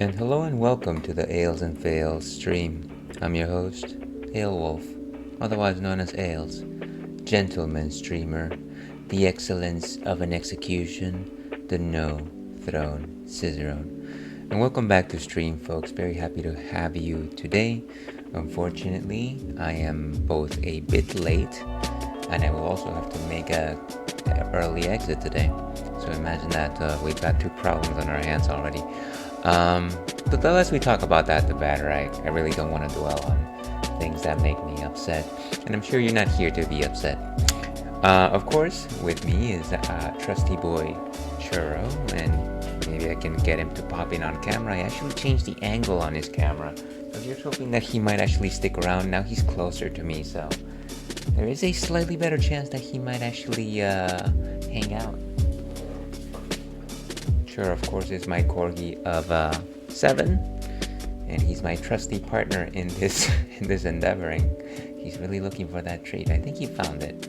And hello and welcome to the Ales and Fails stream. I'm your host, Alewolf, otherwise known as Ales, gentleman streamer, the excellence of an execution, the no-throne Cicerone. And welcome back to stream, folks. Very happy to have you today. Unfortunately, I am both a bit late, and I will also have to make a early exit today. So imagine that we've got two problems on our hands already. But the less we talk about that, the better. I really don't want to dwell on things that make me upset. And I'm sure you're not here to be upset. Of course, with me is trusty boy Churro, and maybe I can get him to pop in on camera. I actually changed the angle on his camera. I was just hoping that he might actually stick around. Now he's closer to me, so there is a slightly better chance that he might actually hang out. Sure, of course, is my corgi of 7, and he's my trusty partner in this endeavoring. He's really looking for that treat. I think he found it,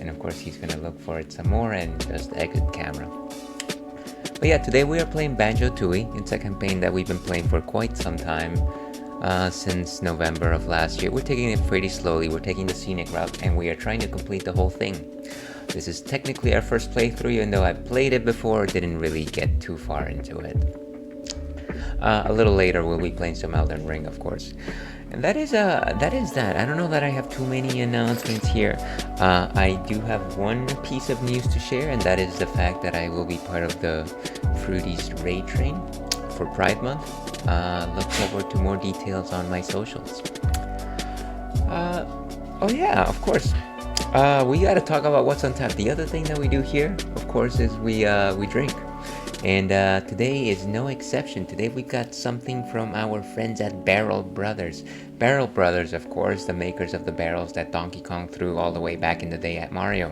and of course he's gonna look for it some more and just exit camera. But yeah, today we are playing Barley-Tooie. It's a campaign that we've been playing for quite some time, since November of last year. We're taking it pretty slowly. We're taking the scenic route, and we are trying to complete the whole thing. This is technically our first playthrough, even though I played it before, didn't really get too far into it. A little later we'll be playing some Elden Ring, of course. And that is that. I don't know that I have too many announcements here. I do have one piece of news to share, and that is the fact that I will be part of the Fruity's raid train for Pride Month. Look forward to more details on my socials. Oh yeah, of course. We gotta talk about what's on tap. The other thing that we do here, of course, is we drink. And today is no exception. Today we got something from our friends at Barrel Brothers. Barrel Brothers, of course, the makers of the barrels that Donkey Kong threw all the way back in the day at Mario.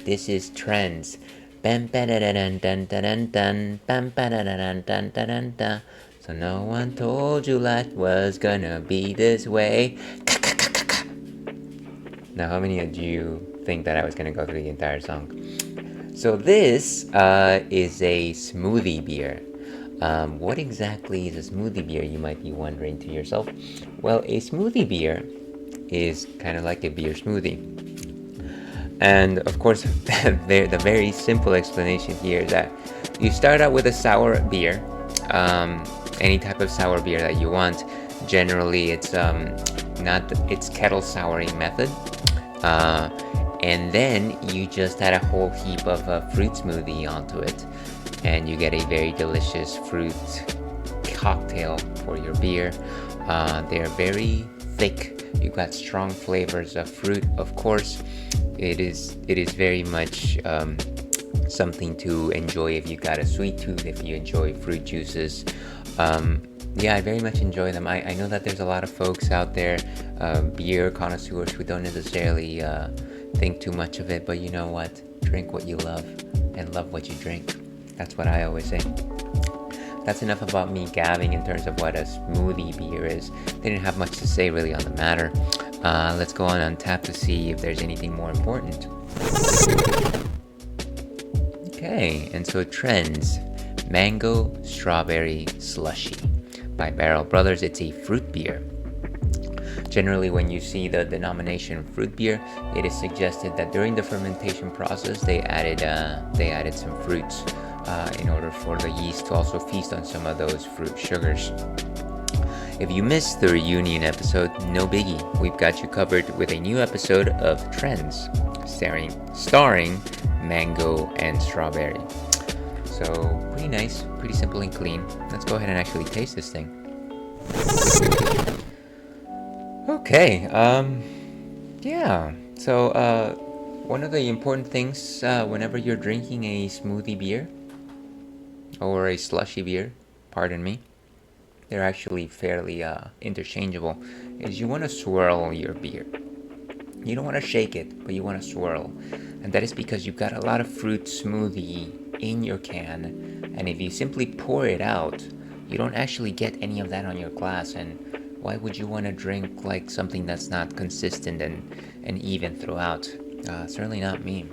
This is Trends. So no one told you life was gonna be this way. Now, how many of you think that I was gonna go through the entire song? So this is a smoothie beer. What exactly is a smoothie beer, you might be wondering to yourself? Well, a smoothie beer is kind of like a beer smoothie. And of course, the very simple explanation here is that you start out with a sour beer, any type of sour beer that you want. Generally, it's kettle souring method. And then you just add a whole heap of fruit smoothie onto it, and you get a very delicious fruit cocktail for your beer. They're very thick. You've got strong flavors of fruit. Of course, it is very much something to enjoy if you've got a sweet tooth, if you enjoy fruit juices. Yeah, I very much enjoy them. I know that there's a lot of folks out there, beer connoisseurs, who don't necessarily think too much of it, but you know what? Drink what you love and love what you drink. That's what I always say. That's enough about me gabbing in terms of what a smoothie beer is. They didn't have much to say really on the matter. Let's go on tap to see if there's anything more important. Okay, and so Trends Mango Strawberry Slushy by Barrel Brothers. It's a fruit beer. Generally, when you see the denomination fruit beer, it is suggested that during the fermentation process they added some fruits in order for the yeast to also feast on some of those fruit sugars. If you missed the reunion episode, no biggie. We've got you covered with a new episode of Trends, starring mango and strawberry. So pretty nice, pretty simple and clean. Let's go ahead and actually taste this thing. Okay, yeah, so one of the important things whenever you're drinking a smoothie beer, or a slushy beer, pardon me, they're actually fairly interchangeable, is you want to swirl your beer. You don't want to shake it, but you want to swirl. And that is because you've got a lot of fruit smoothie in your can, and if you simply pour it out, you don't actually get any of that on your glass. And why would you want to drink like something that's not consistent and even throughout? Certainly not me.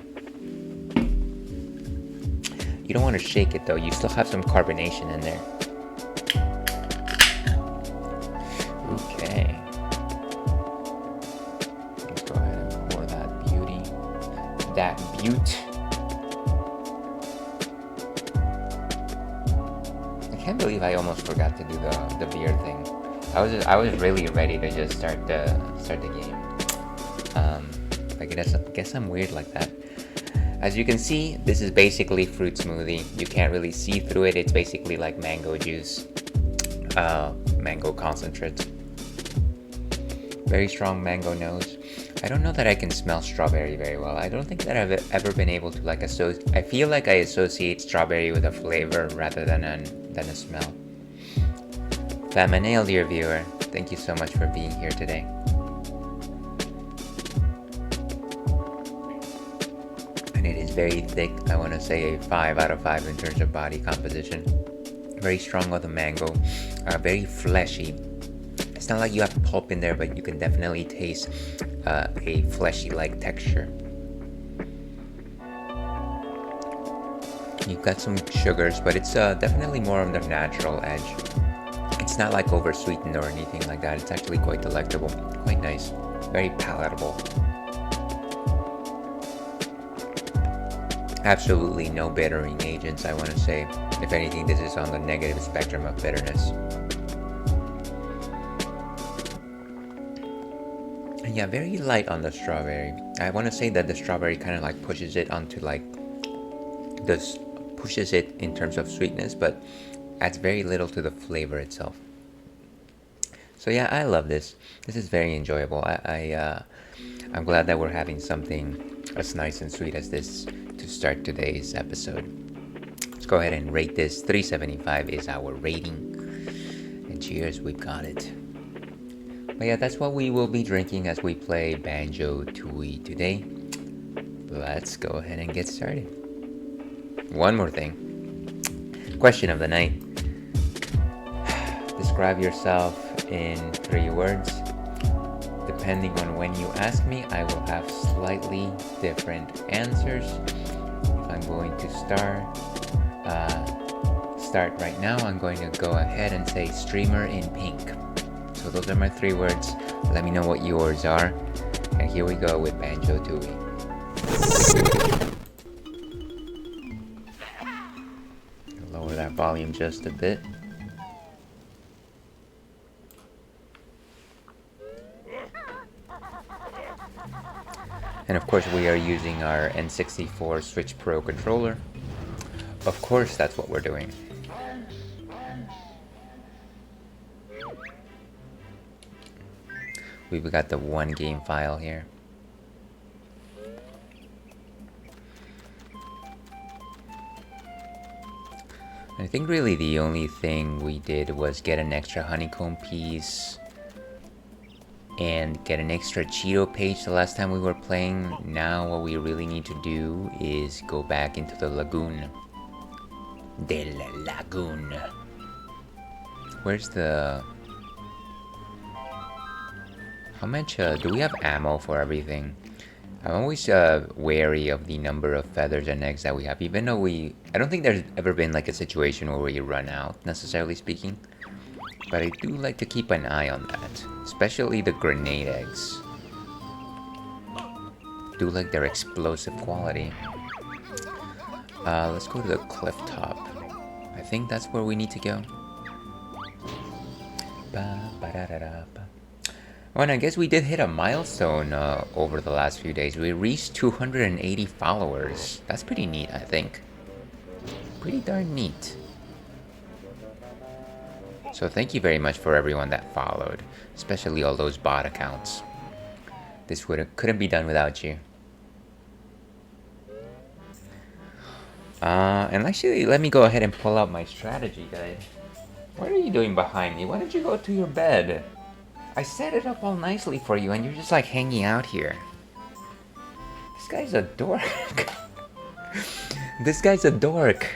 You don't want to shake it though, you still have some carbonation in there. Butte. I can't believe I almost forgot to do the beer thing. I was really ready to just start the game. I guess I'm weird like that. As you can see, this is basically fruit smoothie. You can't really see through it. It's basically like mango juice, mango concentrate. Very strong mango nose. I don't know that I can smell strawberry very well. I don't think that I've ever been able to like associate. I feel like I associate strawberry with a flavor rather than a smell. Famanail, dear viewer, thank you so much for being here today. And it is very thick. I want to say a 5 out of 5 in terms of body composition. Very strong on the mango. Very fleshy. It's not like you have pulp in there, but you can definitely taste a fleshy-like texture. You've got some sugars, but it's definitely more on the natural edge. It's not like over-sweetened or anything like that. It's actually quite delectable, quite nice, very palatable. Absolutely no bittering agents, I want to say. If anything, this is on the negative spectrum of bitterness. And yeah, very light on the strawberry. I want to say that the strawberry kind of like pushes it onto like this, pushes it in terms of sweetness, but adds very little to the flavor itself. So yeah, I love this. This is very enjoyable. I'm glad that we're having something as nice and sweet as this to start today's episode. Let's go ahead and rate this. 375 is our rating. And cheers, we've got it. But yeah, that's what we will be drinking as we play Banjo-Tooie today. Let's go ahead and get started. One more thing. Question of the night. Describe yourself in 3 words. Depending on when you ask me, I will have slightly different answers. If I'm going to start right now, I'm going to go ahead and say streamer in pink. So those are my 3 words. Let me know what yours are. And here we go with Banjo-Tooie. Lower that volume just a bit. And of course we are using our N64 Switch Pro controller. Of course that's what we're doing. We've got the 1 game file here. I think really the only thing we did was get an extra honeycomb piece and get an extra Cheeto page the last time we were playing. Now what we really need to do is go back into the Lagoon. The Lagoon. Where's the... How much, do we have ammo for everything? I'm always wary of the number of feathers and eggs that we have, even though I don't think there's ever been like a situation where we run out, necessarily speaking. But I do like to keep an eye on that, especially the grenade eggs. Do like their explosive quality. Let's go to the cliff top. I think that's where we need to go. Oh, and I guess we did hit a milestone over the last few days. We reached 280 followers. That's pretty neat, I think. Pretty darn neat. So thank you very much for everyone that followed, especially all those bot accounts. This couldn't be done without you. And actually, let me go ahead and pull out my strategy guide. What are you doing behind me? Why don't you go to your bed? I set it up all nicely for you and you're just like hanging out here. This guy's a dork. This guy's a dork.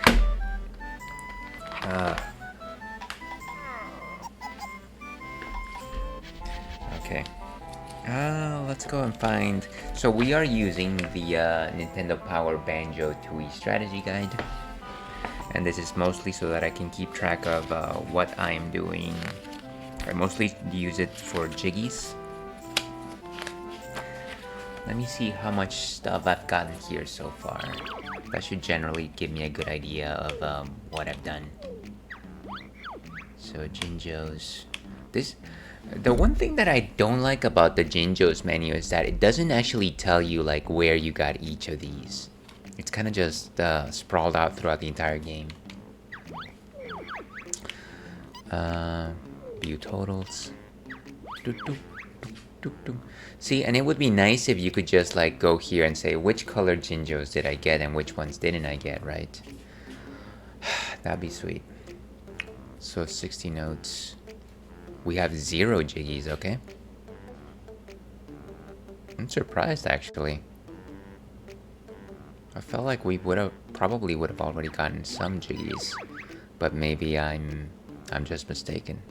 Okay. Let's go and find... So we are using the Nintendo Power Banjo-Tooie strategy guide. And this is mostly so that I can keep track of what I'm doing. I mostly use it for jiggies. Let me see how much stuff I've gotten here so far. That should generally give me a good idea of what I've done. So Jinjos. The one thing that I don't like about the Jinjos menu is that it doesn't actually tell you like where you got each of these. It's kind of just sprawled out throughout the entire game. View totals. See, and it would be nice if you could just like go here and say which color Jinjos did I get and which ones didn't I get, right? That'd be sweet. So 60 notes. We have 0 jiggies, okay? I'm surprised actually. I felt like we probably would have already gotten some jiggies, but maybe I'm just mistaken.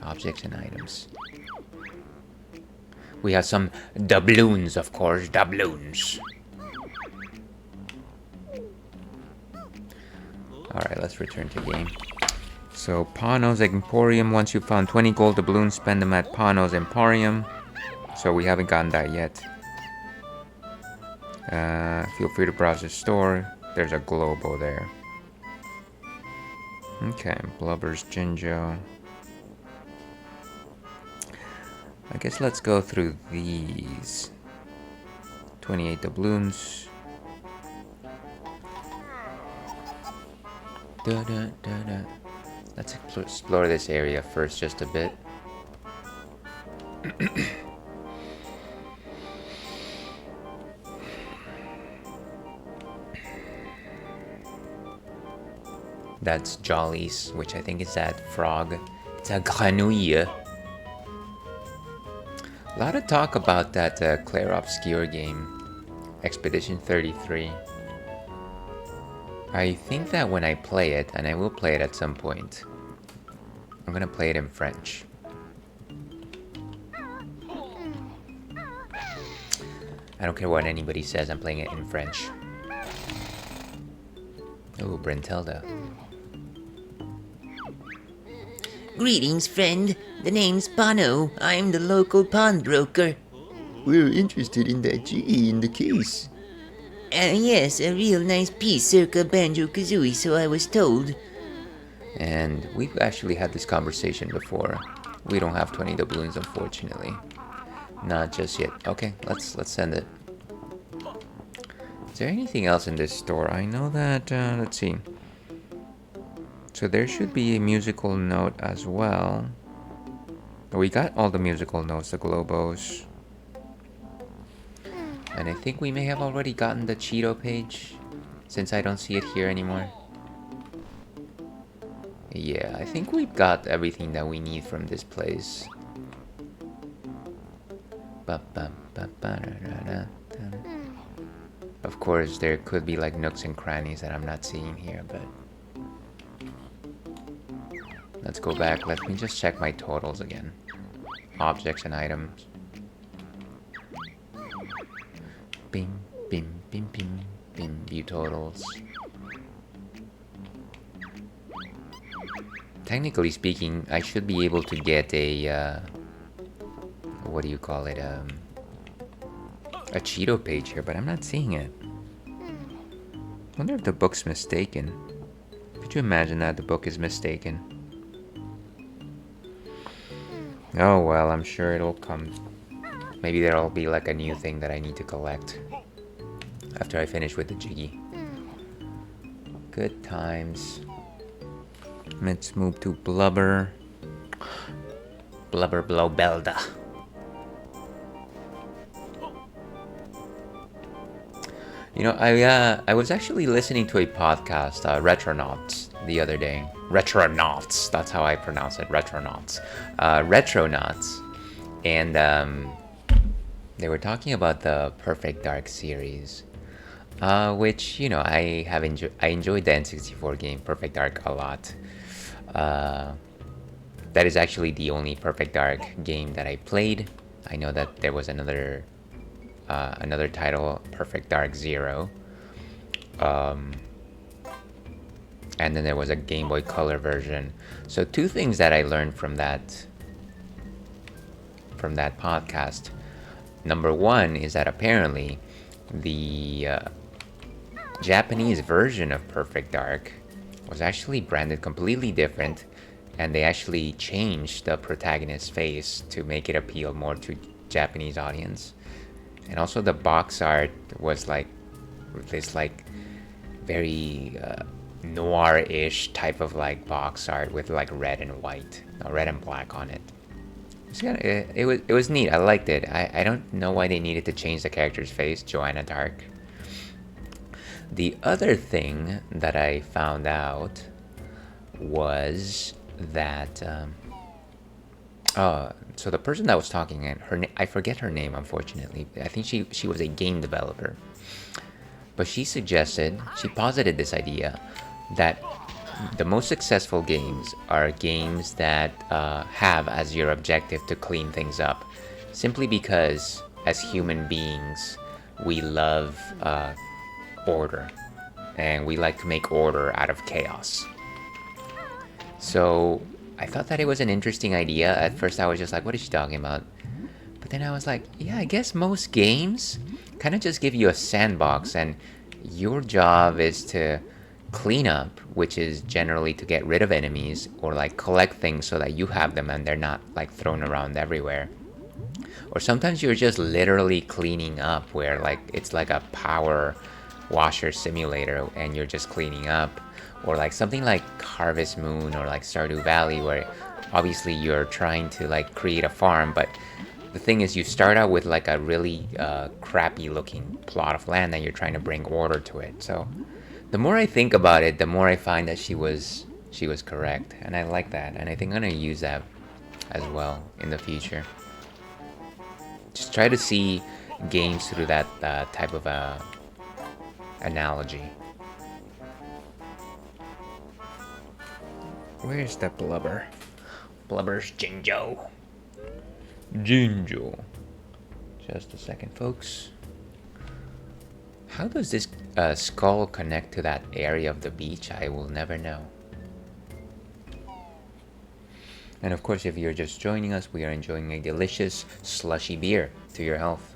Objects and items. We have some doubloons, of course, doubloons. Alright, let's return to game. So, Pano's Emporium, once you've found 20 gold doubloons, spend them at Pano's Emporium. So we haven't gotten that yet. Feel free to browse the store. There's a Globo there. Okay, Blubber's Jinjo. I guess let's go through these. 28 doubloons. Let's explore this area first just a bit. That's Jolly's, which I think is that frog. It's a grenouille. A lot of talk about that Claire Obscure game, Expedition 33. I think that when I play it, and I will play it at some point, I'm gonna play it in French. I don't care what anybody says, I'm playing it in French. Oh, Brentelda. Greetings, friend. The name's Pano. I'm the local pawnbroker. We're interested in that G in the case. Yes, a real nice piece circa Banjo-Kazooie, so I was told. And we've actually had this conversation before. We don't have 20 doubloons, unfortunately. Not just yet. Okay, let's send it. Is there anything else in this store? I know that, let's see. So there should be a musical note as well. We got all the musical notes, the Globos. And I think we may have already gotten the Cheeto page, since I don't see it here anymore. Yeah, I think we've got everything that we need from this place. Of course, there could be like nooks and crannies that I'm not seeing here, but... Let's go back. Let me just check my totals again. Objects and items. Bing, bing, bing, bing, bing. View totals. Technically speaking, I should be able to get a, what do you call it, a Cheeto page here, but I'm not seeing it. I wonder if the book's mistaken. Could you imagine that the book is mistaken? Oh well, I'm sure it'll come. Maybe there'll be like a new thing that I need to collect after I finish with the Jiggy. Good times. Let's move to Blubber. Blubber Blow Belda. You know, I was actually listening to a podcast, Retronauts, the other day. Retronauts, that's how I pronounce it, Retronauts. Retronauts. And they were talking about the Perfect Dark series. Which, you know, I enjoyed the N64 game, Perfect Dark, a lot. That is actually the only Perfect Dark game that I played. I know that there was another title, Perfect Dark Zero. And then there was a Game Boy Color version. So two things that I learned from that podcast. Number one is that apparently the Japanese version of Perfect Dark was actually branded completely different, and they actually changed the protagonist's face to make it appeal more to Japanese audience. And also the box art was like this like very noir-ish type of like box art with like red and white, no, red and black on it. It was neat. I liked it. I don't know why they needed to change the character's face, Joanna Dark. The other thing that I found out was that so the person that was talking, and I forget her name, unfortunately. I think she was a game developer, but she posited this idea that the most successful games are games that have as your objective to clean things up, simply because as human beings we love order, and we like to make order out of chaos. So I thought that it was an interesting idea. At first I was just like, what is she talking about? But then I was like, yeah, I guess most games kind of just give you a sandbox, and your job is to clean up, which is generally to get rid of enemies or like collect things so that you have them and they're not like thrown around everywhere. Or sometimes you're just literally cleaning up, where like it's like a power washer simulator and you're just cleaning up. Or like something like Harvest Moon or like Stardew Valley, where obviously you're trying to like create a farm, but the thing is you start out with like a really crappy looking plot of land and you're trying to bring order to it. So the more I think about it, the more I find that she was correct, and I like that, and I think I'm gonna use that as well in the future. Just try to see games through that type of analogy. Where's the blubber? Blubber's Jinjo. Jinjo. Just a second, folks. How does this skull connect to that area of the beach? I will never know. And of course, if you're just joining us, we are enjoying a delicious slushy beer to your health.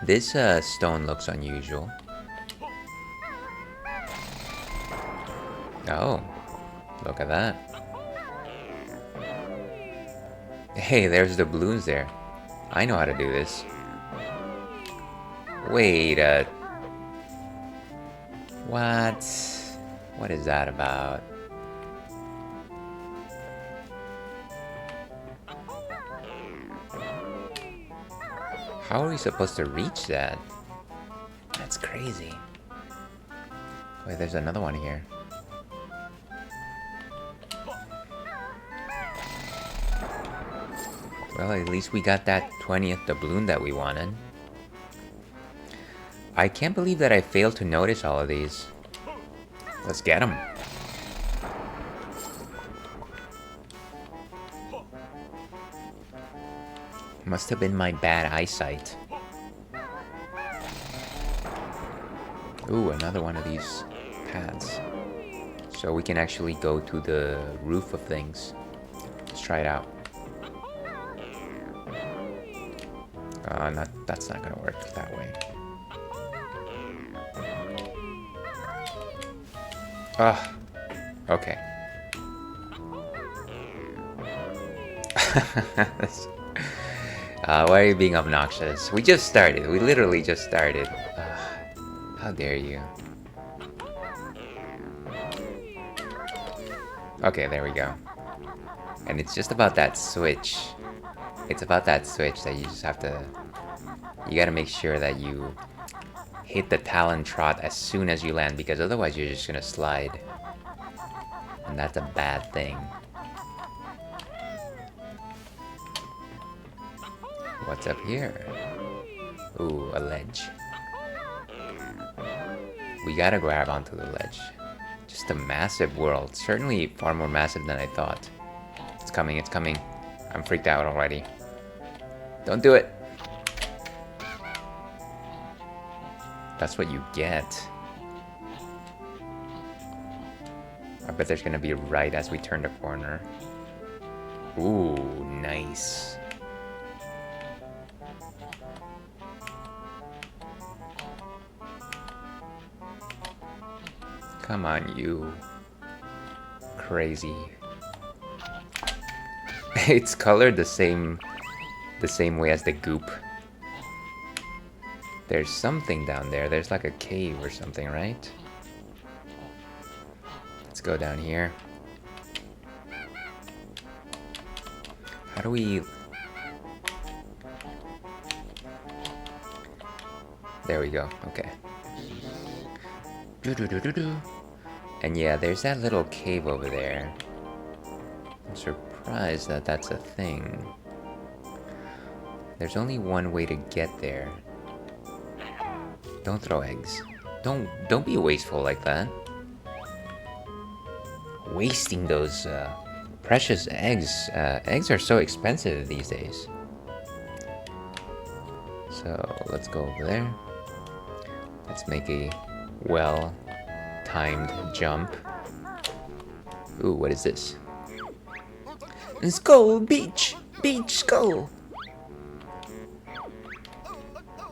This stone looks unusual. Oh, look at that. Hey, there's the balloons there. I know how to do this. Wait, what? What is that about? How are we supposed to reach that? That's crazy. Wait, there's another one here. Well, at least we got that 20th doubloon that we wanted. I can't believe that I failed to notice all of these. Let's get them. Must have been my bad eyesight. Ooh, another one of these paths. So we can actually go to the roof of things. Let's try it out. That's not gonna work that way. Ah, okay. Why are you being obnoxious? We just started. We literally just started. How dare you? Okay, there we go. And it's just about that switch. It's about that switch that you just have to... You gotta make sure that you hit the Talon Trot as soon as you land, because otherwise you're just gonna slide. And that's a bad thing. What's up here? Ooh, a ledge. We gotta grab onto the ledge. Just a massive world. Certainly far more massive than I thought. It's coming, it's coming. I'm freaked out already. Don't do it! That's what you get. I bet there's gonna be right as we turn the corner. Ooh, nice. Come on, you. Crazy. It's colored the same way as the goop. There's something down there. There's like a cave or something, right? Let's go down here. How do we... There we go. Okay. And yeah, there's that little cave over there. I'm surprised that that's a thing. There's only one way to get there. Don't throw eggs. Don't be wasteful like that. Wasting those precious eggs. Eggs are so expensive these days. So let's go over there. Let's make a well-timed jump. Ooh, what is this? Skull beach! Beach skull!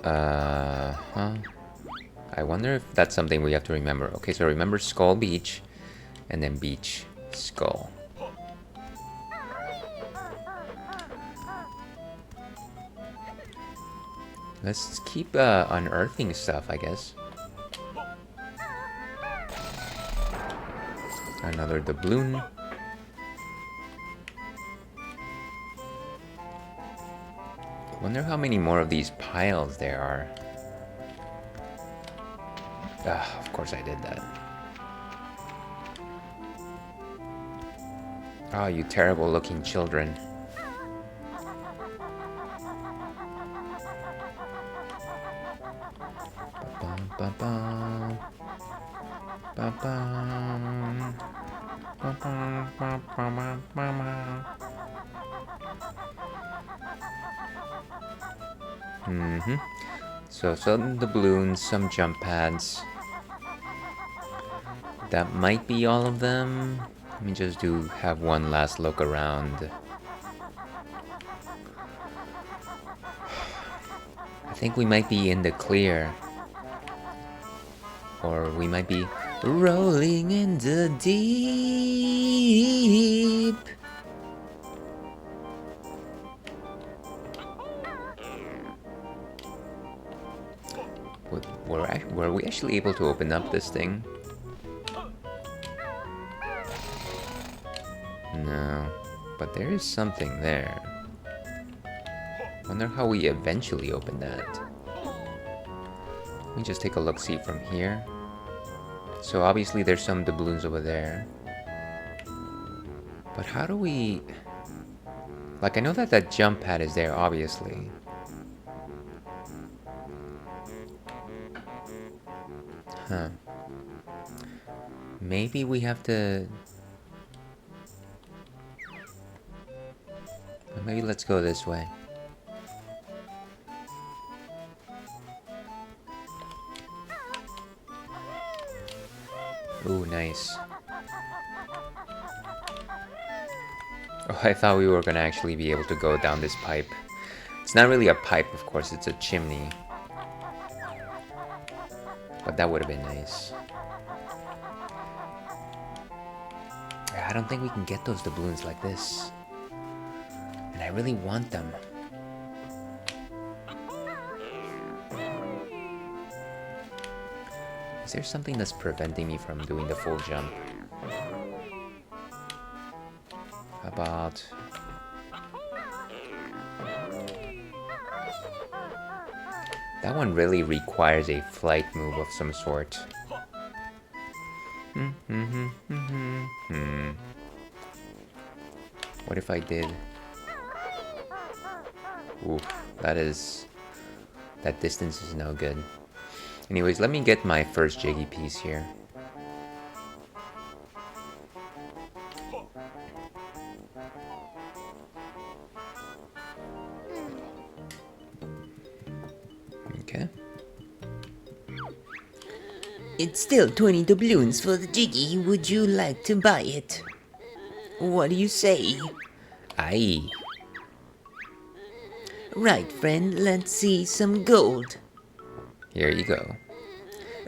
Huh? I wonder if that's something we have to remember. Okay, so remember Skull Beach, and then Beach Skull. Let's keep unearthing stuff, I guess. Another doubloon. Wonder how many more of these piles there are. Of course I did that. Oh, you terrible looking children. So some doubloons, some jump pads. That might be all of them. Let me just have one last look around. I think we might be in the clear. Or we might be rolling in the deep. Were we actually able to open up this thing? No, but there is something there. Wonder how we eventually open that. Let me just take a look-see from here. So obviously there's some doubloons over there. But how do we... Like, I know that that jump pad is there, obviously. Huh. Maybe we have to... Or maybe let's go this way. Ooh, nice. Oh, I thought we were gonna actually be able to go down this pipe. It's not really a pipe, of course, it's a chimney. But that would have been nice. I don't think we can get those doubloons like this. And I really want them. Is there something that's preventing me from doing the full jump? How about... That one really requires a flight move of some sort. What if I did... Oof, that distance is no good. Anyways, let me get my first jiggy piece here. Okay. It's still 20 doubloons for the jiggy. Would you like to buy it? What do you say? Aye. Right, friend, let's see some gold. Here you go.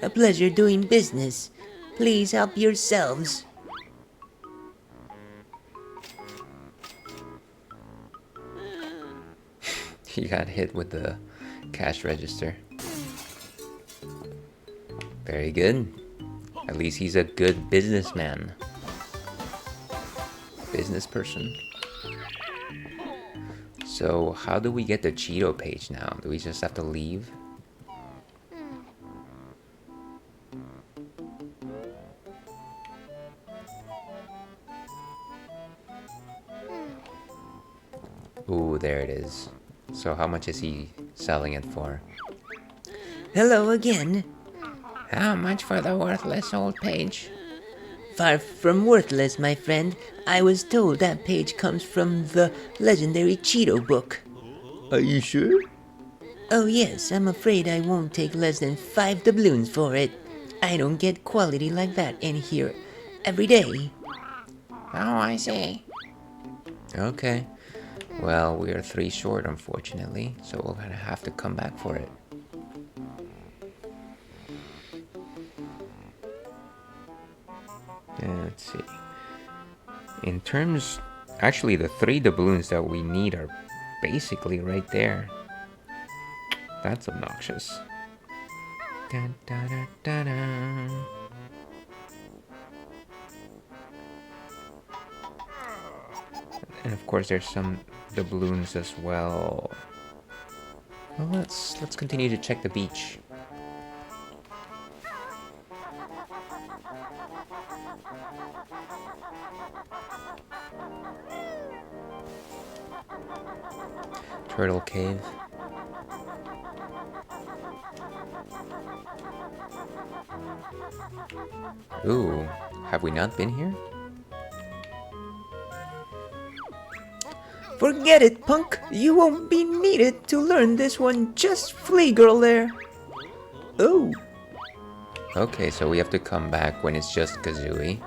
A pleasure doing business. Please help yourselves. He got hit with the cash register. Very good. At least he's a good businessman. Business person. So how do we get the Cheeto page now? Do we just have to leave? Ooh, there it is. So how much is he selling it for? Hello again. How much for the worthless old page? Far from worthless, my friend. I was told that page comes from the legendary Cheeto book. Are you sure? Oh yes, I'm afraid I won't take less than 5 doubloons for it. I don't get quality like that in here every day. Oh, I see. Okay. Well, we are 3 short, unfortunately, so we're gonna have to come back for it. Let's see. In terms... Actually, the 3 doubloons that we need are basically right there. That's obnoxious. Dun, dun, dun, dun, dun. And of course, there's some doubloons as well. Well, let's continue to check the beach. Turtle Cave. Ooh, have we not been here? Forget it, punk. You won't be needed to learn this one. Just flee, girl there. Oh. Okay, so we have to come back when it's just Kazooie.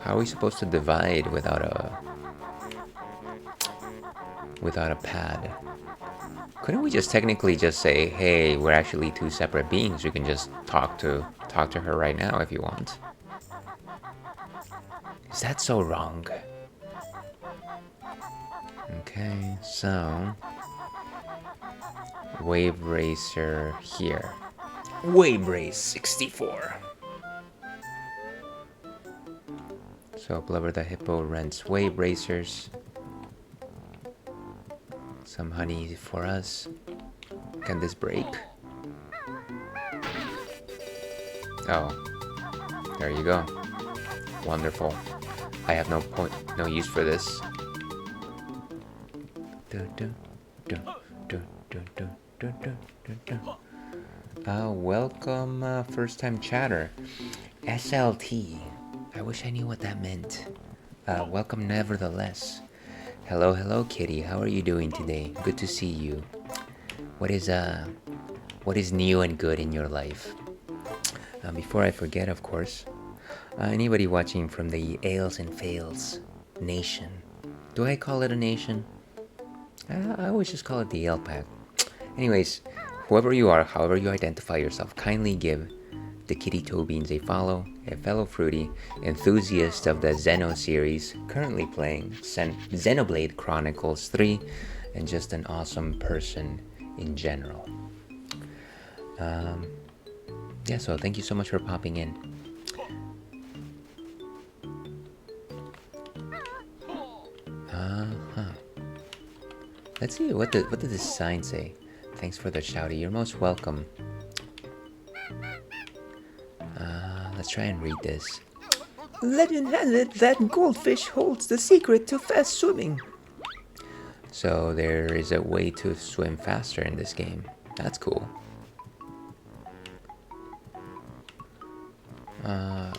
How are we supposed to divide without a pad? Couldn't we just technically just say, hey, we're actually 2 separate beings. You can just talk to her right now if you want. Is that so wrong? Okay, so Wave Racer here. Wave Race 64. So Blubber the Hippo rents Wave Racers. Some honey for us. Can this break? Oh, there you go. Wonderful. I have no use for this. Welcome, first time chatter. SLT. I wish I knew what that meant. Welcome nevertheless. Hello, kitty. How are you doing today? Good to see you. What is new and good in your life? Before I forget, of course, anybody watching from the Ales and Fails nation? Do I call it a nation? I always just call it the Ale Pack. Anyways, whoever you are, however you identify yourself, kindly give the Kitty Toe Beans a follow, a fellow fruity enthusiast of the Xeno series, currently playing Xenoblade Chronicles 3, and just an awesome person in general. Yeah, so thank you so much for popping in. Let's see, what did this sign say? Thanks for the shouty, you're most welcome. Let's try and read this. Legend has it that goldfish holds the secret to fast swimming. So there is a way to swim faster in this game. That's cool.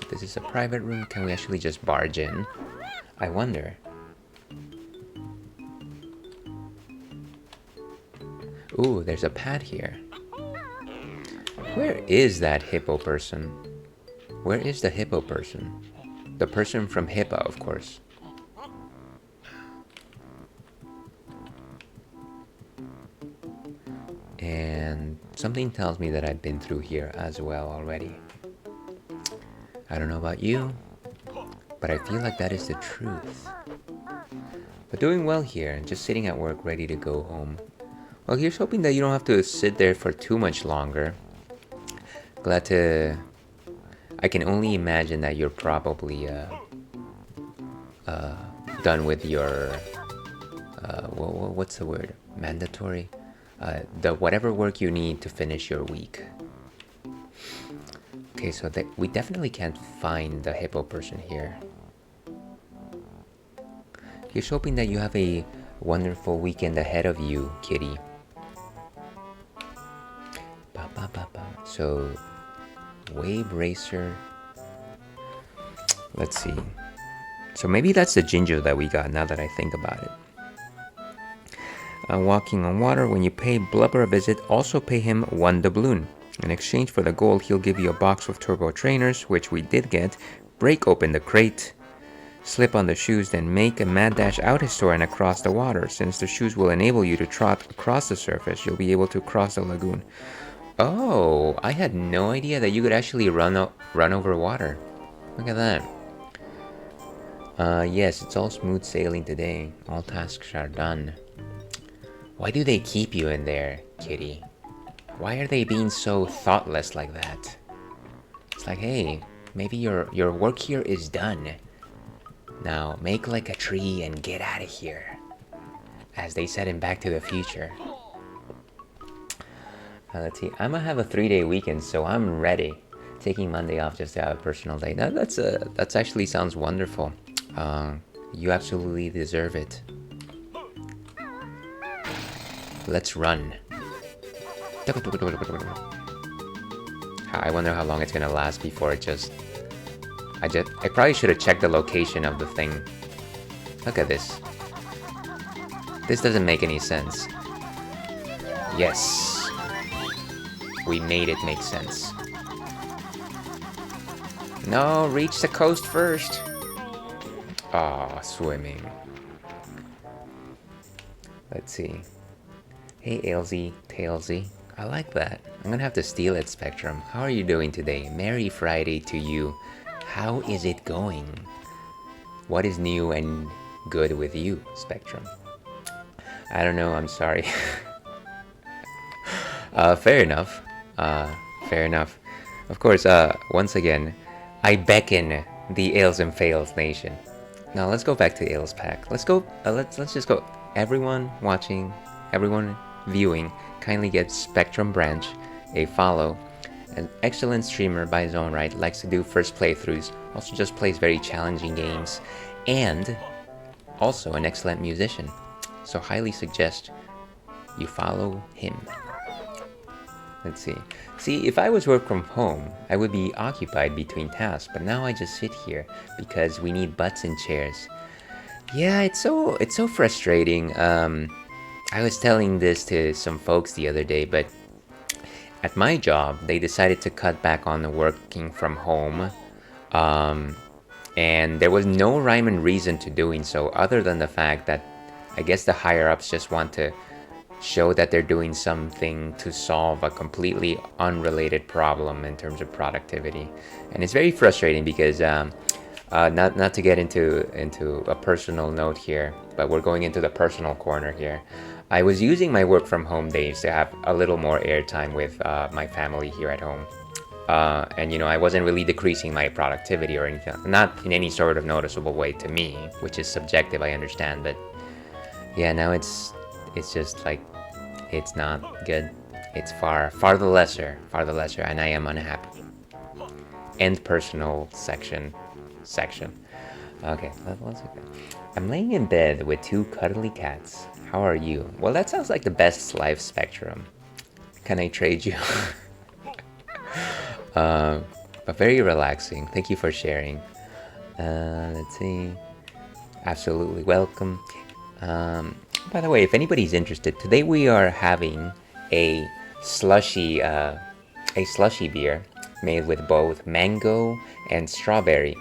This is a private room. Can we actually just barge in? I wonder. Ooh, there's a pad here. Where is that hippo person? Where is the hippo person? The person from Hippo, of course. And something tells me that I've been through here as well already. I don't know about you, but I feel like that is the truth. But doing well here, and just sitting at work ready to go home. Well, here's hoping that you don't have to sit there for too much longer. Glad to... I can only imagine that you're probably done with your... what's the word? Mandatory? The whatever work you need to finish your week. Okay, so we definitely can't find the hippo person here. Here's hoping that you have a wonderful weekend ahead of you, kitty. So, Wave Racer. Let's see. So maybe that's the ginger that we got now that I think about it. Walking on water. When you pay Blubber a visit, also pay him 1 doubloon. In exchange for the gold, he'll give you a box of turbo trainers, which we did get. Break open the crate, slip on the shoes, then make a mad dash out his store and across the water. Since the shoes will enable you to trot across the surface, you'll be able to cross the lagoon. Oh, I had no idea that you could actually run over water. Look at that. Yes, it's all smooth sailing today. All tasks are done. Why do they keep you in there, kitty? Why are they being so thoughtless like that? It's like, hey, maybe your work here is done. Now, make like a tree and get out of here. As they said in Back to the Future. Let's see, I'm gonna have a 3-day weekend, so I'm ready. Taking Monday off just to have a personal day. That's actually sounds wonderful. You absolutely deserve it. Let's run. I wonder how long it's gonna last before it just... I probably should have checked the location of the thing. Look at this. This doesn't make any sense. Yes. We made it make sense. No, reach the coast first. Ah, swimming. Let's see. Hey, Ailsy, Tailsy. I like that. I'm gonna have to steal it, Spectrum. How are you doing today? Merry Friday to you. How is it going? What is new and good with you, Spectrum? I don't know, I'm sorry. Fair enough. Fair enough. Of course, once again, I beckon the Ails and Fails Nation. Now let's go back to Ails Pack. Let's go, let's just go. Everyone watching, everyone viewing, kindly get Spectrum Branch a follow. An excellent streamer by his own right, likes to do first playthroughs, also just plays very challenging games, and also an excellent musician. So highly suggest you follow him. Let's see. See, if I was work from home, I would be occupied between tasks, but now I just sit here because we need butts and chairs. Yeah, it's so frustrating. I was telling this to some folks the other day, but at my job, they decided to cut back on the working from home, and there was no rhyme and reason to doing so other than the fact that I guess the higher-ups just want to show that they're doing something to solve a completely unrelated problem in terms of productivity. And it's very frustrating because, not to get into a personal note here, but we're going into the personal corner here. I was using my work from home days to have a little more airtime with my family here at home. And I wasn't really decreasing my productivity or anything, not in any sort of noticeable way to me, which is subjective, I understand, but yeah, now it's just like, it's not good. It's far the lesser, and I am unhappy. End personal section. Okay, let's look at. I'm laying in bed with 2 cuddly cats. How are you? Well, that sounds like the best life, Spectrum. Can I trade you? But very relaxing. Thank you for sharing. Let's see. Absolutely welcome. By the way, if anybody's interested, today we are having a slushy a slushy beer made with both mango and strawberry.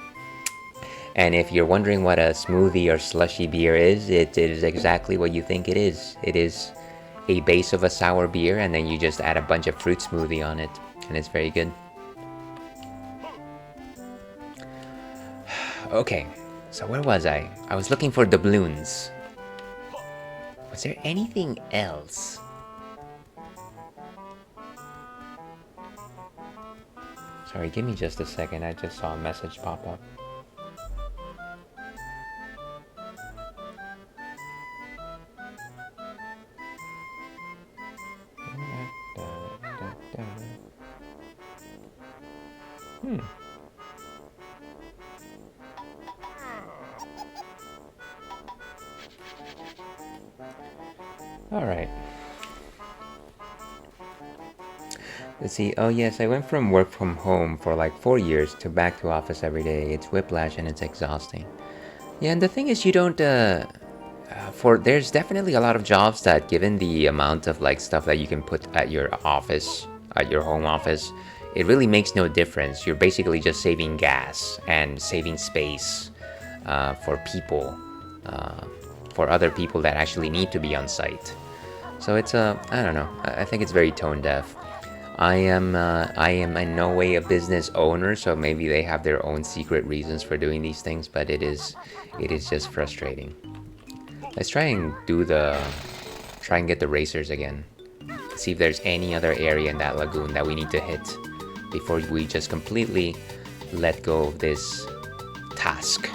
And if you're wondering what a smoothie or slushy beer is, it is exactly what you think it is. It is a base of a sour beer, and then you just add a bunch of fruit smoothie on it, and it's very good. Okay, so where was I? I was looking for doubloons. Was there anything else? Sorry, give me just a second. I just saw a message pop up. All right. Let's see. Oh yes, I went from work from home for like 4 years to back to office every day. It's whiplash and it's exhausting. Yeah, and the thing is, you don't. There's definitely a lot of jobs that, given the amount of like stuff that you can put at your office, at your home office, it really makes no difference. You're basically just saving gas and saving space for people, for other people that actually need to be on site. So it's I don't know. I think it's very tone deaf. I am in no way a business owner, so maybe they have their own secret reasons for doing these things, but it is just frustrating. Let's try and get the racers again. See if there's any other area in that lagoon that we need to hit before we just completely let go of this task.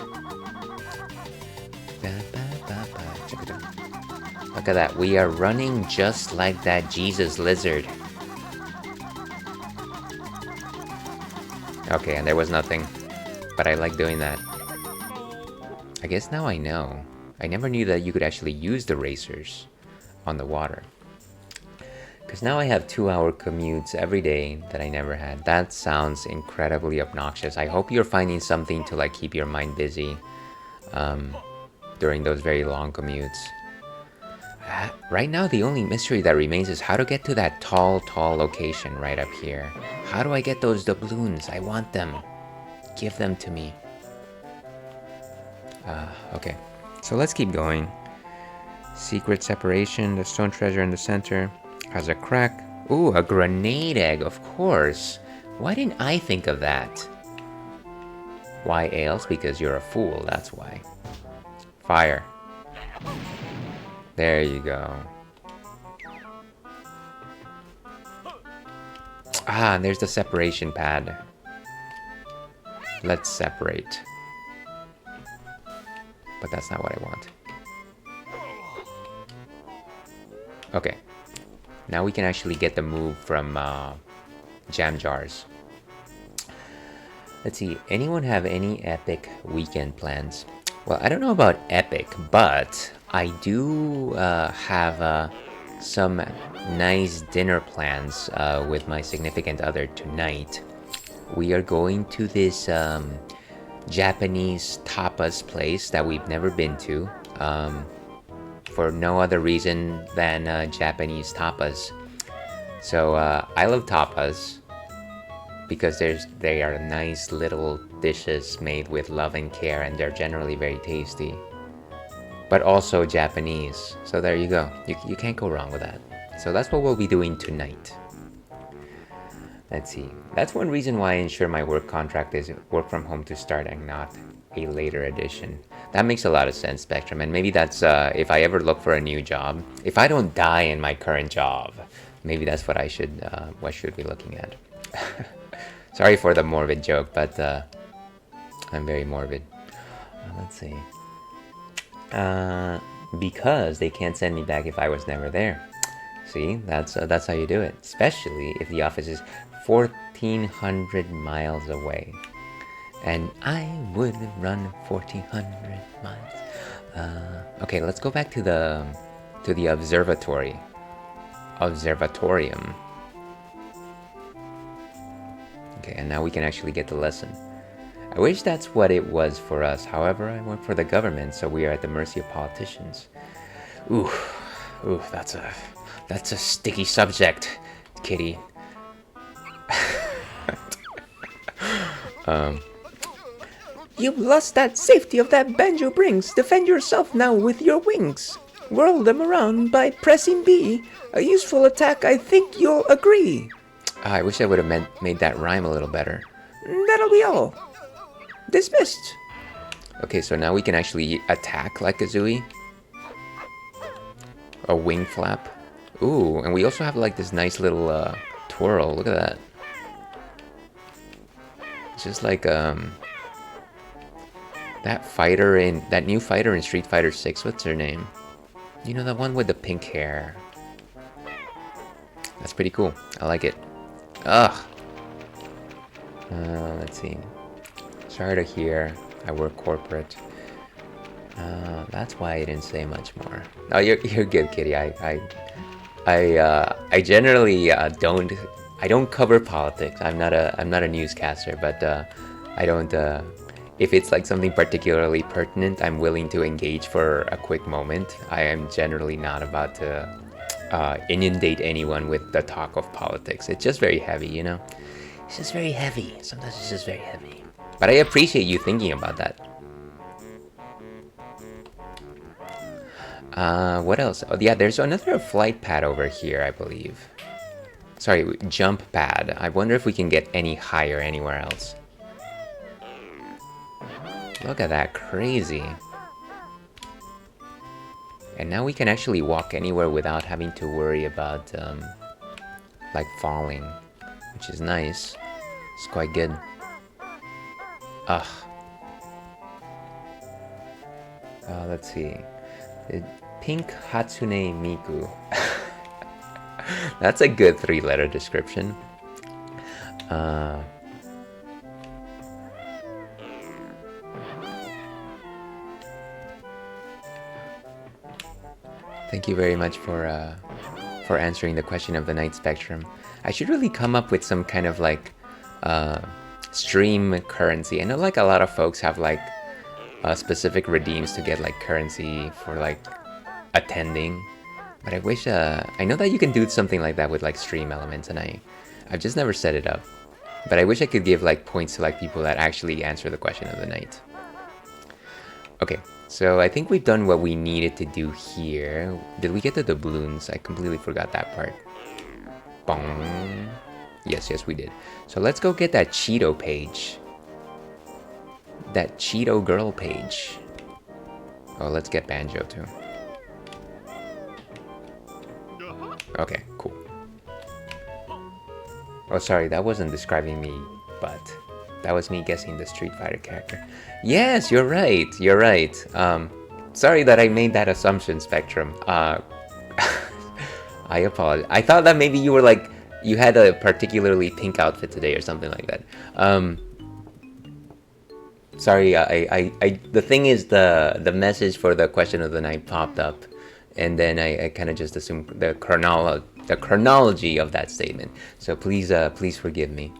Look at that, we are running just like that Jesus lizard. Okay, and there was nothing, but I like doing that. I guess now I know. I never knew that you could actually use the racers on the water. Because now I have 2-hour commutes every day that I never had. That sounds incredibly obnoxious. I hope you're finding something to like keep your mind busy during those very long commutes. Right now, the only mystery that remains is how to get to that tall location right up here. How do I get those doubloons? I want them. Give them to me. Okay, so let's keep going. Secret separation. The stone treasure in the center has a crack. Ooh, a grenade egg, of course. Why didn't I think of that? Why, Ails? Because you're a fool, that's why. Fire. There you go. Ah, and there's the separation pad. Let's separate. But that's not what I want. Okay. Now we can actually get the move from jam jars. Let's see. Anyone have any epic weekend plans? Well, I don't know about epic, but I do have some nice dinner plans with my significant other tonight. We are going to this Japanese tapas place that we've never been to for no other reason than Japanese tapas. So I love tapas because they are nice little dishes made with love and care, and they're generally very tasty. But also Japanese. So there you go. You can't go wrong with that. So that's what we'll be doing tonight. Let's see. That's one reason why I ensure my work contract is work from home to start and not a later edition. That makes a lot of sense, Spectrum. And maybe that's if I ever look for a new job. If I don't die in my current job, maybe that's what I should be looking at. Sorry for the morbid joke, but I'm very morbid. Let's see. Because they can't send me back if I was never there. See, that's how you do it. Especially if the office is 1,400 miles away, and I would run 1,400 miles. Okay, let's go back to the observatory. Observatorium. Okay, and now we can actually get the lesson. I wish that's what it was for us. However, I work for the government, so we are at the mercy of politicians. Ooh, that's a sticky subject, Kitty. You've lost that safety of that banjo brings. Defend yourself now with your wings. Whirl them around by pressing B. A useful attack, I think you'll agree. I wish I would have made that rhyme a little better. That'll be all. Dismissed. Okay, so now we can actually attack like a Zooey. A wing flap. Ooh, and we also have like this nice little twirl. Look at that. It's just like that new fighter in Street Fighter 6. What's her name? You know, the one with the pink hair. That's pretty cool. I like it. Ugh. Let's see. Sorry to hear. I work corporate. That's why I didn't say much more. Oh, you're good, Kitty. I generally don't cover politics. I'm not a newscaster, but I don't. If it's like something particularly pertinent, I'm willing to engage for a quick moment. I am generally not about to inundate anyone with the talk of politics. It's just very heavy, you know? It's just very heavy. Sometimes it's just very heavy. But I appreciate you thinking about that. What else? Oh, yeah, there's another flight pad over here, I believe. Sorry, jump pad. I wonder if we can get any higher anywhere else. Look at that, crazy. And now we can actually walk anywhere without having to worry about, like, falling. Which is nice. It's quite good. Ugh. Let's see. Pink Hatsune Miku. That's a good 3-letter description. Thank you very much for answering the question of the night, Spectrum. I should really come up with some kind of like stream currency. I know like a lot of folks have like specific redeems to get like currency for like attending, but I wish I know that you can do something like that with like stream elements, and I've just never set it up. But I wish I could give like points to like people that actually answer the question of the night. Okay, so I think we've done what we needed to do here. Did we get the doubloons? I completely forgot that part. Bong. Yes, we did. So let's go get that Cheeto page. That Cheeto girl page. Oh, let's get Banjo too. Okay, cool. Oh, sorry, that wasn't describing me, but that was me guessing the Street Fighter character. Yes, you're right. Sorry that I made that assumption, Spectrum. I apologize. I thought that maybe you were like, you had a particularly pink outfit today or something like that. Sorry, the thing is the message for the question of the night popped up, and then I kind of just assumed the chronology of that statement. So please forgive me.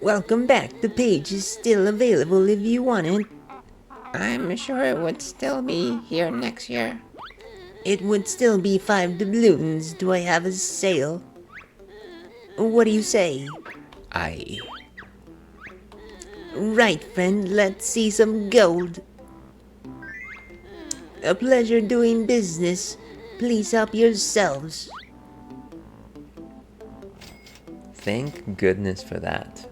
Welcome back. The page is still available if you want it. I'm sure it would still be here next year. It would still be 5 doubloons. Do I have a sale? What do you say? Aye. Right, friend. Let's see some gold. A pleasure doing business. Please help yourselves. Thank goodness for that.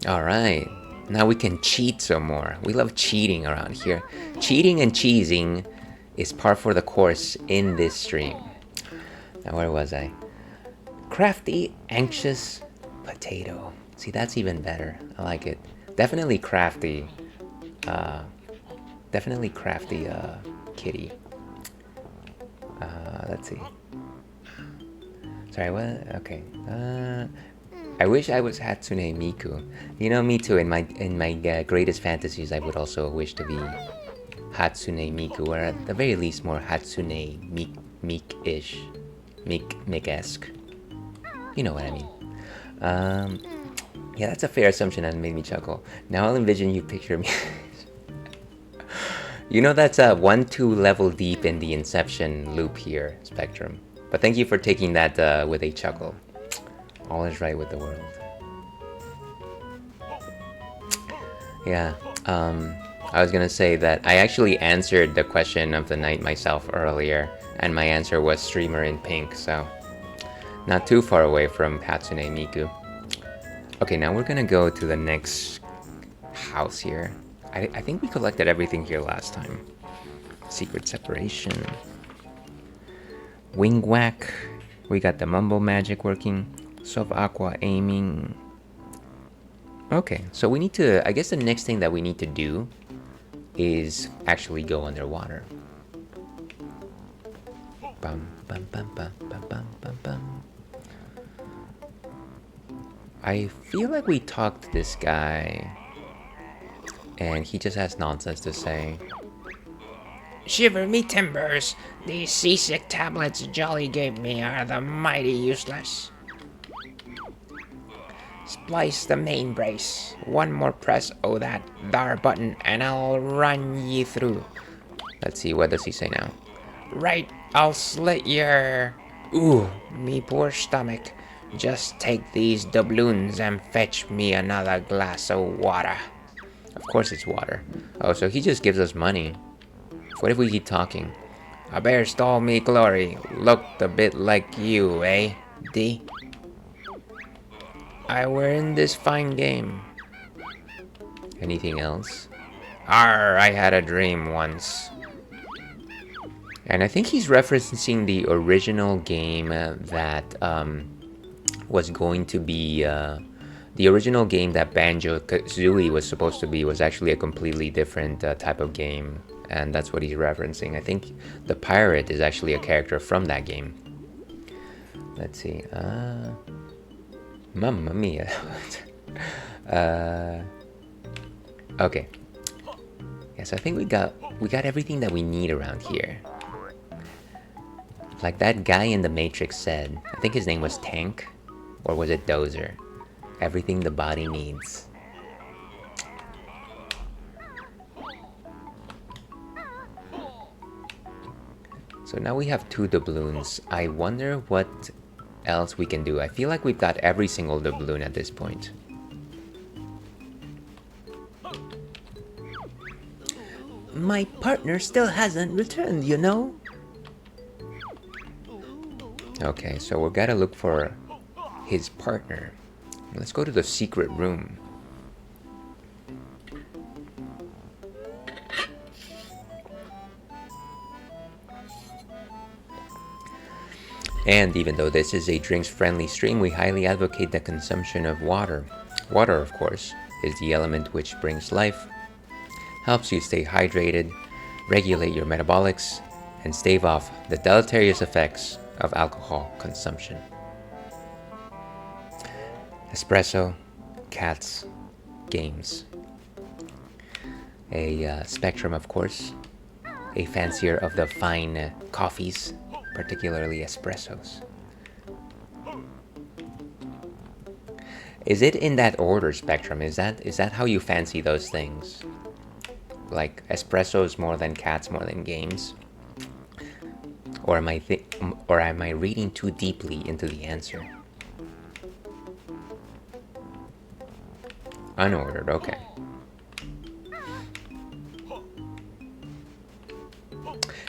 Alright, now we can cheat some more. We love cheating around here. Cheating and cheesing is par for the course in this stream. Now where was I? Crafty, anxious potato. See, that's even better. I like it. Definitely crafty. Definitely crafty kitty. Let's see. Sorry, what? Okay. I wish I was Hatsune Miku. You know, me too. In my greatest fantasies, I would also wish to be Hatsune Miku, or at the very least, more Hatsune Miik-ish, Miik-esque. You know what I mean. Yeah, that's a fair assumption and made me chuckle. Now I'll envision you picture me. You know that's a 1-2 level deep in the Inception loop here, Spectrum. But thank you for taking that with a chuckle. All is right with the world. Yeah, I was gonna say that I actually answered the question of the night myself earlier, and my answer was streamer in pink, so not too far away from Hatsune Miku. Okay, now we're gonna go to the next house here. I think we collected everything here last time. Secret separation. Wing whack. We got the mumble magic working. Soft aqua aiming. Okay, so we need to, I guess the next thing that we need to do is actually go underwater. Bum, bum, bum, bum, bum, bum, bum, bum. I feel like we talked to this guy and he just has nonsense to say. Shiver me timbers. These seasick tablets Jolly gave me are the mighty useless. Splice the main brace. One more press o' that thar button and I'll run ye through. Let's see, what does he say now? Right, I'll slit your... Ooh, me poor stomach. Just take these doubloons and fetch me another glass of water. Of course it's water. Oh, so he just gives us money. What if we keep talking? A bear stole me glory. Looked a bit like you, eh, D? I were in this fine game. Anything else? Arr, I had a dream once. And I think he's referencing the original game that was going to be... the original game that Banjo-Kazooie was supposed to be was actually a completely different type of game. And that's what he's referencing. I think the pirate is actually a character from that game. Let's see. Mamma mia. Okay. Yes, I think we got everything that we need around here. Like that guy in the Matrix said. I think his name was Tank, or was it Dozer? Everything the body needs. So now we have 2 doubloons. I wonder what else we can do. I feel like we've got every single doubloon at this point. My partner still hasn't returned, you know? Okay, so we gotta look for his partner. Let's go to the secret room. And even though this is a drinks-friendly stream, we highly advocate the consumption of water. Water, of course, is the element which brings life, helps you stay hydrated, regulate your metabolics, and stave off the deleterious effects of alcohol consumption. Espresso, cats, games. A Spectrum, of course, a fancier of the fine coffees, particularly espressos. Is it in that order, Spectrum? Is that how you fancy those things? Like espressos more than cats, more than games? Or am I reading too deeply into the answer? Unordered, okay.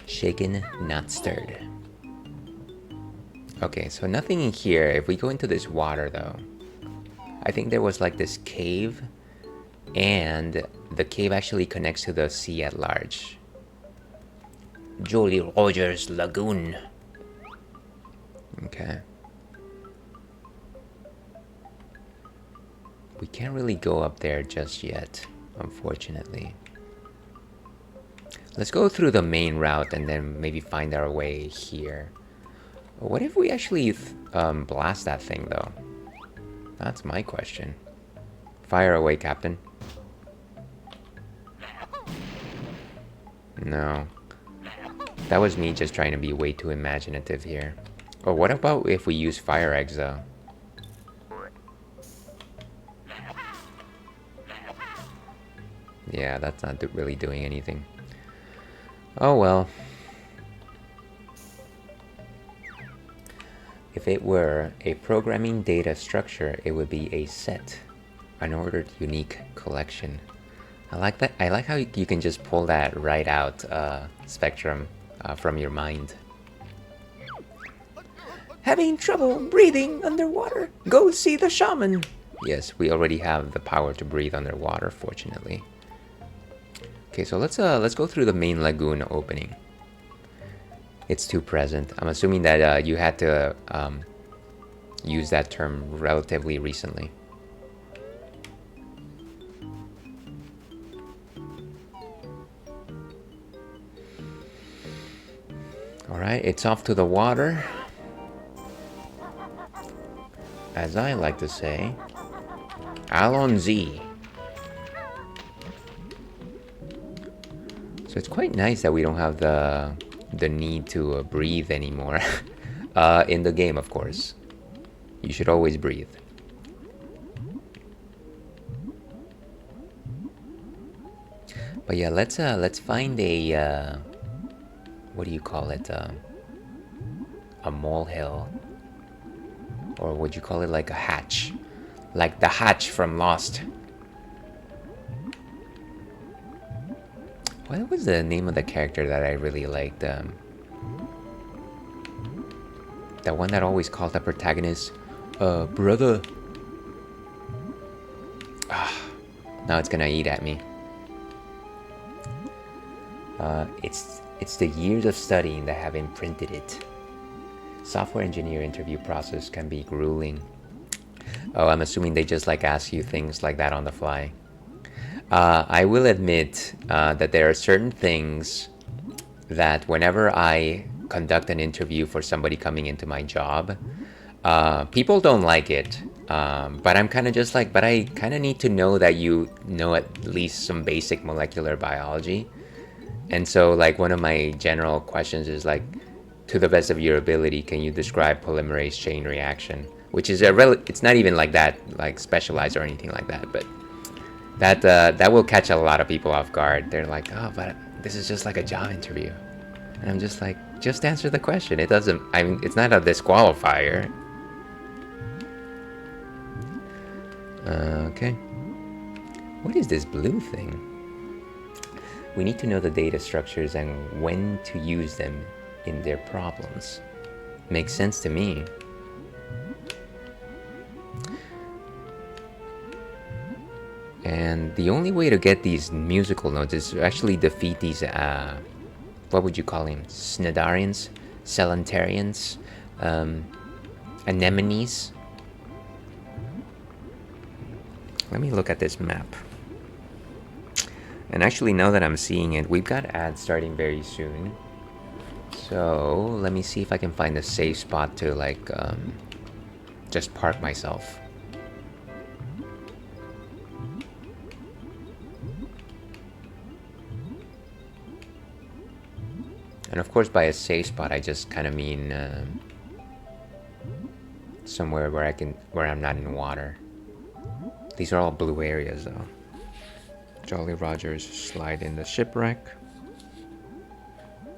Shaken, not stirred. Okay, so nothing in here. If we go into this water though, I think there was like this cave, and the cave actually connects to the sea at large. Jolly Roger's Lagoon. Okay. We can't really go up there just yet, unfortunately. Let's go through the main route and then maybe find our way here. What if we actually blast that thing though? That's my question. Fire away, Captain. No. That was me just trying to be way too imaginative here. Or what about if we use fire eggs though? Yeah, that's not really doing anything. Oh well. If it were a programming data structure, it would be a set, an ordered unique collection. I like that. I like how you can just pull that right out, Spectrum, from your mind. Having trouble breathing underwater? Go see the shaman. Yes, we already have the power to breathe underwater, fortunately. Okay, so let's go through the main lagoon opening. It's too present. I'm assuming that you had to use that term relatively recently. Alright, it's off to the water. As I like to say, Allons-y. So it's quite nice that we don't have the need to breathe anymore. In the game, of course. You should always breathe. But yeah, let's find a what do you call it? A molehill, or would you call it like a hatch, like the hatch from Lost? What was the name of the character that I really liked? The one that always called the protagonist, brother. Ah, now it's gonna eat at me. It's the years of studying that have imprinted it. Software engineer interview process can be grueling. Oh, I'm assuming they just like ask you things like that on the fly. I will admit that there are certain things that whenever I conduct an interview for somebody coming into my job, people don't like it. But I'm kind of just like, but I kind of need to know that you know at least some basic molecular biology. And so like one of my general questions is like, to the best of your ability, can you describe polymerase chain reaction? Which is it's not even like that, like specialized or anything like that, but that will catch a lot of people off guard. They're like, oh, but this is just like a job interview. And I'm just like, just answer the question. It doesn't, I mean, it's not a disqualifier. Okay. What is this blue thing? We need to know the data structures and when to use them in their problems. Makes sense to me. And the only way to get these musical notes is to actually defeat these, what would you call them? Snidarians? Celentarians? Anemones? Let me look at this map. And actually, now that I'm seeing it, we've got ads starting very soon. So, let me see if I can find a safe spot to, like, just park myself. And of course, by a safe spot, I just kind of mean somewhere where I'm not in water. These are all blue areas, though. Jolly Rogers slide in the shipwreck.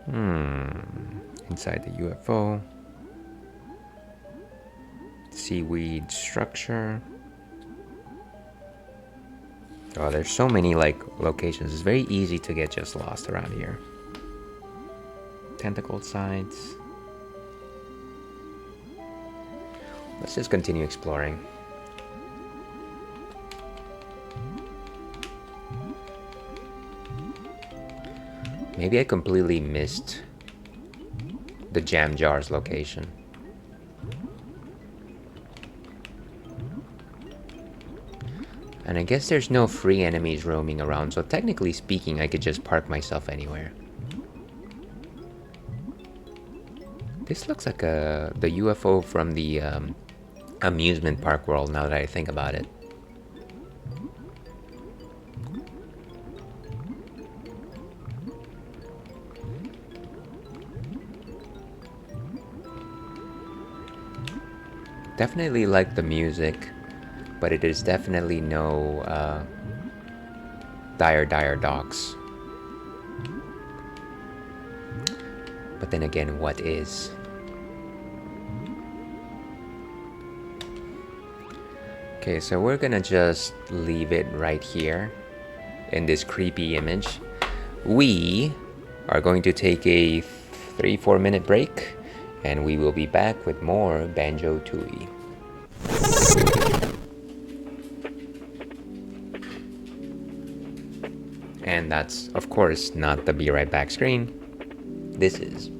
Inside the UFO. Seaweed structure. Oh, there's so many like locations. It's very easy to get just lost around here. Tentacled sides. Let's just continue exploring. Maybe I completely missed the jam jars location. And I guess there's no free enemies roaming around, so technically speaking, I could just park myself anywhere. This looks like the UFO from the amusement park world, now that I think about it. Definitely like the music, but it is definitely no Dire Docks. But then again, what is? Okay, so we're gonna just leave it right here in this creepy image. We are going to take a 3-4 minute break, and we will be back with more Banjo-Tooie. And that's, of course, not the Be Right Back screen. This is.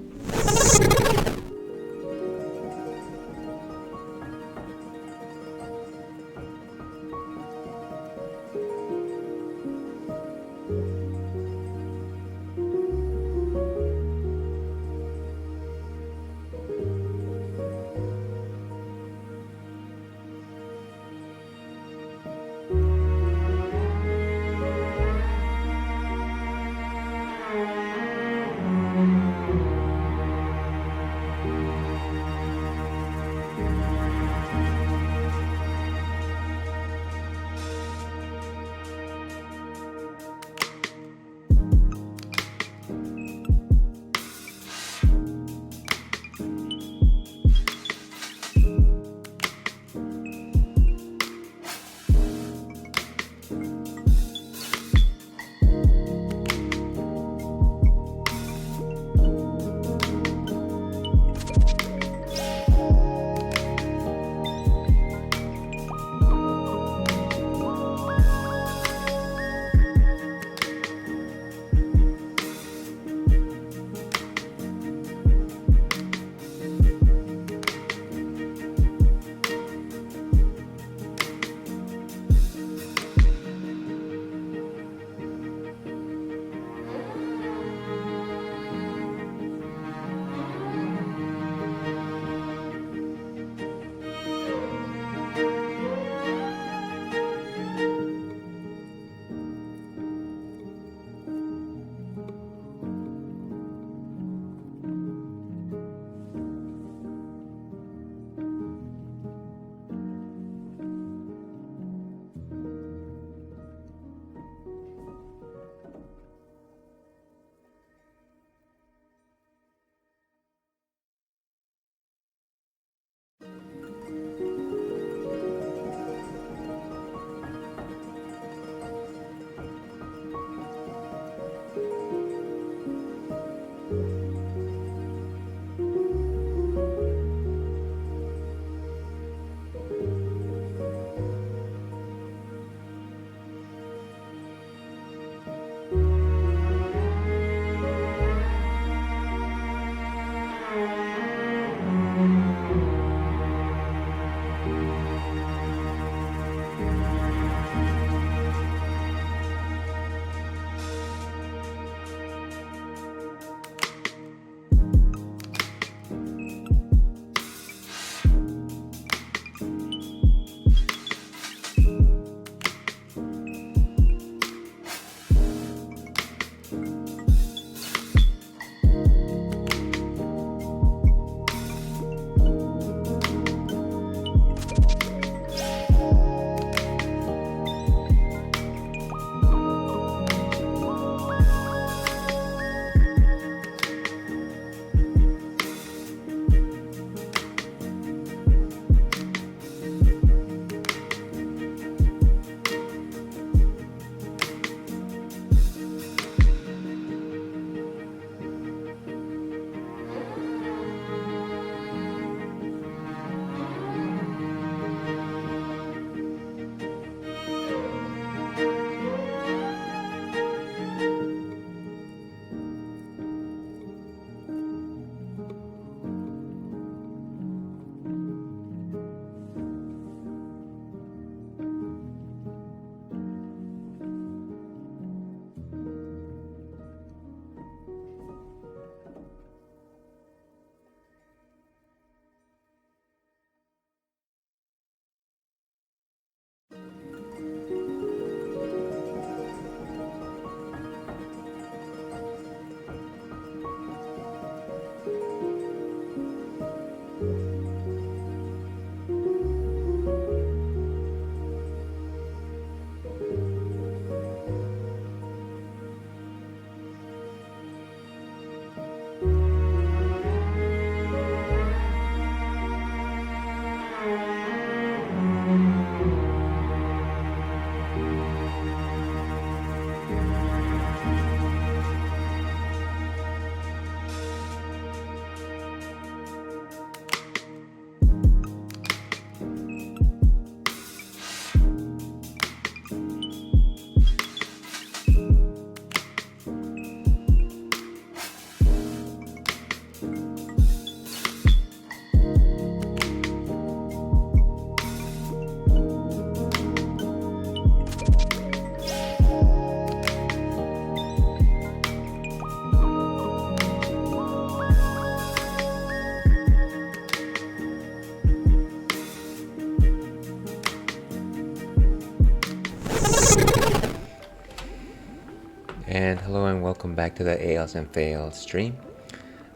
And hello and welcome back to the Ales and Fails stream.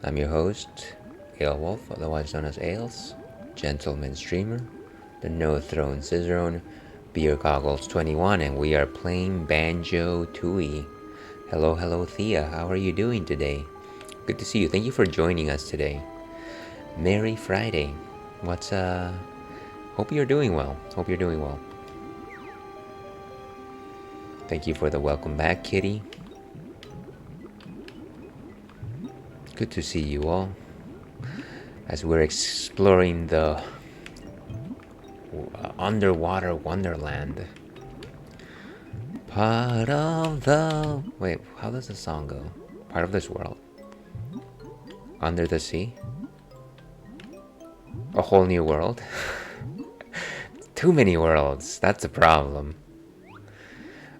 I'm your host, Aelwolf, otherwise known as Ales, gentleman streamer, the No Throne Cicerone, Beer Goggles 21, and we are playing Banjo-Tooie. Hello Thea, how are you doing today? Good to see you, thank you for joining us today. Merry Friday. Hope you're doing well. Thank you for the welcome back, Kitty. Good to see you all as we're exploring the underwater wonderland. Part of the... Wait, how does the song go? Part of this world. Under the sea. A whole new world. Too many worlds, that's a problem.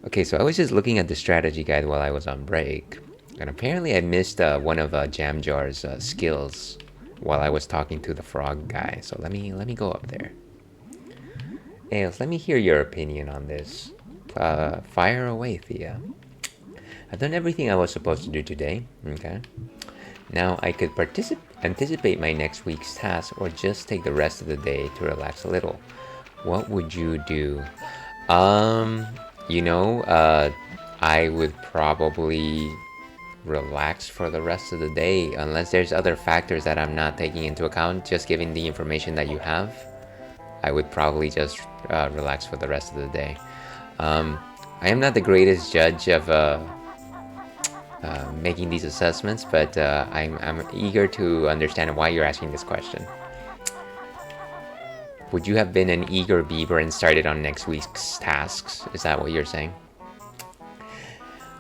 Okay, so I was just looking at the strategy guide while I was on break. And apparently I missed one of Jamjar's skills while I was talking to the frog guy. So let me go up there. Ales, let me hear your opinion on this. Fire away, Thea. I've done everything I was supposed to do today. Okay. Now I could anticipate my next week's task or just take the rest of the day to relax a little. What would you do? I would probably relax for the rest of the day unless there's other factors that I'm not taking into account. Just given the information that you have, I would probably just relax for the rest of the day. I am not the greatest judge of making these assessments, but I'm eager to understand why you're asking this question. Would you have been an eager beaver and started on next week's tasks? Is that what you're saying?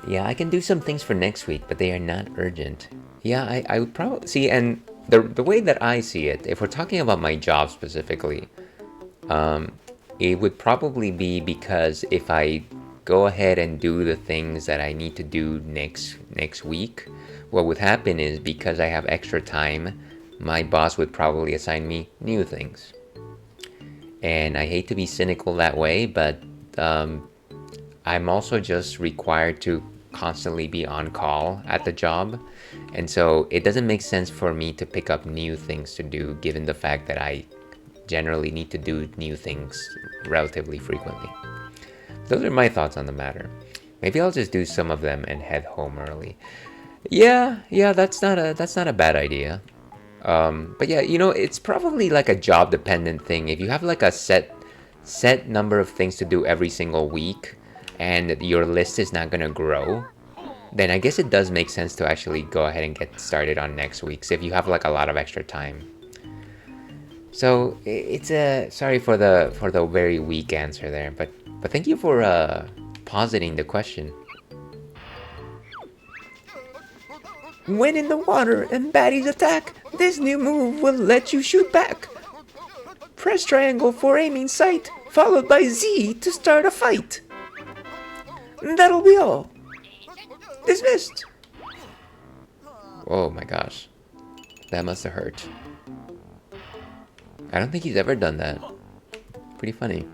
Yeah, I can do some things for next week, but they are not urgent. Yeah, I would probably... See, and the way that I see it, if we're talking about my job specifically, it would probably be because if I go ahead and do the things that I need to do next week, what would happen is because I have extra time, my boss would probably assign me new things. And I hate to be cynical that way, but I'm also just required to constantly be on call at the job. And so it doesn't make sense for me to pick up new things to do, given the fact that I generally need to do new things relatively frequently. Those are my thoughts on the matter. Maybe I'll just do some of them and head home early. Yeah, that's not a bad idea. But yeah, it's probably like a job dependent thing. If you have like a set number of things to do every single week and your list is not going to grow, then I guess it does make sense to actually go ahead and get started on next week's if you have like a lot of extra time. So it's sorry for the very weak answer there, but thank you for positing the question. When in the water and baddies attack, this new move will let you shoot back. Press triangle for aiming sight, followed by Z to start a fight. That'll be all. Dismissed. Oh my gosh. That must have hurt. I don't think he's ever done that. Pretty funny.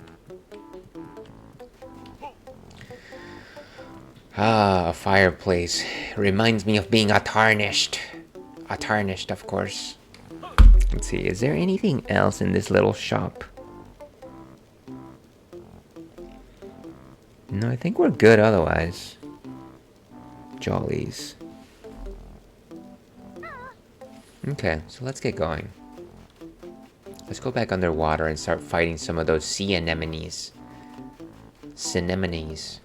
Ah, a fireplace. Reminds me of being a tarnished. A tarnished, of course. Let's see, is there anything else in this little shop? No, I think we're good otherwise. Jollies. Okay, so let's get going. Let's go back underwater and start fighting some of those sea anemones. Cinemones.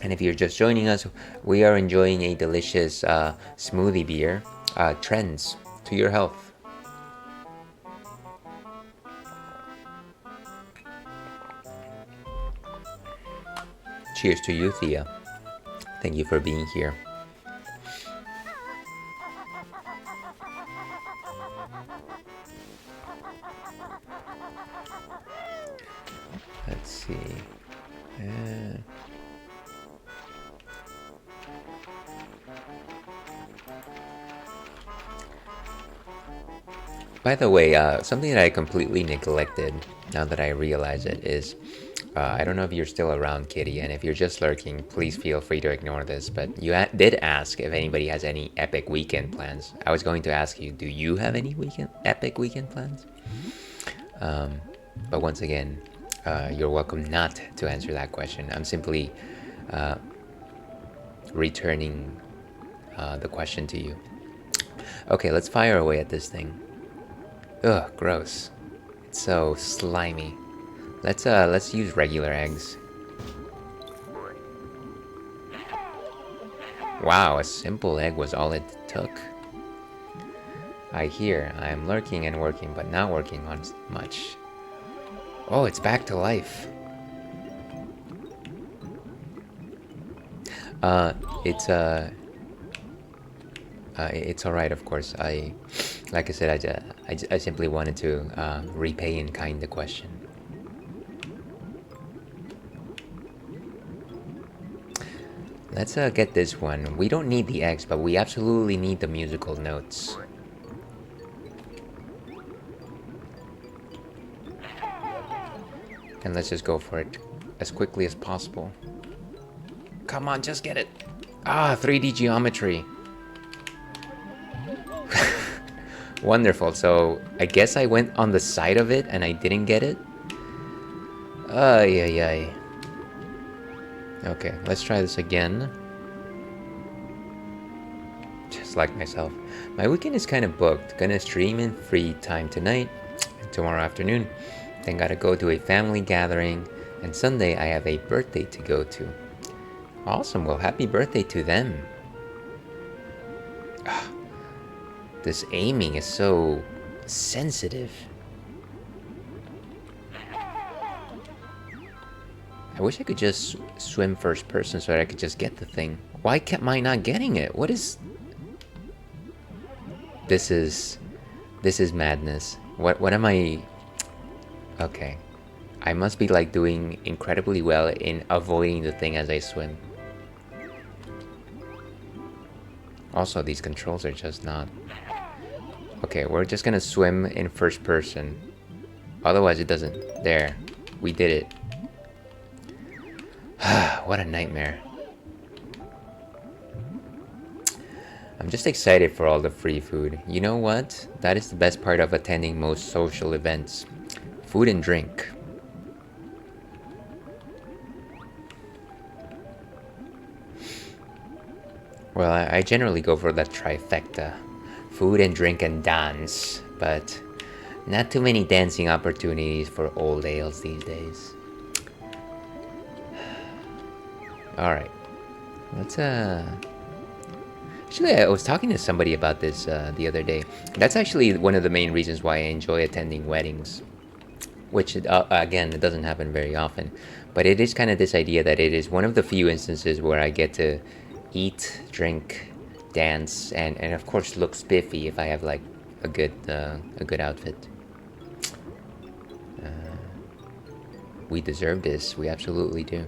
And if you're just joining us, we are enjoying a delicious smoothie beer. Trends to your health. Cheers to you, Thea. Thank you for being here. Let's see. By the way, something that I completely neglected, now that I realize it, is I don't know if you're still around, Kitty, and if you're just lurking, please feel free to ignore this, but you did ask if anybody has any epic weekend plans. I was going to ask you, do you have any epic weekend plans? But once again, you're welcome not to answer that question. I'm simply returning the question to you. Okay, let's fire away at this thing. Ugh, gross. It's so slimy. Let's use regular eggs. Wow, a simple egg was all it took. I hear I am lurking and working, but not working on much. Oh, it's back to life. It's all right, of course. Like I said, I simply wanted to repay in kind the question. Let's get this one. We don't need the eggs, but we absolutely need the musical notes. And let's just go for it as quickly as possible. Come on, just get it. Ah, 3D geometry. Wonderful. So I guess I went on the side of it and I didn't get it. Ay, ay, ay. Okay, let's try this again. Just like myself. My weekend is kind of booked. Gonna stream in free time tonight and tomorrow afternoon. Then gotta go to a family gathering. And Sunday I have a birthday to go to. Awesome, well happy birthday to them. This aiming is so sensitive. I wish I could just swim first person so that I could just get the thing. Why am I not getting it? What is... This is madness. What am I... Okay. I must be like doing incredibly well in avoiding the thing as I swim. Also, these controls are just not... Okay, we're just gonna swim in first person. Otherwise it doesn't... There. We did it. What a nightmare. I'm just excited for all the free food. You know what? That is the best part of attending most social events. Food and drink. Well, I generally go for that trifecta. Food and drink and dance. But not too many dancing opportunities for old ales these days. Alright. Let's, Actually, I was talking to somebody about this the other day. That's actually one of the main reasons why I enjoy attending weddings. Which, again, it doesn't happen very often. But it is kind of this idea that it is one of the few instances where I get to eat, drink, dance, and of course look spiffy if I have like a good outfit. We deserve this. We absolutely do.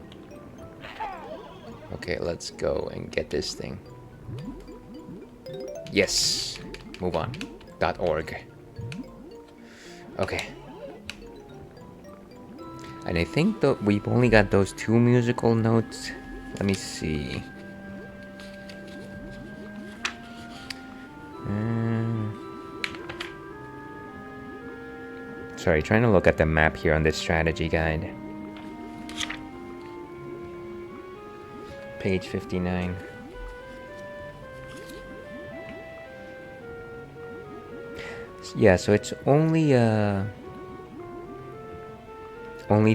Okay, let's go and get this thing. Yes. Move on. .org. Okay. And I think that we've only got those 2 musical notes. Let me see. Sorry, trying to look at the map here on this strategy guide. Page 59. Yeah, so it's only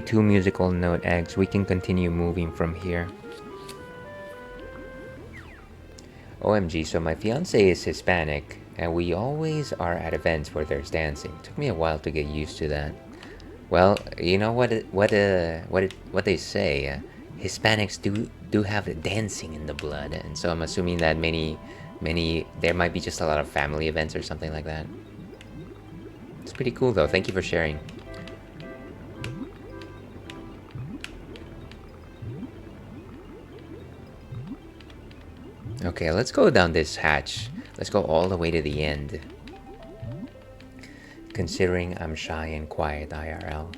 2 musical note eggs. We can continue moving from here. OMG, so my fiance is Hispanic, and we always are at events where there's dancing. Took me a while to get used to that. Well, you know what they say. Hispanics do have dancing in the blood, and so I'm assuming that many there might be just a lot of family events or something like that. It's pretty cool though. Thank you for sharing. Okay, let's go down this hatch. Let's go all the way to the end. Considering I'm shy and quiet IRL.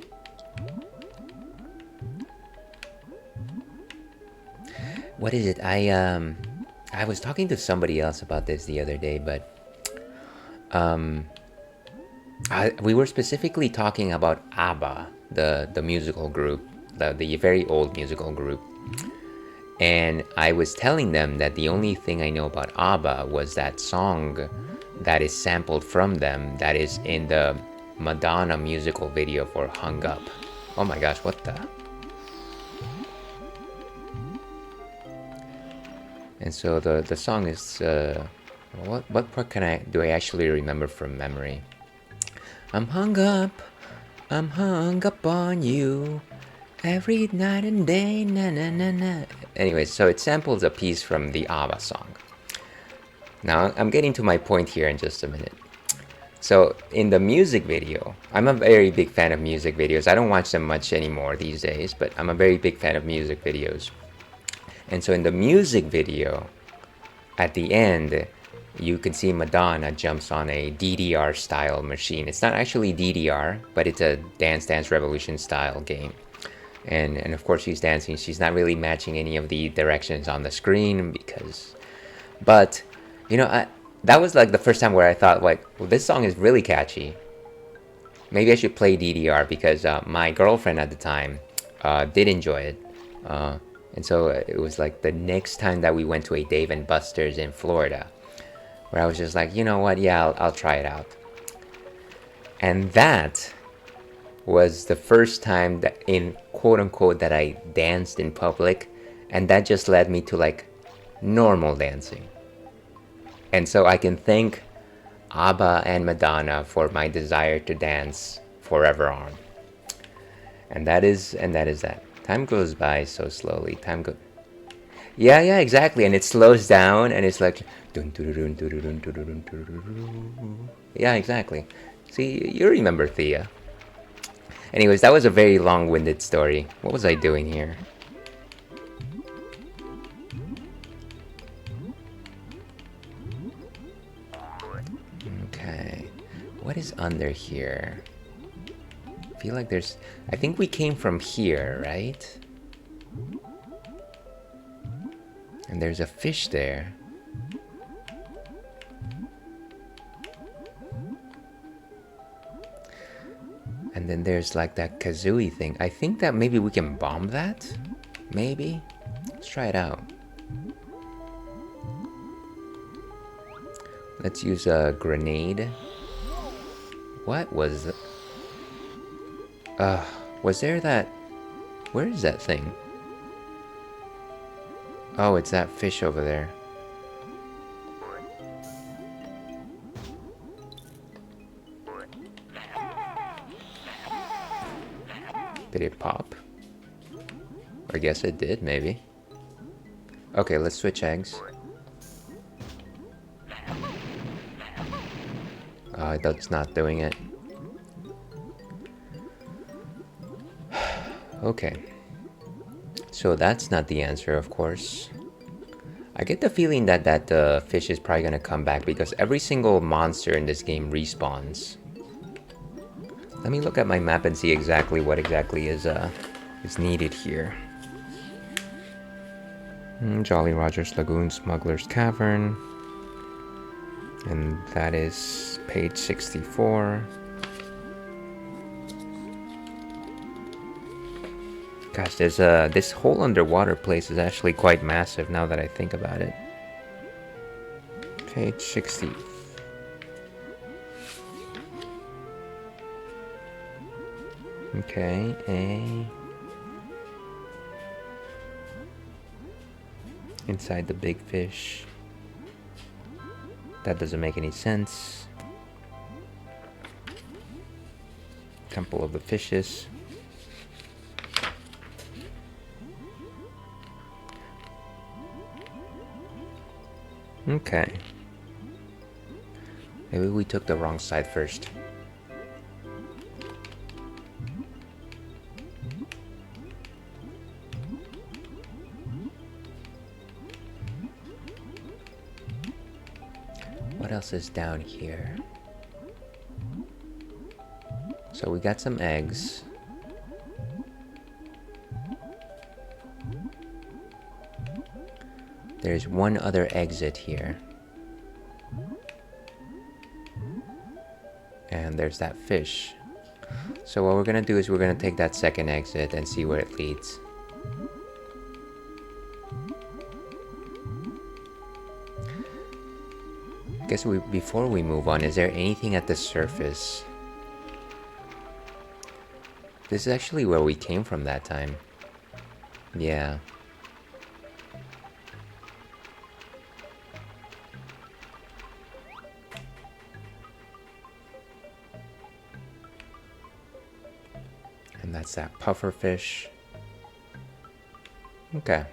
what is it? I was talking to somebody else about this the other day, but we were specifically talking about ABBA, the musical group, the very old musical group. And I was telling them that the only thing I know about ABBA was that song that is sampled from them, that is in the Madonna musical video for Hung Up. Oh my gosh, what the? And so the song is, what part do I actually remember from memory? I'm hung up on you, every night and day, na na na na. Anyway, so it samples a piece from the ABBA song. Now, I'm getting to my point here in just a minute. So, in the music video, I'm a very big fan of music videos. I don't watch them much anymore these days, but I'm a very big fan of music videos. And so in the music video, at the end, you can see Madonna jumps on a DDR style machine. It's not actually DDR, but it's a Dance Dance Revolution style game. And of course she's dancing. She's not really matching any of the directions on the screen because... But, you know, that was like the first time where I thought, like, well, this song is really catchy. Maybe I should play DDR because my girlfriend at the time did enjoy it. And so it was like the next time that we went to a Dave & Buster's in Florida, where I was just like, you know what, yeah, I'll try it out. And that was the first time that in quote-unquote that I danced in public, and that just led me to like normal dancing. And so I can thank ABBA and Madonna for my desire to dance forever on. And that is that. Time goes by so slowly. Yeah, exactly. And it slows down and it's like yeah, exactly. See, you remember Thea. Anyways, that was a very long-winded story. What was I doing here? Okay. What is under here? I feel like there's... I think we came from here, right? And there's a fish there. And then there's like that kazooie thing. I think that maybe we can bomb that? Maybe? Let's try it out. Let's use a grenade. What was it? Was there that... Where is that thing? Oh, it's that fish over there. Did it pop? I guess it did, maybe. Okay, let's switch eggs. That's not doing it. Okay. So that's not the answer, of course. I get the feeling that that fish is probably gonna come back because every single monster in this game respawns. Let me look at my map and see exactly what exactly is needed here. Jolly Roger's Lagoon, Smuggler's Cavern. And that is page 64. Gosh, there's this whole underwater place is actually quite massive now that I think about it. Page 60. Okay, inside the big fish. That doesn't make any sense. Temple of the Fishes. Okay. Maybe we took the wrong side first. What else is down here? So we got some eggs. There's one other exit here. And there's that fish. So what we're gonna do is we're gonna take that second exit and see where it leads. I guess before we move on, is there anything at the surface? This is actually where we came from that time. Yeah. And that's that puffer fish. Okay.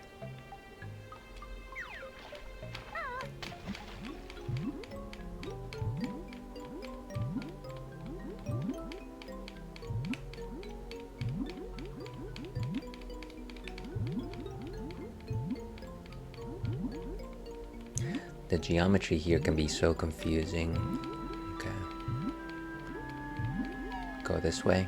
The geometry here can be so confusing. Okay. Go this way.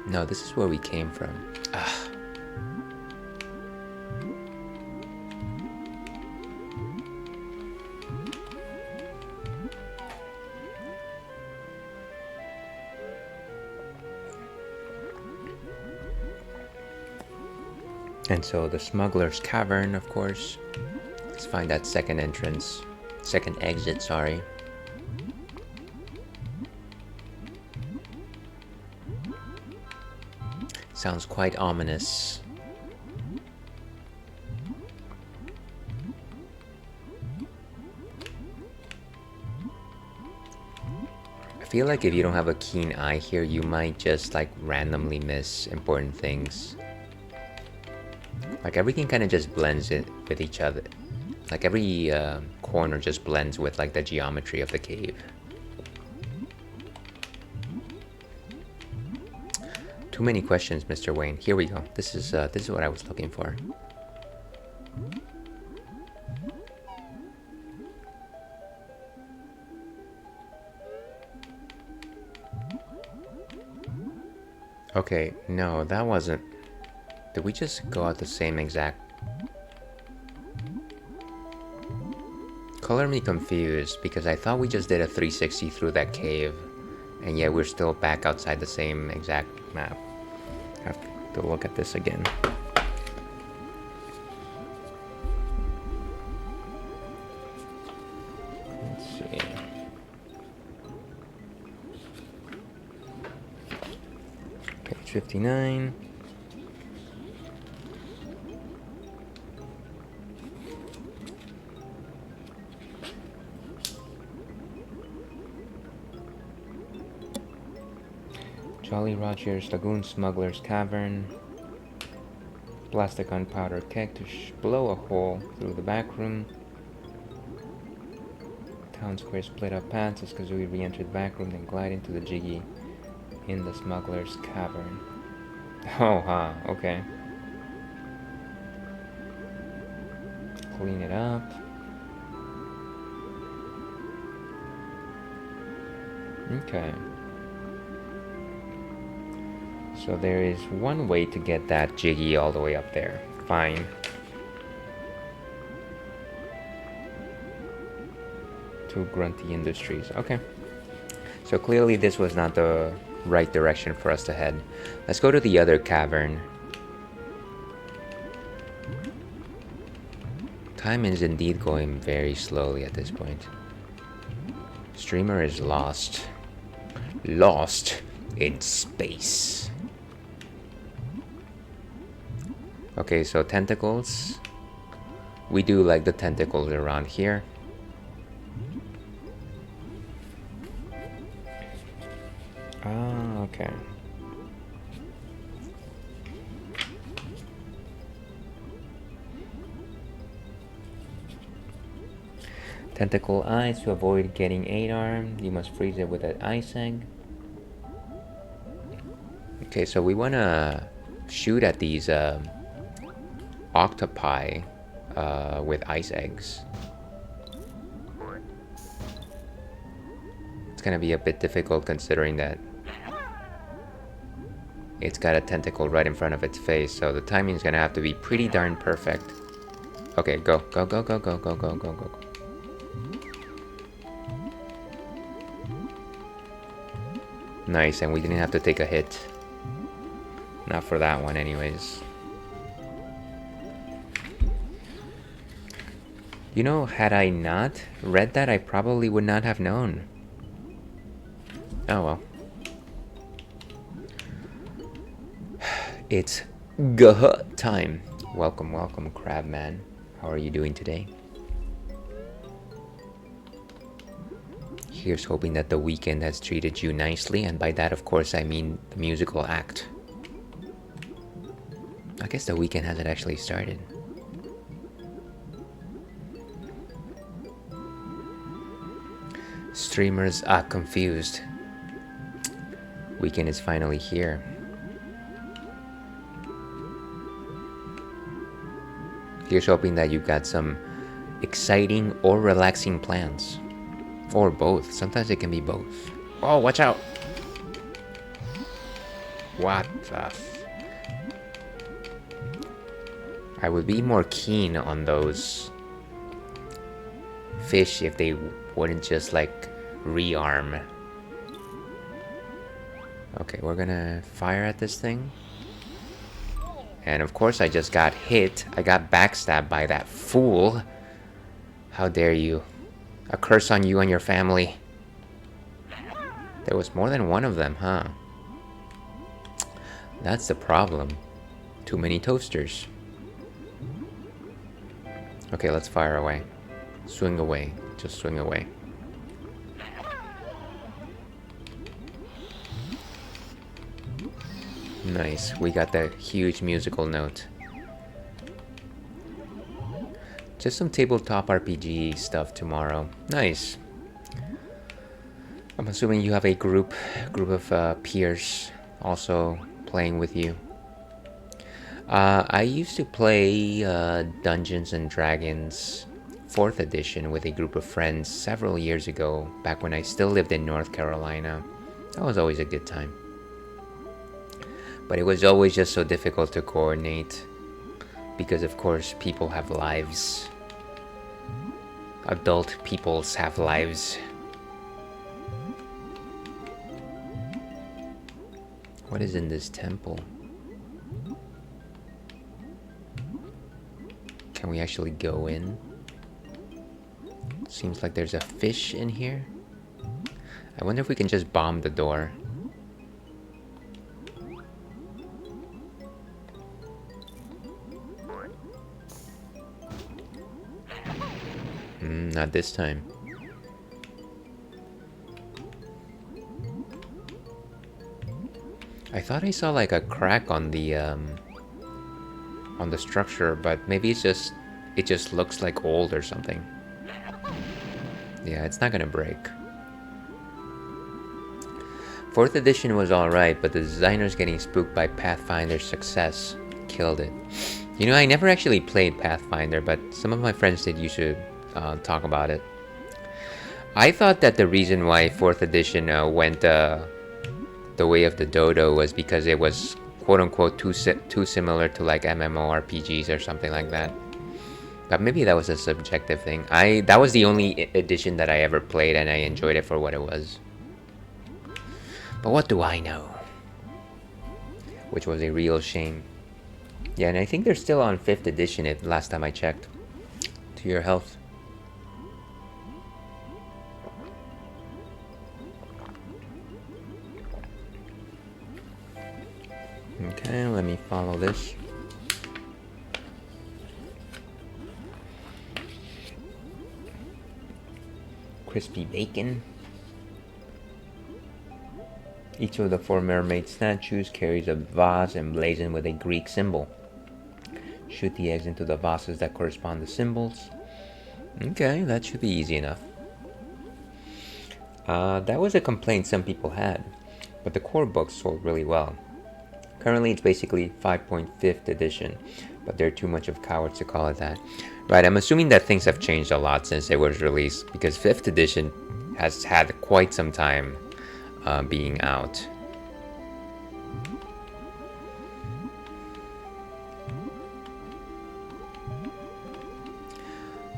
No, this is where we came from. Ah. And so the smuggler's cavern, of course. Let's find that second entrance. Second exit, sorry. Sounds quite ominous. I feel like if you don't have a keen eye here, you might just like randomly miss important things. Like everything kind of just blends it with each other. Like every corner just blends with like the geometry of the cave. Too many questions, Mr. Wayne. Here we go. This is what I was looking for. Okay, no, that wasn't. Did we just go out the same exact? Color me confused because I thought we just did a 360 through that cave, and yet we're still back outside the same exact map. I have to look at this again. Let's see. Page 59. Jolly Roger's Lagoon Smuggler's Cavern. Plastic gunpowder keg to blow a hole through the back room. Town square split up paths as Kazooie re-entered the back room, then glide into the Jiggy in the Smuggler's Cavern. Oh, huh, okay. Clean it up. Okay. So there is one way to get that Jiggy all the way up there. Fine. To Grunty Industries. Okay. So clearly this was not the right direction for us to head. Let's go to the other cavern. Time is indeed going very slowly at this point. Streamer is lost. Lost in space. Okay, so tentacles. We do like the tentacles around here. Ah, okay. Tentacle eyes to avoid getting 8-armed. You must freeze it with an ice egg. Okay, so we want to shoot at these octopi with ice eggs. It's gonna be a bit difficult considering that it's got a tentacle right in front of its face, so the timing's gonna have to be pretty darn perfect. Okay, go, go, go, go, go, go, go, go, go. Nice, and we didn't have to take a hit. Not for that one, anyways. You know, had I not read that, I probably would not have known. Oh well. It's guh time. Welcome, welcome, Crabman. How are you doing today? Here's hoping that the weekend has treated you nicely, and by that, of course, I mean the musical act. I guess the weekend hasn't actually started. Streamers are confused. Weekend is finally here. Here's hoping that you've got some exciting or relaxing plans. Or both. Sometimes it can be both. Oh, watch out! What the... I would be more keen on those fish if they wouldn't just like rearm. Okay, we're gonna fire at this thing. And of course I just got hit. I got backstabbed by that fool. How dare you. A curse on you and your family. There was more than one of them, huh? That's the problem. Too many toasters. Okay, let's fire away. Swing away. Just swing away. Nice. We got the huge musical note. Just some tabletop RPG stuff tomorrow. Nice. I'm assuming you have a group of peers also playing with you. I used to play Dungeons and Dragons 4th edition with a group of friends several years ago, back when I still lived in North Carolina. That was always a good time. But it was always just so difficult to coordinate because, of course, people have lives. Adult peoples have lives. What is in this temple? Can we actually go in? Seems like there's a fish in here. I wonder if we can just bomb the door. Not this time. I thought I saw like a crack on the structure, but maybe it just looks like old or something. Yeah, it's not gonna break. 4th edition was alright, but the designers getting spooked by Pathfinder's success killed it. You know, I never actually played Pathfinder, but some of my friends said you should talk about it. I thought that the reason why 4th edition went the way of the dodo was because it was quote-unquote too similar to like MMORPGs or something like that. But maybe that was a subjective thing. That was the only edition that I ever played, and I enjoyed it for what it was. But what do I know? Which was a real shame. Yeah, and I think they're still on 5th edition last time I checked. To your health. Okay, let me follow this. Crispy bacon. Each of the 4 mermaid statues carries a vase emblazoned with a Greek symbol. Shoot the eggs into the vases that correspond to symbols. Okay, that should be easy enough. That was a complaint some people had, but the core books sold really well. Currently, it's basically 5.5th edition, but they're too much of cowards to call it that. Right, I'm assuming that things have changed a lot since it was released, because 5th edition has had quite some time being out.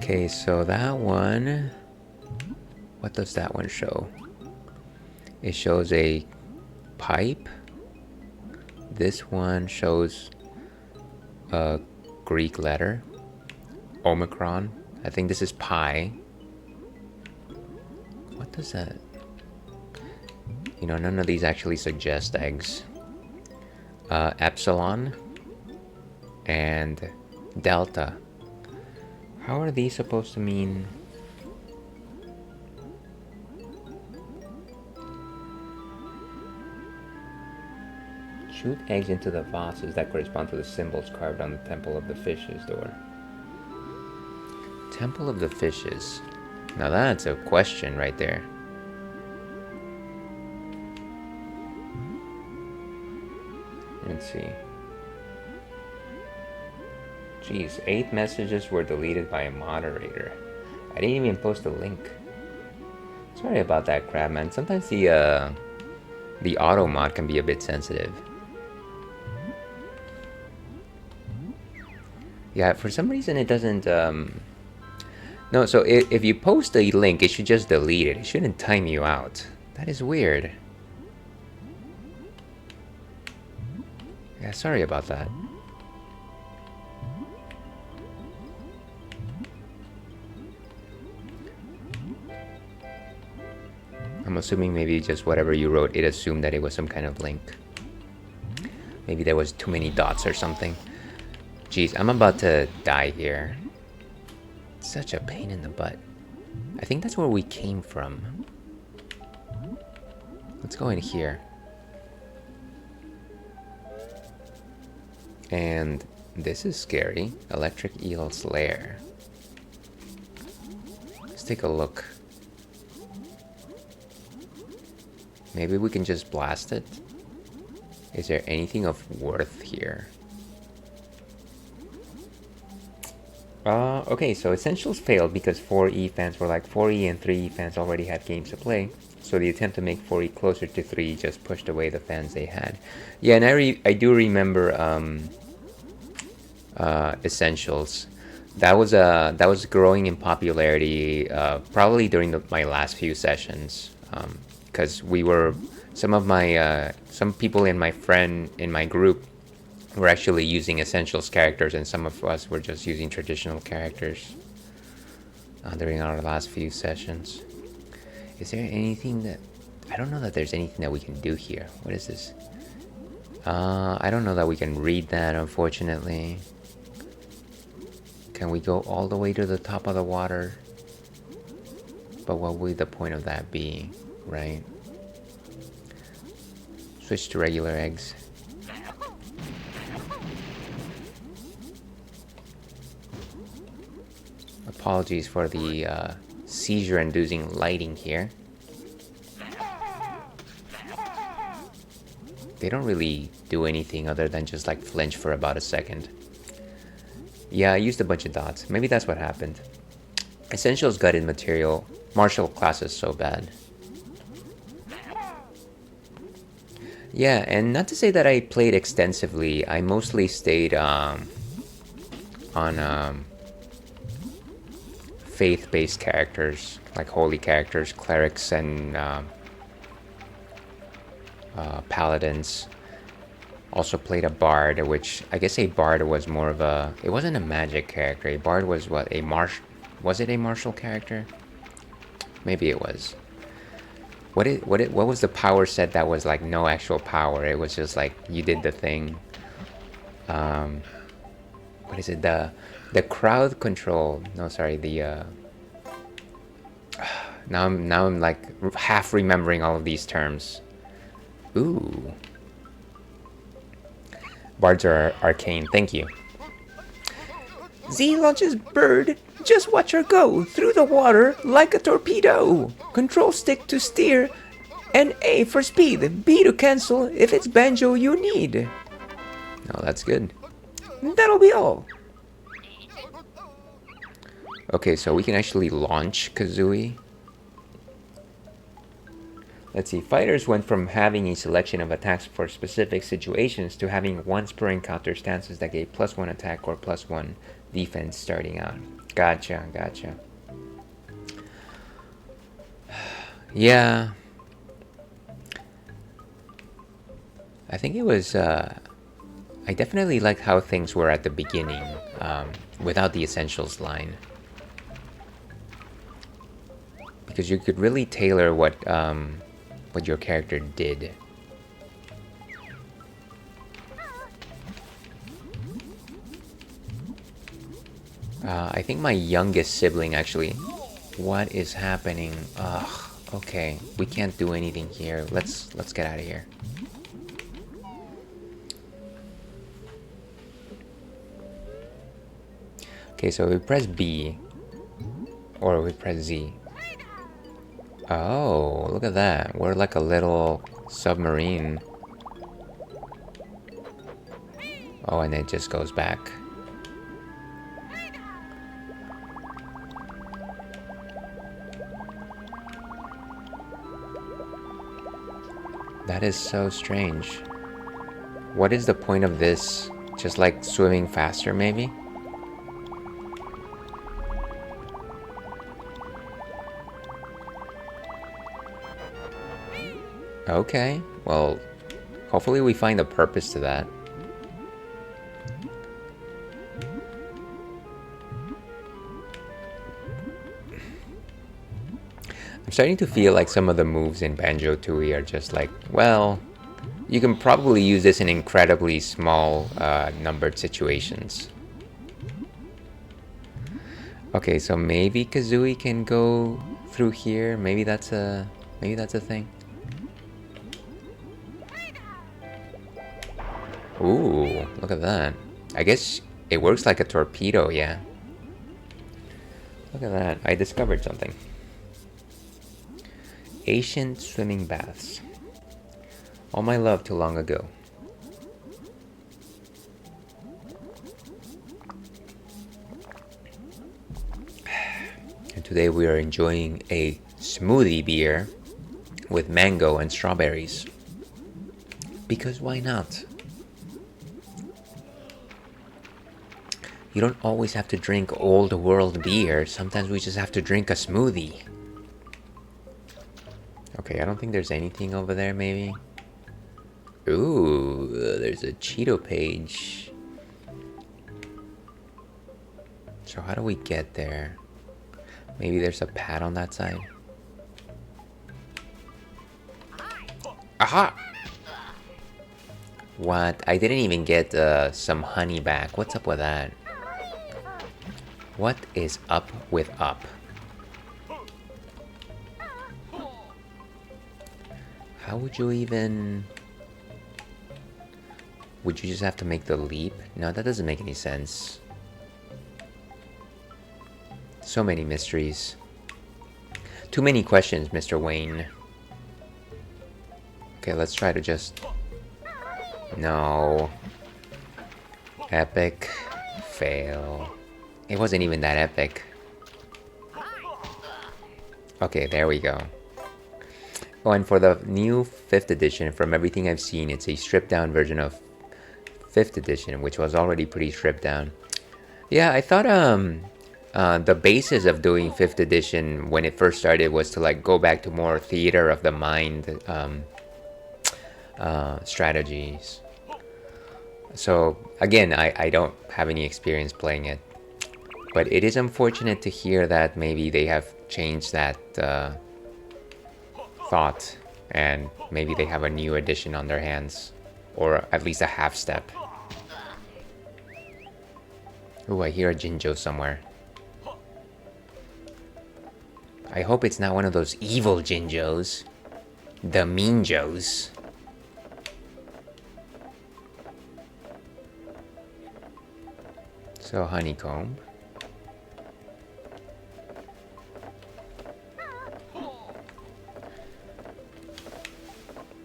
Okay, so that one... What does that one show? It shows a pipe. This one shows a Greek letter. Omicron. I think this is pi. What does that... You know, none of these actually suggest eggs. Epsilon. And delta. How are these supposed to mean? Shoot eggs into the vases that correspond to the symbols carved on the Temple of the Fishes door. Temple of the Fishes. Now that's a question right there. Let's see. Jeez, 8 messages were deleted by a moderator. I didn't even post a link. Sorry about that, Crabman. Sometimes the auto mod can be a bit sensitive. Yeah, for some reason it doesn't... No, so if you post a link, it should just delete it. It shouldn't time you out. That is weird. Yeah, sorry about that. I'm assuming maybe just whatever you wrote, it assumed that it was some kind of link. Maybe there was too many dots or something. Jeez, I'm about to die here. Such a pain in the butt. I think that's where we came from. Let's go in here. And this is scary. Electric Eel's Lair. Let's take a look. Maybe we can just blast it. Is there anything of worth here? Okay, so Essentials failed because 4E fans were like 4E and 3E fans already had games to play. So the attempt to make 4E closer to 3 just pushed away the fans they had. Yeah, and I do remember Essentials. That was growing in popularity probably during my last few sessions. Because we were some people in my group were actually using Essentials characters, and some of us were just using traditional characters during our last few sessions. Is there anything that... I don't know that there's anything that we can do here. What is this? I don't know that we can read that, unfortunately. Can we go all the way to the top of the water? But what would the point of that be, right? Switch to regular eggs. Apologies for the seizure-inducing lighting here. They don't really do anything other than just like flinch for about a second. Yeah, I used a bunch of dots. Maybe that's what happened. Essentials gutted material. Martial class is so bad. Yeah, and not to say that I played extensively. I mostly stayed on faith-based characters, like holy characters, clerics, and paladins. Also played a bard, which I guess a bard was more of a... It wasn't a magic character. A bard was what? Was it a martial character? Maybe it was. What was the power set that was like no actual power? It was just like you did the thing. What is it? The crowd control. No, sorry. The now I'm like half remembering all of these terms. Ooh. Bards are arcane. Thank you. Z launches bird. Just watch her go through the water like a torpedo. Control stick to steer, and A for speed. B to cancel if it's banjo you need. Oh, that's good. That'll be all. Okay, so we can actually launch Kazooie. Let's see, fighters went from having a selection of attacks for specific situations to having once per encounter stances that gave +1 attack or +1 defense starting out. Gotcha, gotcha. Yeah. I think it was, I definitely liked how things were at the beginning, without the essentials line. Because you could really tailor what your character did. I think my youngest sibling actually... What is happening? Ugh, okay. We can't do anything here. Let's get out of here. Okay, so we press B. Or we press Z. Oh, look at that. We're like a little submarine. Oh, and it just goes back. That is so strange. What is the point of this? Just like swimming faster, maybe? Okay, well, hopefully we find a purpose to that. I'm starting to feel like some of the moves in Banjo-Tooie are just like, well, you can probably use this in incredibly small numbered situations. Okay, so maybe Kazooie can go through here. Maybe that's a thing. Ooh, look at that. I guess it works like a torpedo, yeah. Look at that. I discovered something. Ancient swimming baths. All my love too long ago. And today we are enjoying a smoothie beer with mango and strawberries. Because why not? You don't always have to drink old world beer. Sometimes we just have to drink a smoothie. Okay, I don't think there's anything over there, maybe. Ooh, there's a Cheeto page. So how do we get there? Maybe there's a pad on that side. Aha! What? I didn't even get some honey back. What's up with that? What is up with up? How would you even... Would you just have to make the leap? No, that doesn't make any sense. So many mysteries. Too many questions, Mr. Wayne. Okay, let's try to just... No. Epic. Fail. It wasn't even that epic. Okay, there we go. Oh, and for the new 5th edition, from everything I've seen, it's a stripped down version of 5th edition, which was already pretty stripped down. Yeah, I thought the basis of doing 5th edition when it first started was to like go back to more theater of the mind strategies. So again, I don't have any experience playing it, but it is unfortunate to hear that maybe they have changed that thought, and maybe they have a new edition on their hands, or at least a half step. Ooh, I hear a Jinjo somewhere. I hope it's not one of those evil Jinjos. The Meanjos. So, honeycomb.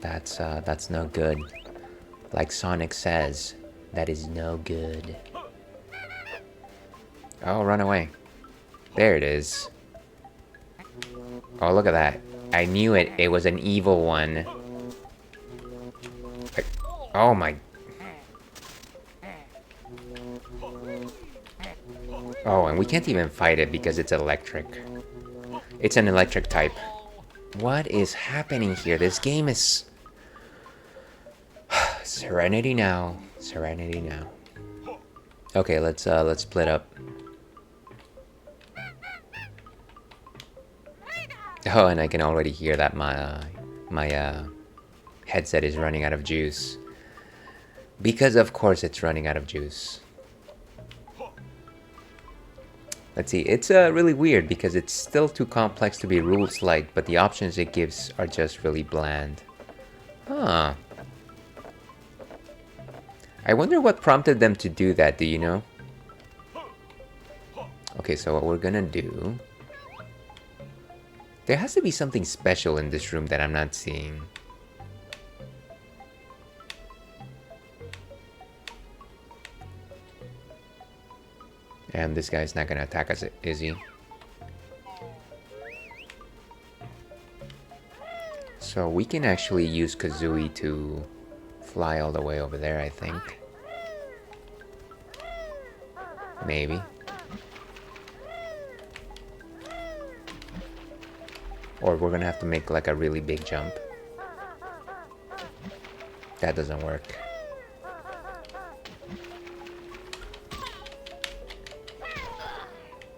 That's no good. Like Sonic says, that is no good. Oh, run away. There it is. Oh, look at that. I knew it. It was an evil one. Oh my... Oh, and we can't even fight it because it's electric. It's an electric type. What is happening here? This game is... Serenity now. Serenity now. Okay, let's split up. Oh, and I can already hear that my headset is running out of juice. Because of course it's running out of juice. Let's see, it's really weird because it's still too complex to be rules-like, but the options it gives are just really bland. Huh. I wonder what prompted them to do that, do you know? Okay, so what we're gonna do... There has to be something special in this room that I'm not seeing. And this guy's not gonna attack us, is he? So we can actually use Kazooie to fly all the way over there, I think. Maybe. Or we're gonna have to make like a really big jump. That doesn't work.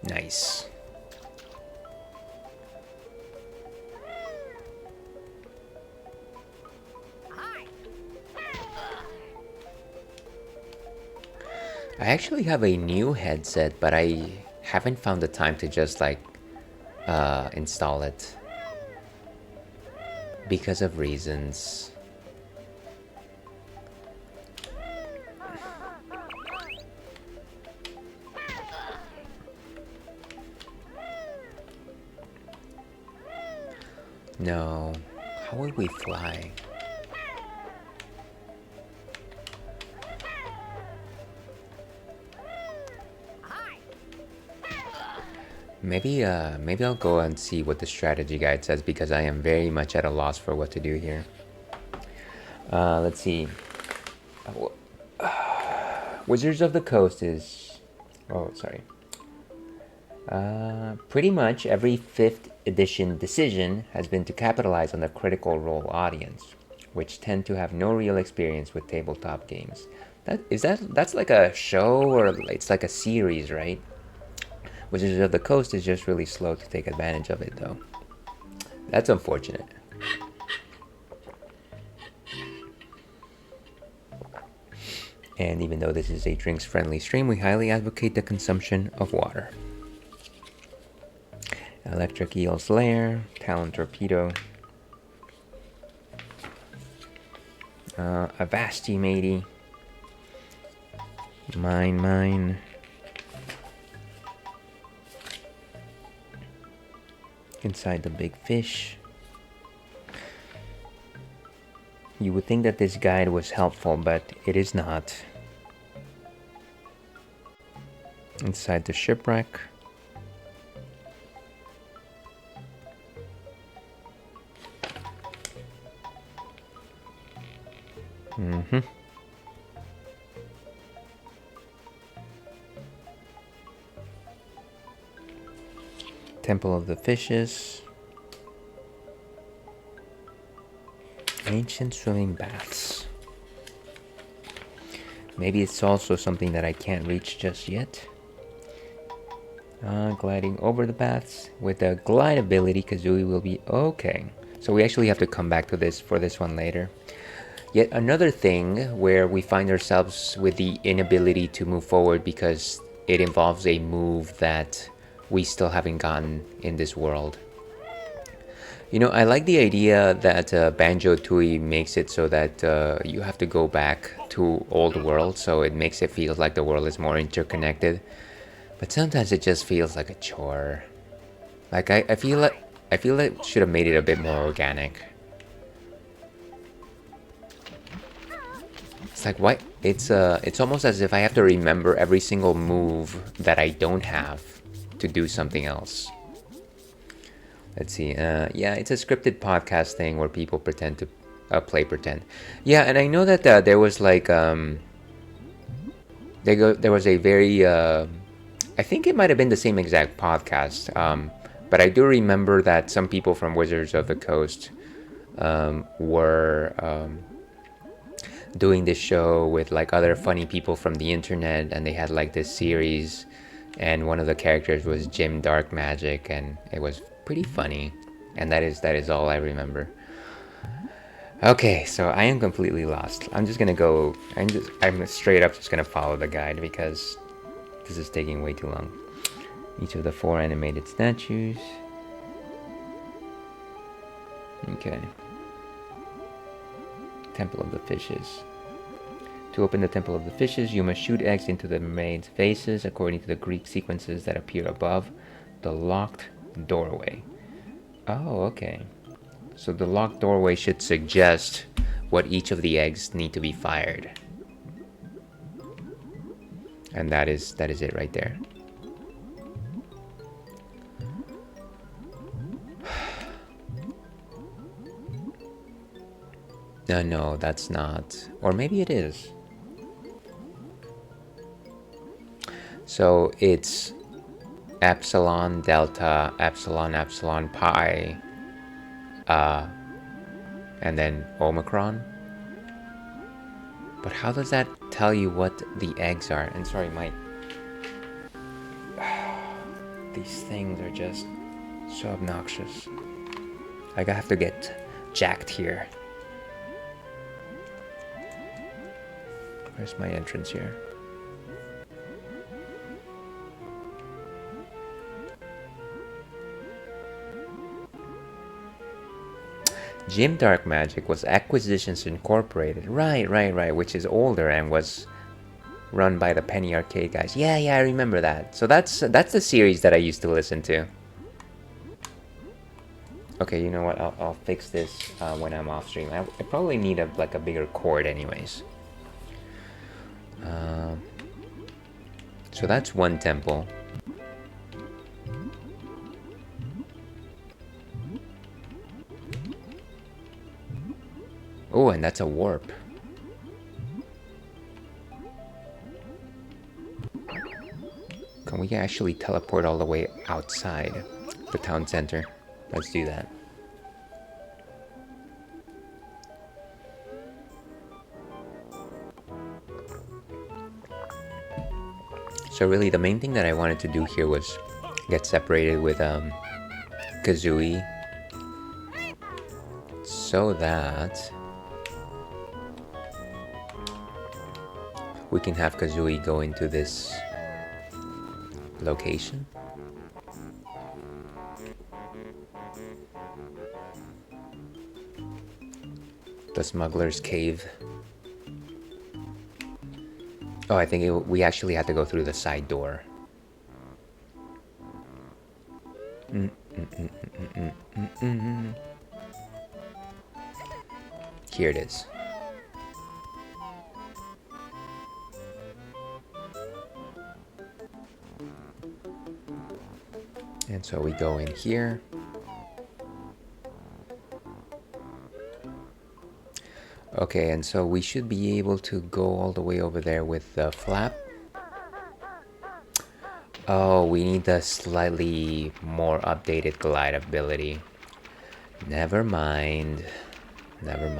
Nice. I actually have a new headset, but I haven't found the time to just like install it because of reasons. No, how would we fly? Maybe I'll go and see what the strategy guide says because I am very much at a loss for what to do here. Let's see. Wizards of the Coast is... Oh, sorry. Pretty much every 5th edition decision has been to capitalize on the Critical Role audience, which tend to have no real experience with tabletop games. That's like a show, or it's like a series, right? Wizards of the Coast is just really slow to take advantage of it, though. That's unfortunate. And even though this is a drinks-friendly stream, we highly advocate the consumption of water. Electric Eel's Lair, Talon Torpedo, Avasti matey, mine, inside the big fish. You would think that this guide was helpful, but it is not. Inside the shipwreck. Temple of the Fishes. Ancient swimming baths. Maybe it's also something that I can't reach just yet. Gliding over the baths. With the glide ability, Kazooie will be okay. So we actually have to come back to this for this one later. Yet another thing where we find ourselves with the inability to move forward because it involves a move that we still haven't gotten in this world. You know, I like the idea that Banjo-Tooie makes it so that you have to go back to old world, so it makes it feel like the world is more interconnected. But sometimes it just feels like a chore. Like I feel like it should have made it a bit more organic. It's like, why? It's almost as if I have to remember every single move that I don't have to do something else. Let's see. Yeah, it's a scripted podcast thing where people pretend to play pretend. Yeah, and I know that there was like there was a very I think it might have been the same exact podcast, but I do remember that some people from Wizards of the Coast were doing this show with like other funny people from the internet, and they had like this series, and one of the characters was Jim Dark Magic, and it was pretty funny, and that is all I remember. Okay, so I am completely lost. I'm just gonna go. I'm straight up just gonna follow the guide because this is taking way too long. Each of the 4 animated statues. Okay. Temple of the Fishes. To open the Temple of the Fishes, you must shoot eggs into the mermaids' faces according to the Greek sequences that appear above the locked doorway. Oh, okay. So the locked doorway should suggest what each of the eggs need to be fired. And that is it right there. No, that's not. Or maybe it is. So it's epsilon, delta, epsilon, epsilon, pi, and then omicron. But how does that tell you what the eggs are? And sorry, these things are just so obnoxious. Like I have to get jacked here. Where's my entrance here? Jim Dark Magic was Acquisitions Incorporated. Right, which is older and was run by the Penny Arcade guys. Yeah, I remember that. So that's the series that I used to listen to. Okay, you know what? I'll fix this when I'm off stream. I probably need a bigger cord anyways. So that's one temple. Oh, and that's a warp. Can we actually teleport all the way outside the town center? Let's do that. So really the main thing that I wanted to do here was get separated with Kazooie so that we can have Kazooie go into this location. The Smuggler's Cave. Oh, I think we actually had to go through the side door. Here it is. And so we go in here. Okay, and so we should be able to go all the way over there with the flap. Oh, we need the slightly more updated glide ability. Never mind. I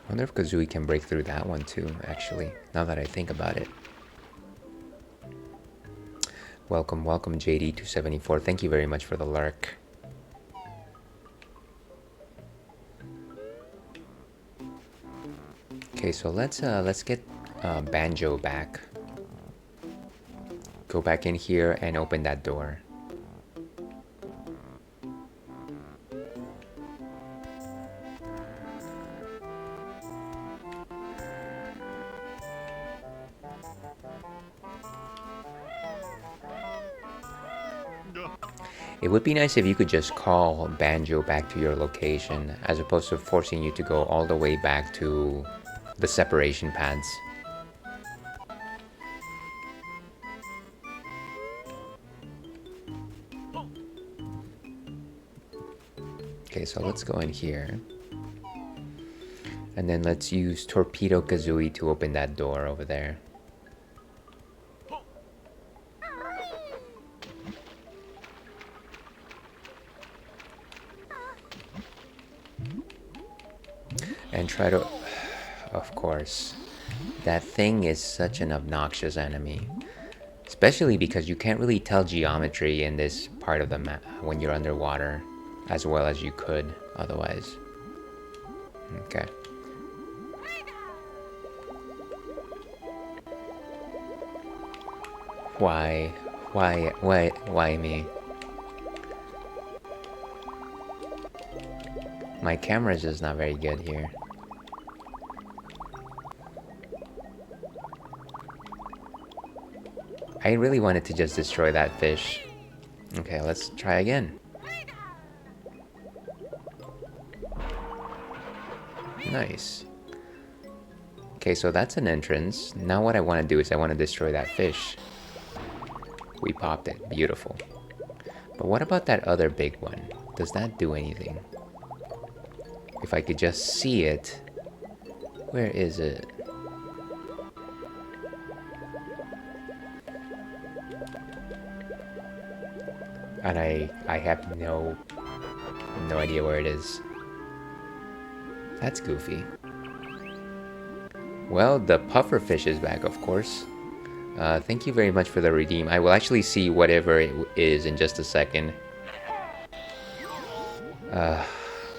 wonder if Kazooie can break through that one too, actually, now that I think about it. Welcome, JD274. Thank you very much for the lurk. Okay, so let's get Banjo back. Go back in here and open that door. It would be nice if you could just call Banjo back to your location, as opposed to forcing you to go all the way back to the separation pads. Okay, so let's go in here. And then let's use Torpedo Kazooie to open that door over there. And try to... Of course. That thing is such an obnoxious enemy. Especially because you can't really tell geometry in this part of the map when you're underwater as well as you could otherwise. Okay. Why me? My camera is just not very good here. I really wanted to just destroy that fish. Okay, let's try again. Nice. Okay, so that's an entrance. Now what I want to do is I want to destroy that fish. We popped it. Beautiful. But what about that other big one? Does that do anything? If I could just see it. Where is it? And I have no idea where it is. That's goofy. Well, the puffer fish is back, of course. Thank you very much for the redeem. I will actually see whatever it is in just a second.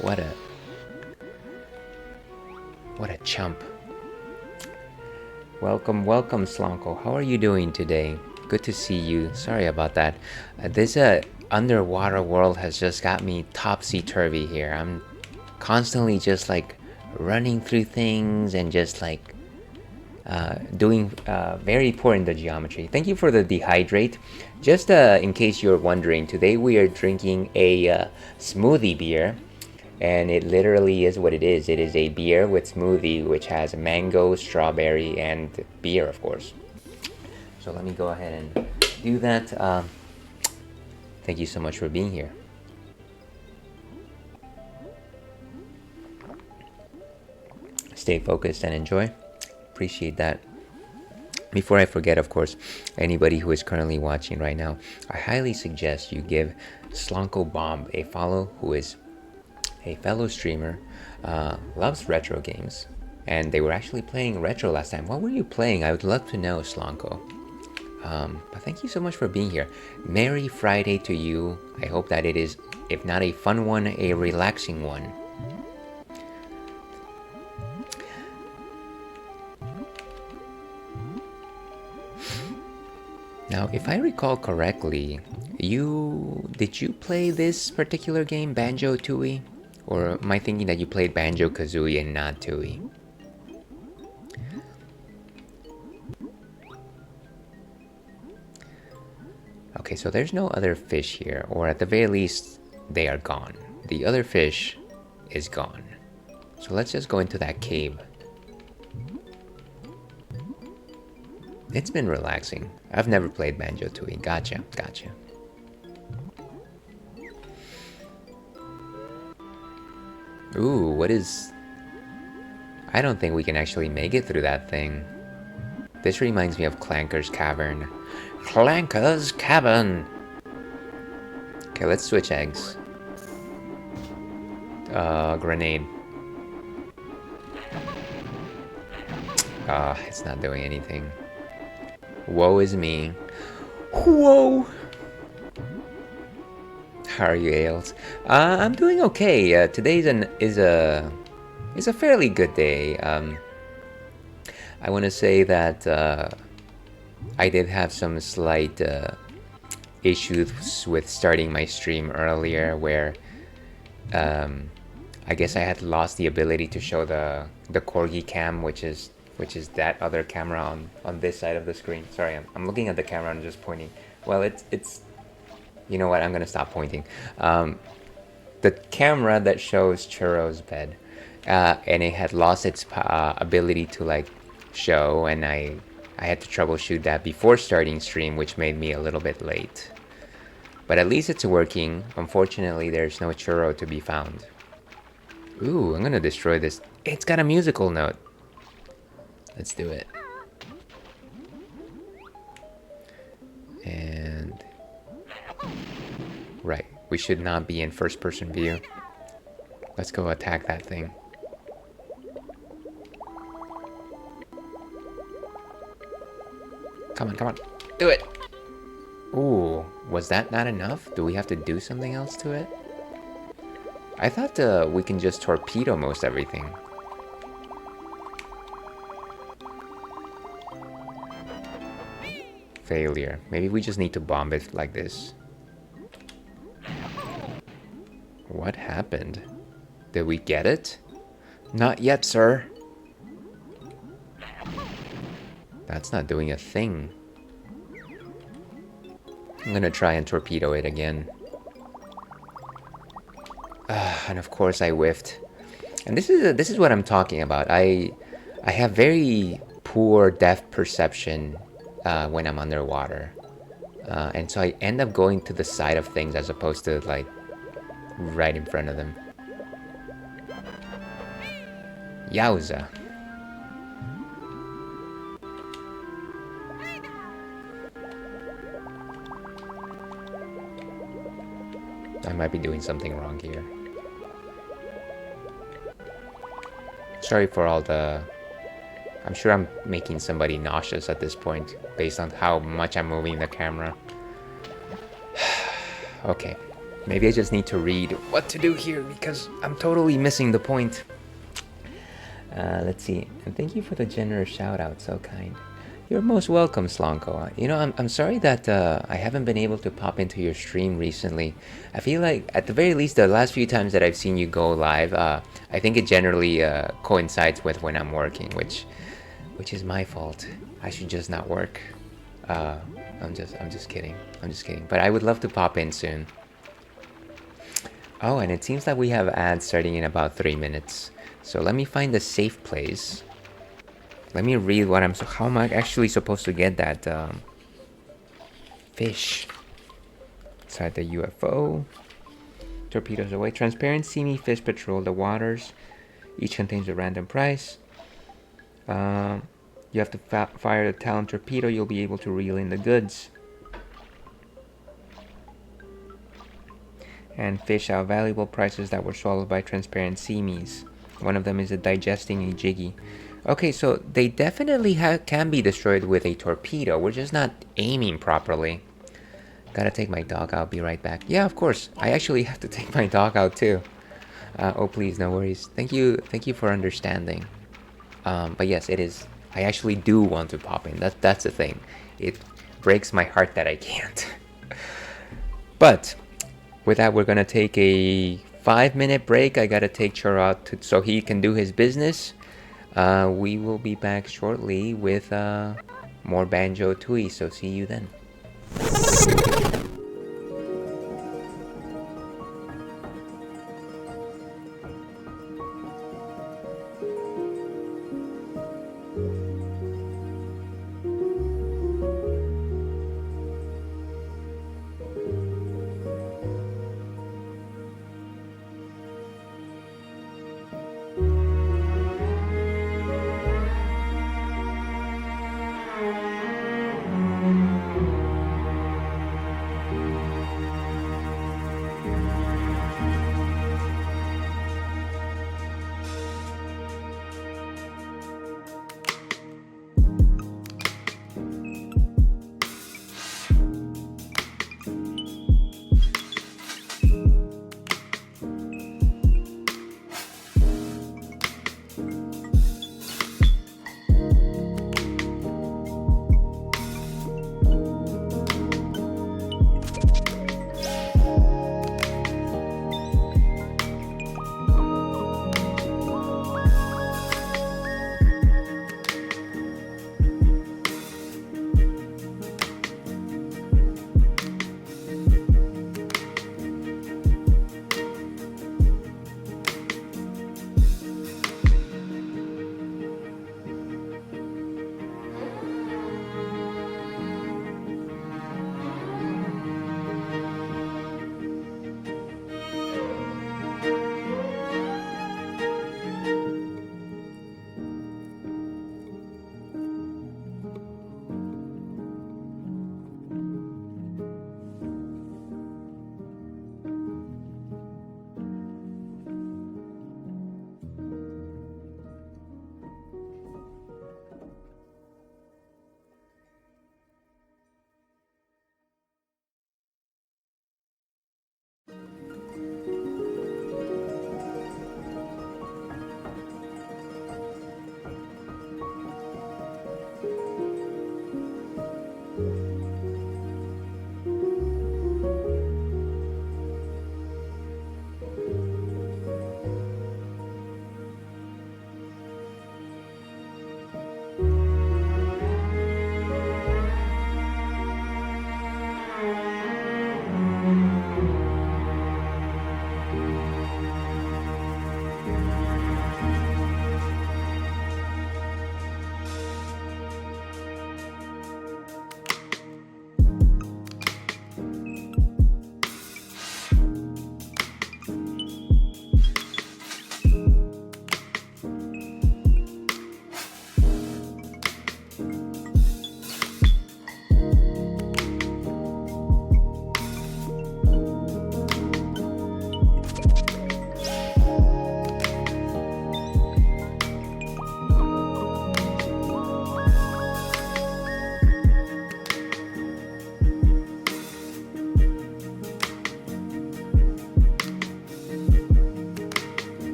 What a chump. Welcome, Slonko. How are you doing today? Good to see you. Sorry about that. This underwater world has just got me topsy-turvy here. I'm constantly just like running through things and just like doing very poor in the geometry. Thank you for the dehydrate. Just in case you're wondering, today we are drinking a smoothie beer, and it literally is what it is. It is a beer with smoothie which has mango, strawberry, and beer, of course. So let me go ahead and do that. Thank you so much for being here. Stay focused and enjoy. Appreciate that. Before I forget, of course, anybody who is currently watching right now, I highly suggest you give Slonko Bomb a follow, who is a fellow streamer, loves retro games, and they were actually playing retro last time. What were you playing? I would love to know, Slonko. But thank you so much for being here. Merry Friday to you. I hope that it is, if not a fun one, a relaxing one. Now, if I recall correctly, did you play this particular game, Banjo-Tooie? Or am I thinking that you played Banjo-Kazooie and not Tooie? Okay, so there's no other fish here, or at the very least, they are gone. The other fish is gone. So let's just go into that cave. It's been relaxing. I've never played Banjo-Tooie. Gotcha. Ooh, what is... I don't think we can actually make it through that thing. This reminds me of Clanker's Cavern. Clanker's Cavern! Okay, let's switch eggs. Grenade. It's not doing anything. Woe is me. Whoa! How are you, Ales? I'm doing okay. Today is a fairly good day. I want to say that I did have some slight issues with starting my stream earlier, where I guess I had lost the ability to show the corgi cam, which is that other camera on this side of the screen. Sorry, I'm looking at the camera and just pointing. Well, it's you know what? I'm gonna stop pointing. The camera that shows Churro's bed, and it had lost its ability to like show, and I had to troubleshoot that before starting stream, which made me a little bit late. But at least it's working. Unfortunately, there's no Churro to be found. Ooh, I'm gonna destroy this. It's got a musical note. Let's do it. And... right, we should not be in first-person view. Let's go attack that thing. Come on, come on. Do it! Ooh, was that not enough? Do we have to do something else to it? I thought we can just torpedo most everything. Failure. Maybe we just need to bomb it like this. What happened? Did we get it? Not yet, sir. That's not doing a thing. I'm gonna try and torpedo it again. And of course I whiffed. And this is what I'm talking about. I have very poor depth perception when I'm underwater. And so I end up going to the side of things as opposed to like right in front of them. Yowza. I might be doing something wrong here. Sorry for all the... I'm sure I'm making somebody nauseous at this point, based on how much I'm moving the camera. Okay, maybe I just need to read what to do here, because I'm totally missing the point. Let's see, and thank you for the generous shout out, so kind. You're most welcome, Slonko. You know, I'm sorry that I haven't been able to pop into your stream recently. I feel like, at the very least, the last few times that I've seen you go live, I think it generally coincides with when I'm working, which is my fault. I should just not work. I'm just kidding. I'm just kidding. But I would love to pop in soon. Oh, and it seems that we have ads starting in about 3 minutes. So let me find a safe place. Let me read what how am I actually supposed to get that fish? Inside the UFO. Torpedoes away. Transparent seamy fish patrol the waters. Each contains a random prize. You have to fire the talon torpedo. You'll be able to reel in the goods. And fish out valuable prizes that were swallowed by transparent seamies. One of them is a digesting a jiggy. Okay, so they definitely can be destroyed with a torpedo. We're just not aiming properly. Gotta take my dog out. Be right back. Yeah, of course. I actually have to take my dog out too. Oh, please, no worries. Thank you for understanding. But yes, it is. I actually do want to pop in. That's the thing. It breaks my heart that I can't. But with that, we're gonna take a 5-minute break. I gotta take Chur out so he can do his business. We will be back shortly with more Banjo-Tooie, so see you then.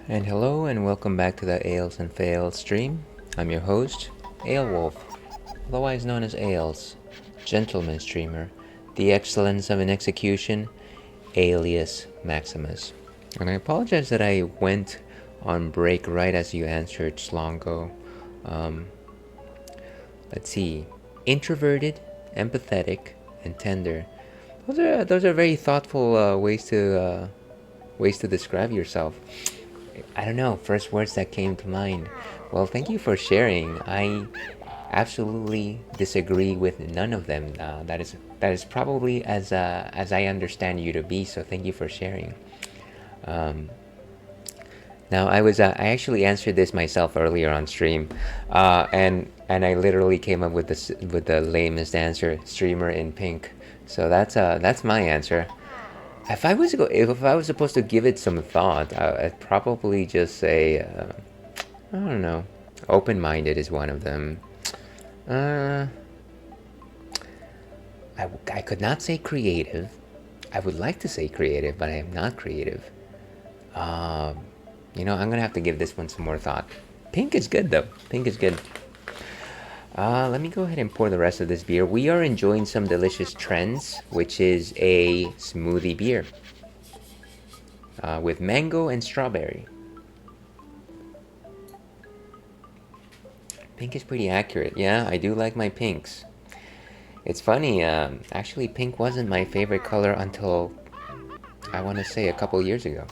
And hello and welcome back to the Ales and Fails stream. I'm your host, Ale Wolf, otherwise known as Ales, gentleman streamer, the excellence of an execution, alias Maximus. And I apologize that I went on break right as you answered Slongo. Let's see, introverted, empathetic, and tender. Those are very thoughtful ways to describe yourself. I don't know, first words that came to mind. Well, thank you for sharing. I absolutely disagree with none of them. That is probably as I understand you to be. So thank you for sharing. Now I actually answered this myself earlier on stream, and I literally came up with the lamest answer: streamer in pink. So that's my answer. If I was supposed to give it some thought, I'd probably just say, I don't know, open-minded is one of them. I could not say creative. I would like to say creative, but I am not creative. I'm gonna have to give this one some more thought. Pink is good though. Pink is good. Let me go ahead and pour the rest of this beer. We are enjoying some delicious Trends, which is a smoothie beer with mango and strawberry. Pink is pretty accurate. Yeah, I do like my pinks. It's funny, actually pink wasn't my favorite color until, I want to say, a couple years ago.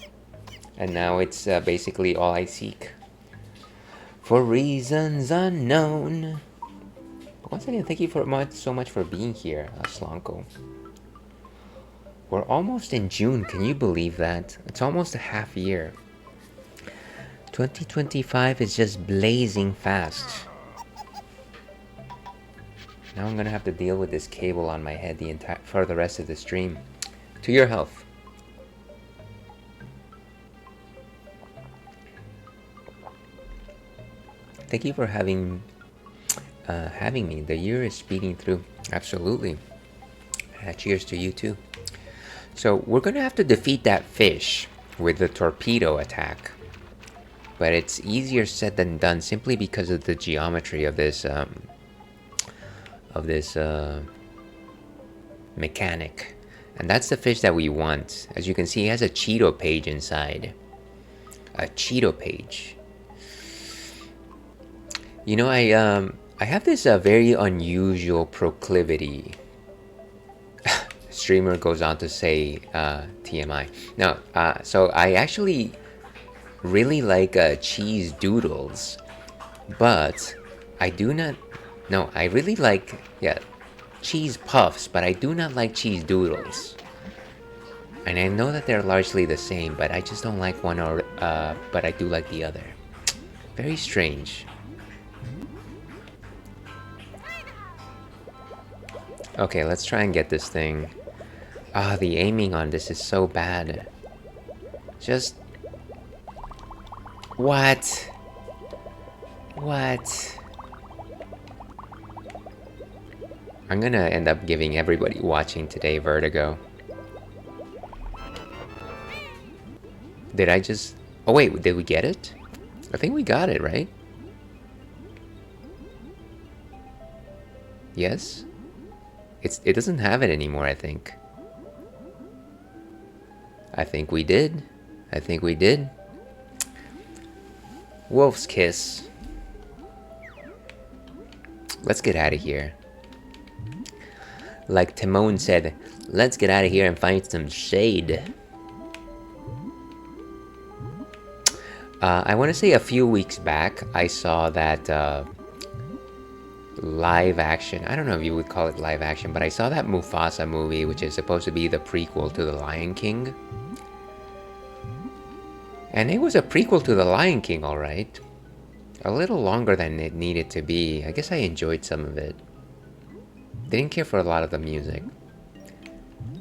And now it's basically all I seek. For reasons unknown. Once again, thank you so much for being here, Slonko. We're almost in June, can you believe that? It's almost a half year. 2025 is just blazing fast. Now I'm gonna have to deal with this cable on my head for the rest of the stream. To your health. Thank you for having me. The year is speeding through. Absolutely. Cheers to you too. So we're gonna have to defeat that fish with the torpedo attack, but it's easier said than done simply because of the geometry of this mechanic. And that's the fish that we want. As you can see, he has a Cheeto page inside. A Cheeto page. You know, I have this very unusual proclivity. Streamer goes on to say, TMI. No, so I actually really like cheese doodles, but I do not. No, I really like cheese puffs, but I do not like cheese doodles. And I know that they're largely the same, but I just don't like one but I do like the other. Very strange. Okay, let's try and get this thing. The aiming on this is so bad. Just... What? I'm gonna end up giving everybody watching today vertigo. Did I just... Oh wait, did we get it? I think we got it, right? Yes? It doesn't have it anymore, I think. I think we did. Wolf's kiss. Let's get out of here. Like Timon said, let's get out of here and find some shade. I want to say a few weeks back, I saw that live action, I don't know if you would call it live action, but I saw that Mufasa movie, which is supposed to be the prequel to The Lion King. And it was a prequel to The Lion King, alright. A little longer than it needed to be. I guess I enjoyed some of it. Didn't care for a lot of the music.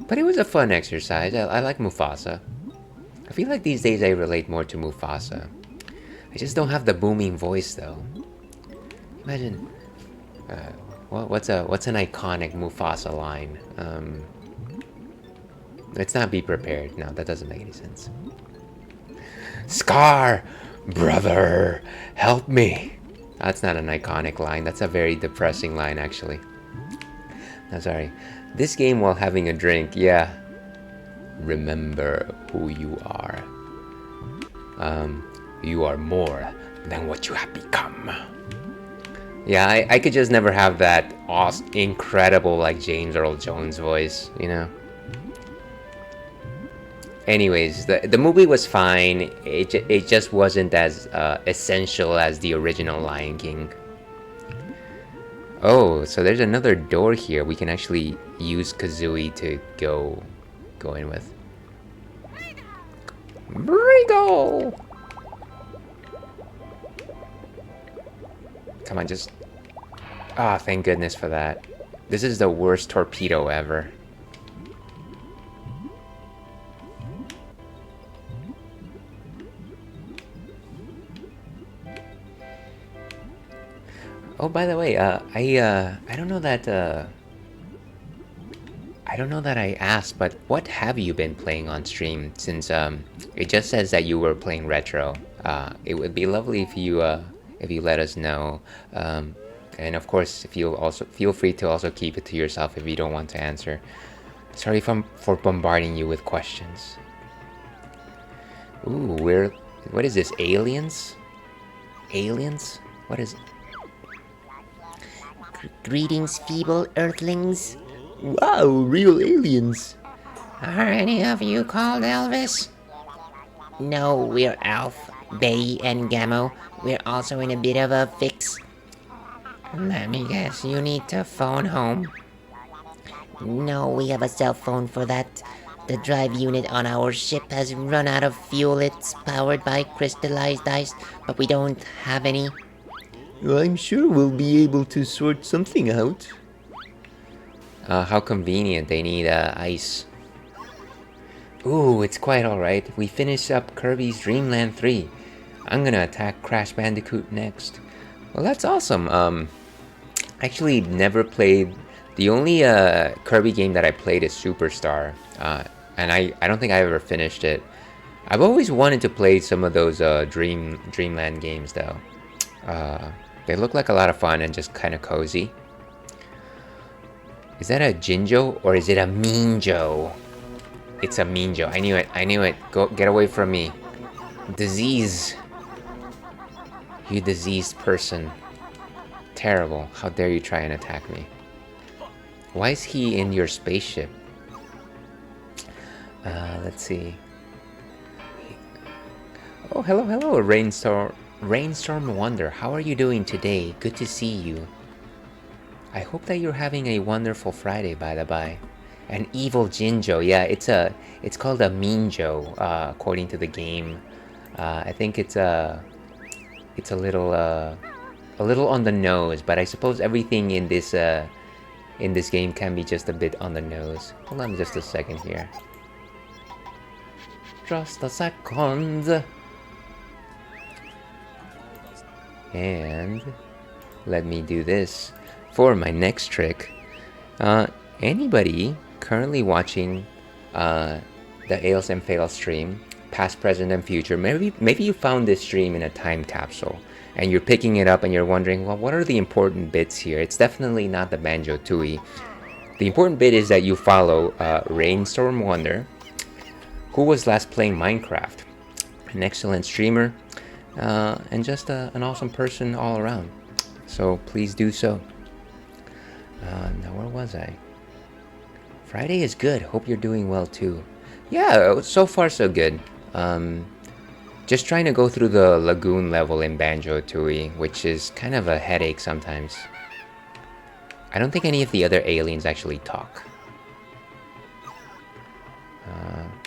But it was a fun exercise. I like Mufasa. I feel like these days I relate more to Mufasa. I just don't have the booming voice though. Imagine... what's an iconic Mufasa line? It's not be prepared. No, that doesn't make any sense. Scar! Brother! Help me! That's not an iconic line. That's a very depressing line, actually. No, sorry. This game while having a drink, yeah. Remember who you are. You are more than what you have become. Yeah, I could just never have that awesome, incredible, like, James Earl Jones voice, you know? Anyways, the movie was fine. It just wasn't as essential as the original Lion King. Oh, so there's another door here. We can actually use Kazooie to go in with. Brigo! Come on, just... Ah, thank goodness for that. This is the worst torpedo ever. Oh, by the way, I don't know that I asked, but what have you been playing on stream? Since it just says that you were playing retro. It would be lovely if you let us know. And of course, if you also feel free to also keep it to yourself if you don't want to answer. Sorry for bombarding you with questions. Ooh, what is this? Aliens? Aliens? What is it? Greetings, feeble earthlings. Wow, real aliens. Are any of you called Elvis? No, we're Alf, Bay, and Gamo. We're also in a bit of a fix. Let me guess, you need to phone home. No, we have a cell phone for that. The drive unit on our ship has run out of fuel. It's powered by crystallized ice, but we don't have any. Well, I'm sure we'll be able to sort something out. How convenient, they need ice. Ooh, it's quite alright. We finished up Kirby's Dream Land 3. I'm gonna attack Crash Bandicoot next. Well, that's awesome. Actually never played... The only Kirby game that I played is Superstar. And I don't think I ever finished it. I've always wanted to play some of those Dreamland games, though. They look like a lot of fun and just kind of cozy. Is that a Jinjo or is it a Minjo? It's a Minjo. I knew it. I knew it. Go get away from me. Disease. You diseased person. Terrible. How dare you try and attack me? Why is he in your spaceship? Let's see. Oh, hello, Rainstorm Wonder. How are you doing today? Good to see you. I hope that you're having a wonderful Friday, by the by. An evil Jinjo, yeah, it's called a Minjo, according to the game. I think it's a little on the nose, but I suppose everything in this game can be just a bit on the nose. Hold on just a second here. Just a second. And let me do this for my next trick. Anybody currently watching the Ales and Fails stream, past, present, and future, maybe you found this stream in a time capsule and you're picking it up and you're wondering, well, what are the important bits here? It's definitely not the Banjo-Tooie. The important bit is that you follow Rainstorm Wonder, who was last playing Minecraft, an excellent streamer, and just an awesome person all around. So please do so. Now where was I? Friday is good. Hope you're doing well too. Yeah, so far so good. Just trying to go through the Lagoon level in Banjo-Tooie, which is kind of a headache sometimes. I don't think any of the other aliens actually talk.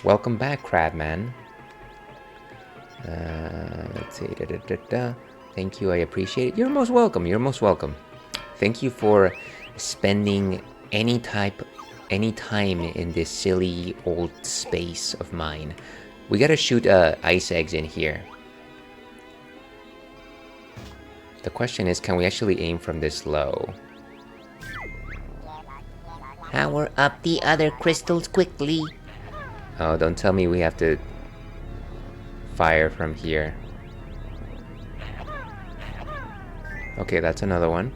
Welcome back, Crabman. Let's see. Thank you, I appreciate it. You're most welcome. You're most welcome. Thank you for spending any time in this silly old space of mine. We gotta shoot ice eggs in here. The question is, can we actually aim from this low? Power up the other crystals quickly. Oh, don't tell me we have to fire from here. Okay, that's another one.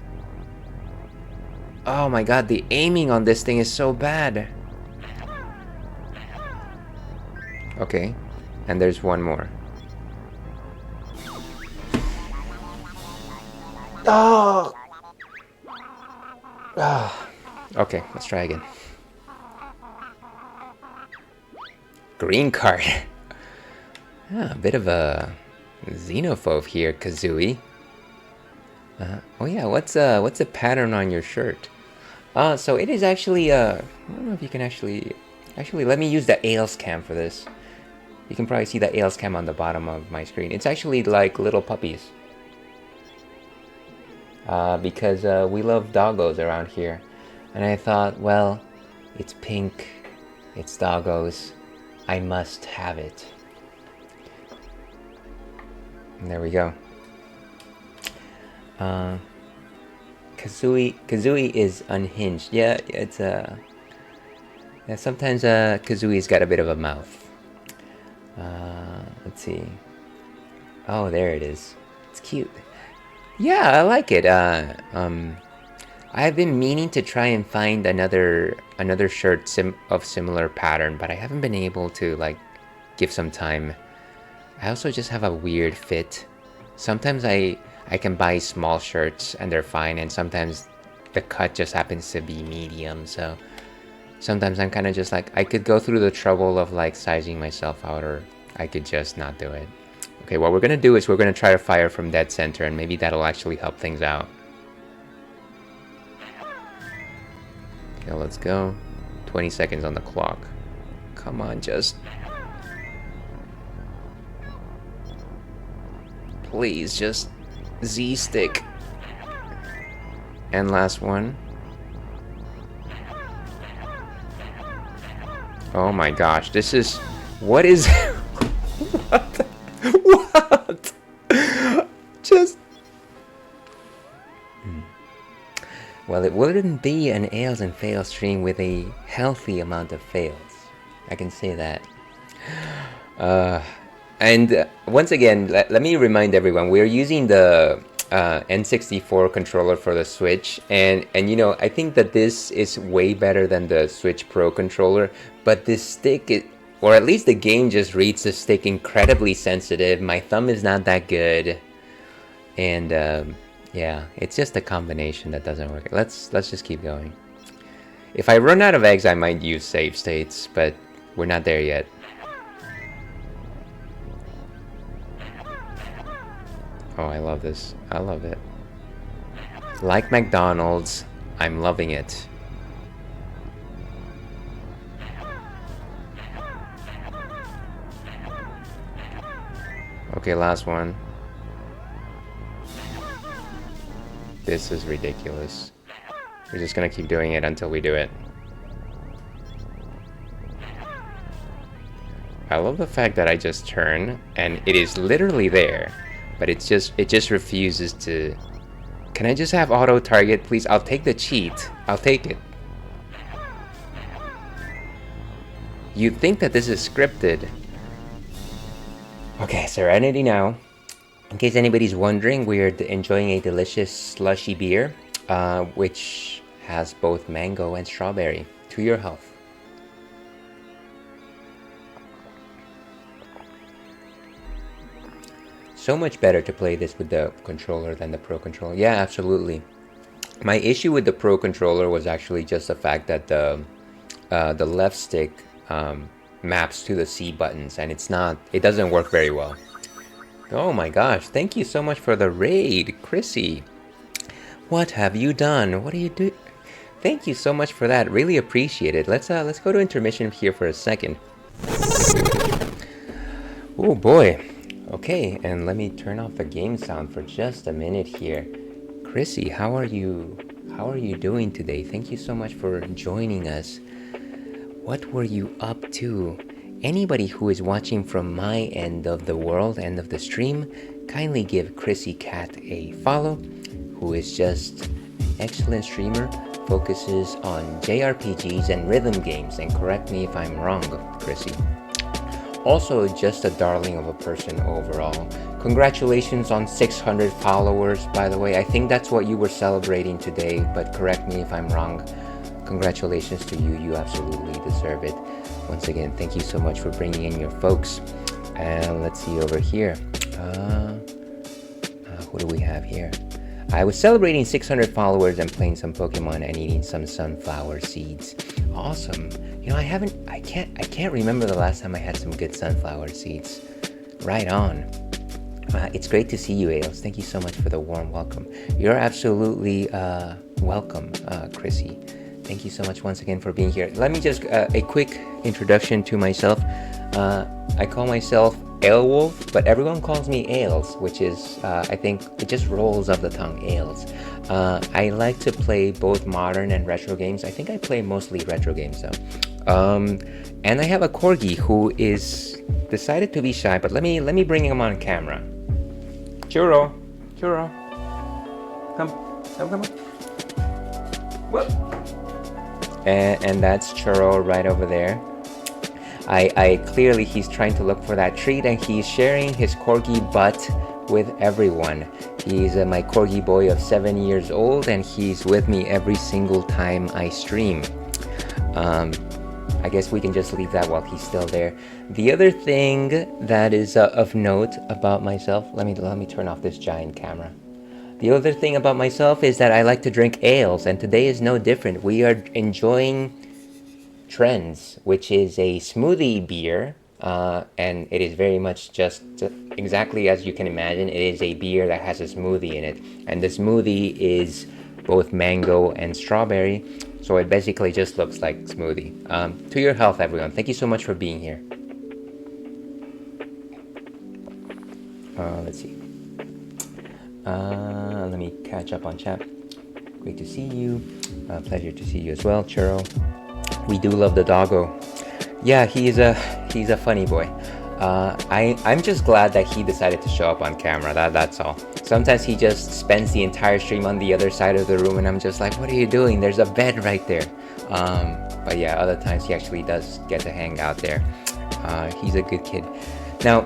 Oh my god, the aiming on this thing is so bad. Okay, and there's one more. Oh! Ah. Okay, let's try again. Green card. A bit of a xenophobe here, Kazooie. Oh yeah, what's the pattern on your shirt? So it is actually I don't know if you can actually let me use the Ales cam for this. You can probably see the Ales cam on the bottom of my screen. It's actually like little puppies. Because we love doggos around here. And I thought, well, it's pink, it's doggos, I must have it. And there we go. Kazooie is unhinged. Yeah, it's yeah, sometimes Kazooie's got a bit of a mouth. Let's see. Oh, there it is. It's cute. Yeah, I like it. I've been meaning to try and find another shirt of similar pattern, but I haven't been able to like give some time. I also just have a weird fit. Sometimes I can buy small shirts and they're fine, and sometimes the cut just happens to be medium, so sometimes I'm kind of just like, I could go through the trouble of like sizing myself out, or I could just not do it. Okay, what we're gonna do is we're gonna try to fire from dead center, and maybe that'll actually help things out. Okay, let's go. 20 seconds on the clock. Come on, just... please, just Z-stick. And last one. Oh my gosh, this is... what is... what? What? Just... Well, it wouldn't be an Ales and Fails stream with a healthy amount of fails. I can say that. And once again, let me remind everyone, we're using the N64 controller for the Switch, and you know, I think that this is way better than the Switch Pro controller, but this stick, or at least the game just reads the stick incredibly sensitive. My thumb is not that good, and yeah, it's just a combination that doesn't work. Let's just keep going. If I run out of eggs, I might use save states, but we're not there yet. Oh, I love this. I love it. Like McDonald's, I'm loving it. Okay, last one. This is ridiculous. We're just gonna keep doing it until we do it. I love the fact that I just turn and it is literally there, but it just refuses to. Can I just have auto target, please? I'll take the cheat. I'll take it. You'd think that this is scripted. Okay, Serenity now. In case anybody's wondering, we're enjoying a delicious slushy beer, which has both mango and strawberry. To your health. So much better to play this with the controller than the Pro controller. Yeah, absolutely. My issue with the Pro controller was actually just the fact that the left stick maps to the C buttons, and it doesn't work very well. Oh my gosh, thank you so much for the raid, Chrissy. What have you done? What are you doing? Thank you so much for that. Really appreciate it. Let's go to intermission here for a second. Oh boy. Okay, and let me turn off the game sound for just a minute here. Chrissy, how are you doing today? Thank you so much for joining us. What were you up to? Anybody who is watching from my end of the world, end of the stream, kindly give Chrissy Cat a follow, who is just an excellent streamer focuses on JRPGs and rhythm games, and correct me if I'm wrong, Chrissy. Also, just a darling of a person overall. Congratulations on 600 followers, by the way. I think that's what you were celebrating today, but correct me if I'm wrong. Congratulations to you. You absolutely deserve it. Once again, thank you so much for bringing in your folks. And let's see over here. Who do we have here? I was celebrating 600 followers and playing some Pokemon and eating some sunflower seeds. Awesome. You know, I can't remember the last time I had some good sunflower seeds. Right on. It's great to see you, Ales. Thank you so much for the warm welcome. You're absolutely welcome, Chrissy. Thank you so much once again for being here. Let me just, a quick introduction to myself. I call myself Aelwolf, but everyone calls me Ales, which is, I think, it just rolls off the tongue, Ales. I like to play both modern and retro games. I think I play mostly retro games though. And I have a corgi who is decided to be shy, but let me bring him on camera. Churro, come on. Whoop. And that's Churro right over there. I clearly, he's trying to look for that treat, and he's sharing his corgi butt with everyone. He's my corgi boy of 7 years old, and he's with me every single time I stream. I guess we can just leave that while he's still there. The other thing that is of note about myself, let me turn off this giant camera. The other thing about myself is that I like to drink ales, and today is no different. We are enjoying Trends, which is a smoothie beer, and it is very much just exactly as you can imagine. It is a beer that has a smoothie in it, and the smoothie is both mango and strawberry, so it basically just looks like smoothie. To your health, everyone. Thank you so much for being here. Let's see. Let me catch up on chat. Great to see you. Pleasure to see you as well, Churro. We do love the doggo. Yeah, he's a funny boy. I'm just glad that he decided to show up on camera. That's all. Sometimes he just spends the entire stream on the other side of the room, and I'm just like, what are you doing? There's a bed right there. But yeah, other times he actually does get to hang out there. He's a good kid. Now,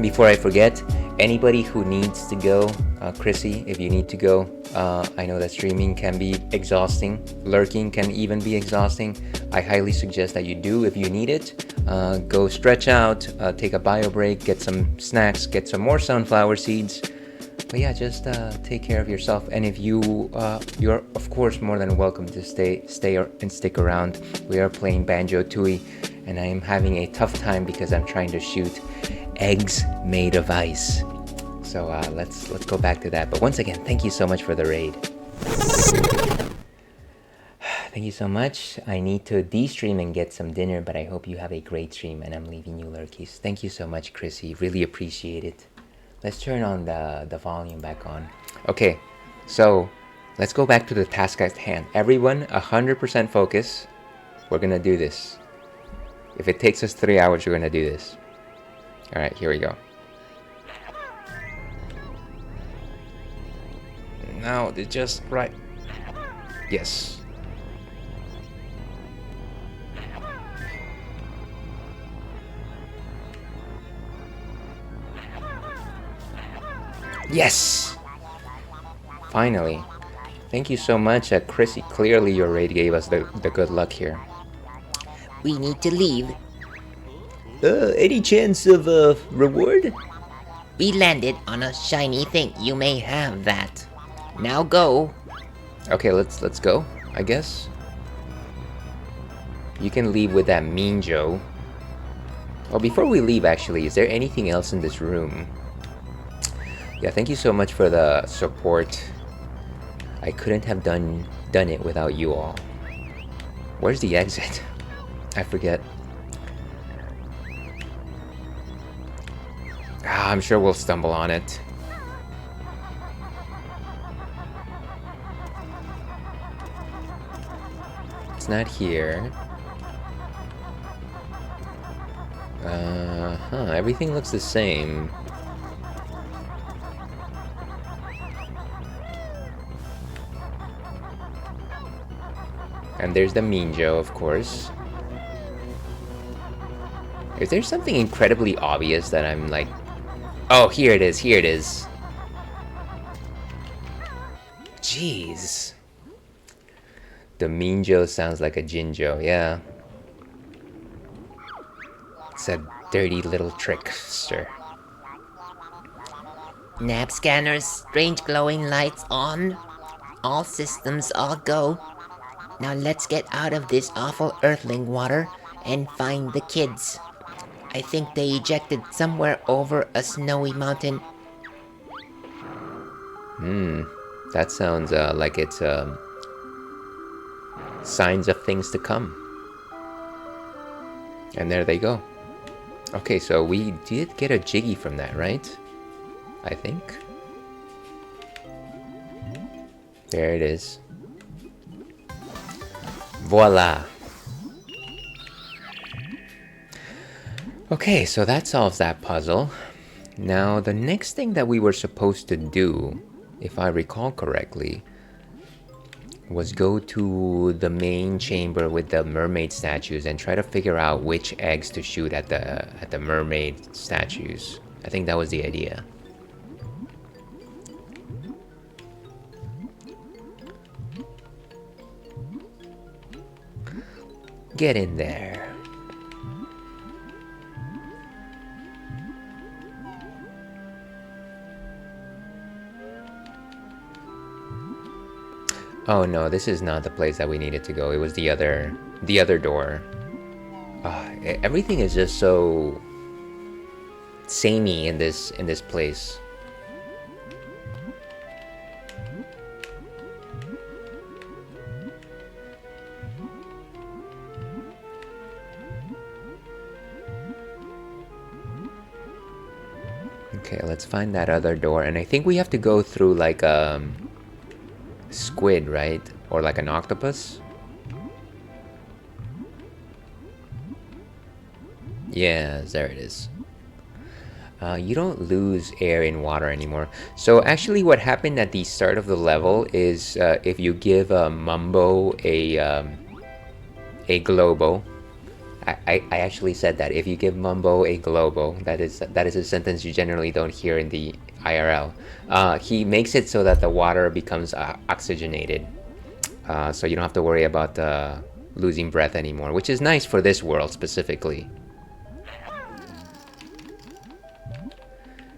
before I forget, anybody who needs to go, Chrissy, if you need to go, I know that streaming can be exhausting. Lurking can even be exhausting. I highly suggest that you do if you need it. Go stretch out, take a bio break, get some snacks, get some more sunflower seeds. But yeah, just take care of yourself. And if you're of course more than welcome to stay and stick around. We are playing Banjo-Tooie, and I am having a tough time because I'm trying to shoot eggs made of ice. So let's go back to that. But once again, thank you so much for the raid. Thank you so much. I need to de-stream and get some dinner, but I hope you have a great stream, and I'm leaving you lurkies. Thank you so much, Chrissy. Really appreciate it. Let's turn on the volume back on. Okay, so let's go back to the task at hand. Everyone, 100% focus. We're gonna do this. If it takes us 3 hours, we're gonna do this. All right, here we go. Now, they just right. Yes. Yes! Finally. Thank you so much, Chrissy. Clearly your raid gave us the good luck here. We need to leave. Any chance of a reward? We landed on a shiny thing. You may have that. Now go. Okay, let's go, I guess. You can leave with that mean Joe. Oh, before we leave, actually, is there anything else in this room? Yeah, thank you so much for the support. I couldn't have done it without you all. Where's the exit? I forget. I'm sure we'll stumble on it. It's not here. Everything looks the same. And there's the Mean Joe, of course. Is there something incredibly obvious that I'm like... Oh, here it is, here it is. Jeez. The Mean Joe sounds like a Jinjo, yeah. It's a dirty little trickster. Nav scanners, strange glowing lights on. All systems all go. Now let's get out of this awful earthling water and find the kids. I think they ejected somewhere over a snowy mountain. That sounds like it's signs of things to come. And there they go. Okay, so we did get a Jiggy from that, right? I think. There it is. Voila! Okay, so that solves that puzzle. Now, the next thing that we were supposed to do, if I recall correctly, was go to the main chamber with the mermaid statues and try to figure out which eggs to shoot at the mermaid statues. I think that was the idea. Get in there. Oh no, this is not the place that we needed to go. It was the other door. Everything is just so samey in this place. Okay, let's find that other door, and I think we have to go through like squid, right? Or like an octopus? Yes, there it is. You don't lose air in water anymore. So actually what happened at the start of the level is if you give Mumbo a globo, I actually said that. If you give Mumbo a globo, that is a sentence you generally don't hear in the IRL. He makes it so that the water becomes oxygenated. So you don't have to worry about losing breath anymore, which is nice for this world specifically.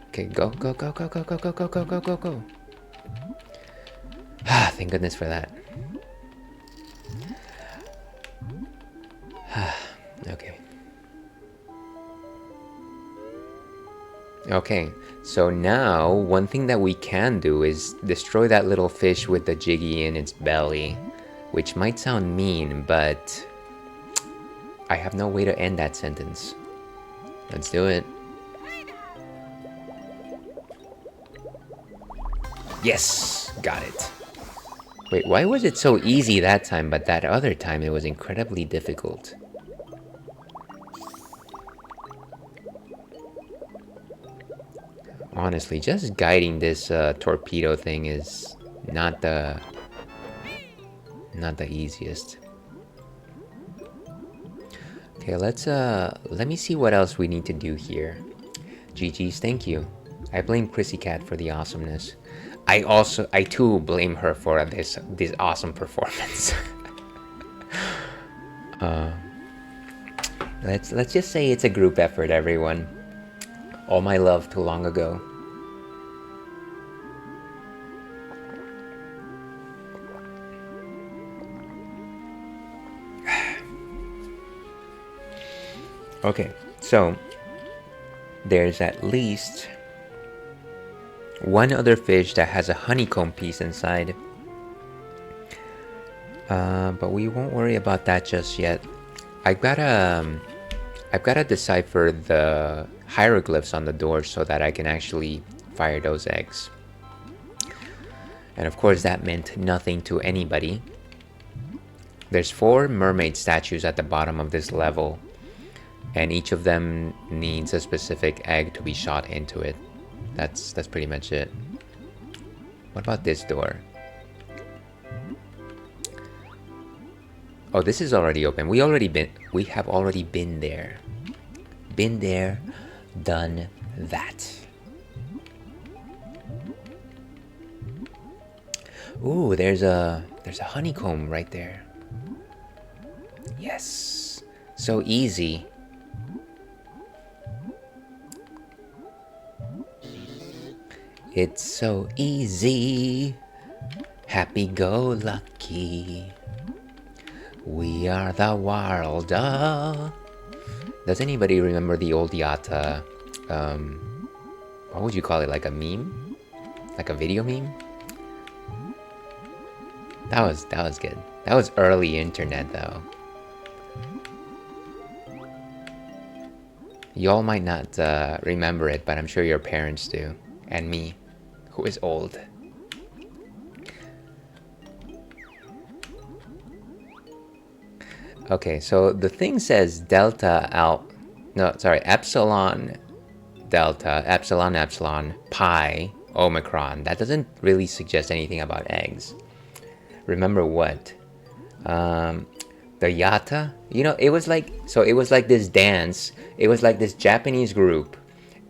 Okay, go, go, go, go, go, go, go, go, go, go, go, go. Ah, thank goodness for that. Okay. Okay, so now one thing that we can do is destroy that little fish with the Jiggy in its belly, which might sound mean, but I have no way to end that sentence. Let's do it. Yes, got it. Wait, why was it so easy that time, but that other time it was incredibly difficult? Honestly, just guiding this torpedo thing is not the easiest. Okay, let me see what else we need to do here. GG's, thank you. I blame Chrissy Cat for the awesomeness. I too blame her for this awesome performance. Let's just say it's a group effort, everyone. All my love too long ago. Okay, so there's at least one other fish that has a honeycomb piece inside. But we won't worry about that just yet. I've gotta decipher the hieroglyphs on the door so that I can actually fire those eggs. And of course that meant nothing to anybody. There's 4 mermaid statues at the bottom of this level, and each of them needs a specific egg to be shot into it. That's pretty much it. What about this door? Oh, this is already open. We have already been there. Been there, done that. Ooh, there's a honeycomb right there. Yes. So easy. It's so easy. Happy-go-lucky. We are the world. Does anybody remember the old Yatta? What would you call it? Like a meme? Like a video meme? That was good. That was early internet though. Y'all might not remember it, but I'm sure your parents do. And me, who is old. Okay, so the thing says epsilon delta, epsilon, pi, omicron. That doesn't really suggest anything about eggs. Remember what? The Yatta? You know, it was like this dance. It was like this Japanese group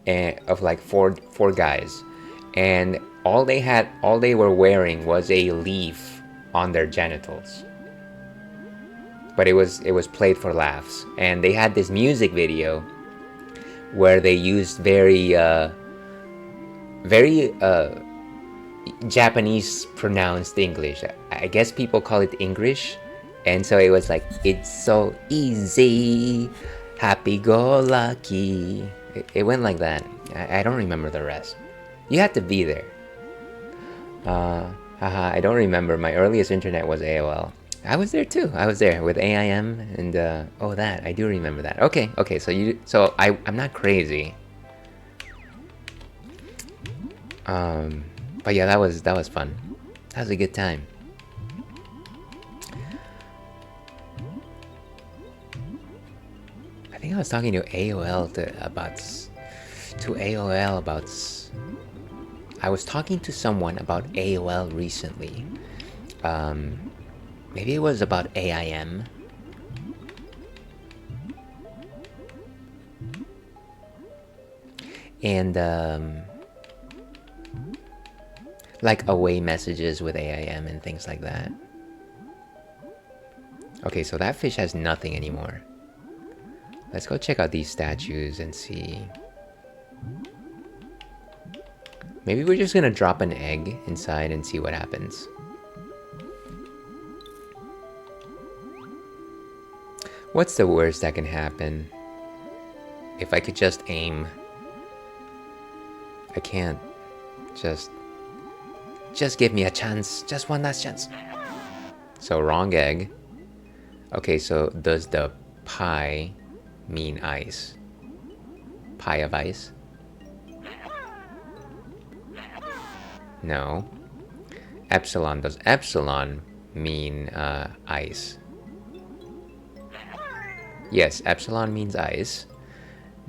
of like four guys. And all they were wearing was a leaf on their genitals. But it was played for laughs, and they had this music video where they used very Japanese pronounced English. I guess people call it English, and so it was like, it's so easy, happy-go-lucky. It went like that. I don't remember the rest. You had to be there. I don't remember. My earliest internet was AOL. I was there too. I was there with AIM and that I do remember that. Okay. So I'm not crazy. But yeah, that was fun. That was a good time. I think I was talking to AOL about. I was talking to someone about AOL recently. Maybe it was about AIM. And like away messages with AIM and things like that. Okay, so that fish has nothing anymore. Let's go check out these statues and see. Maybe we're just gonna drop an egg inside and see what happens. What's the worst that can happen? If I could just aim. I can't. Just give me a chance. Just one last chance. So wrong egg. Okay, so does the pi mean ice? Pie of ice? No. Epsilon. Does epsilon mean ice? Yes, epsilon means ice.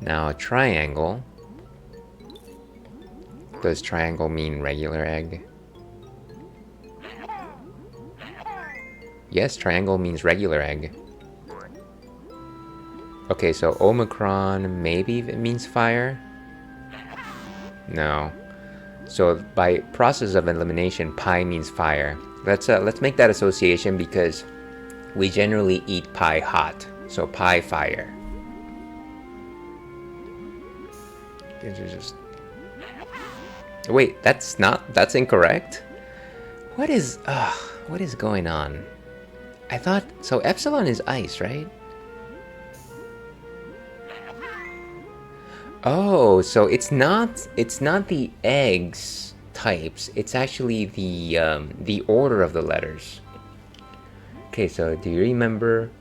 Now, triangle. Does triangle mean regular egg? Yes, triangle means regular egg. Okay, so Omicron maybe it means fire? No. So by process of elimination, pi means fire. Let's make that association because we generally eat pie hot. So pie fire. These are just... Wait, that's incorrect? What is going on? I thought, so epsilon is ice, right? Oh, so it's not the eggs types, it's actually the order of the letters. Okay, so do you remember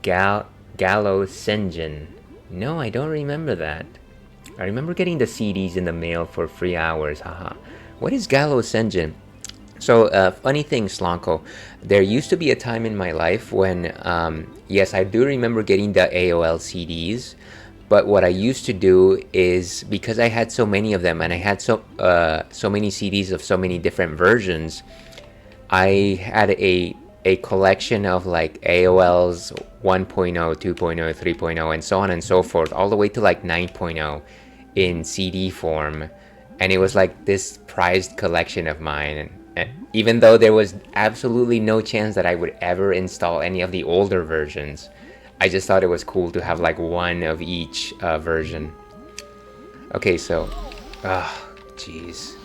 Gallo-Sengen? No, I don't remember that. I remember getting the CDs in the mail for free hours, haha. What is Gallo-Sengen? So, funny thing, Slanko, there used to be a time in my life when, yes, I do remember getting the AOL CDs, but what I used to do is, because I had so many of them, and I had so many CDs of so many different versions, I had a a collection of like AOL's 1.0, 2.0, 3.0, and so on and so forth, all the way to like 9.0 in CD form. And it was like this prized collection of mine. And even though there was absolutely no chance that I would ever install any of the older versions, I just thought it was cool to have like one of each version. Okay, so, jeez.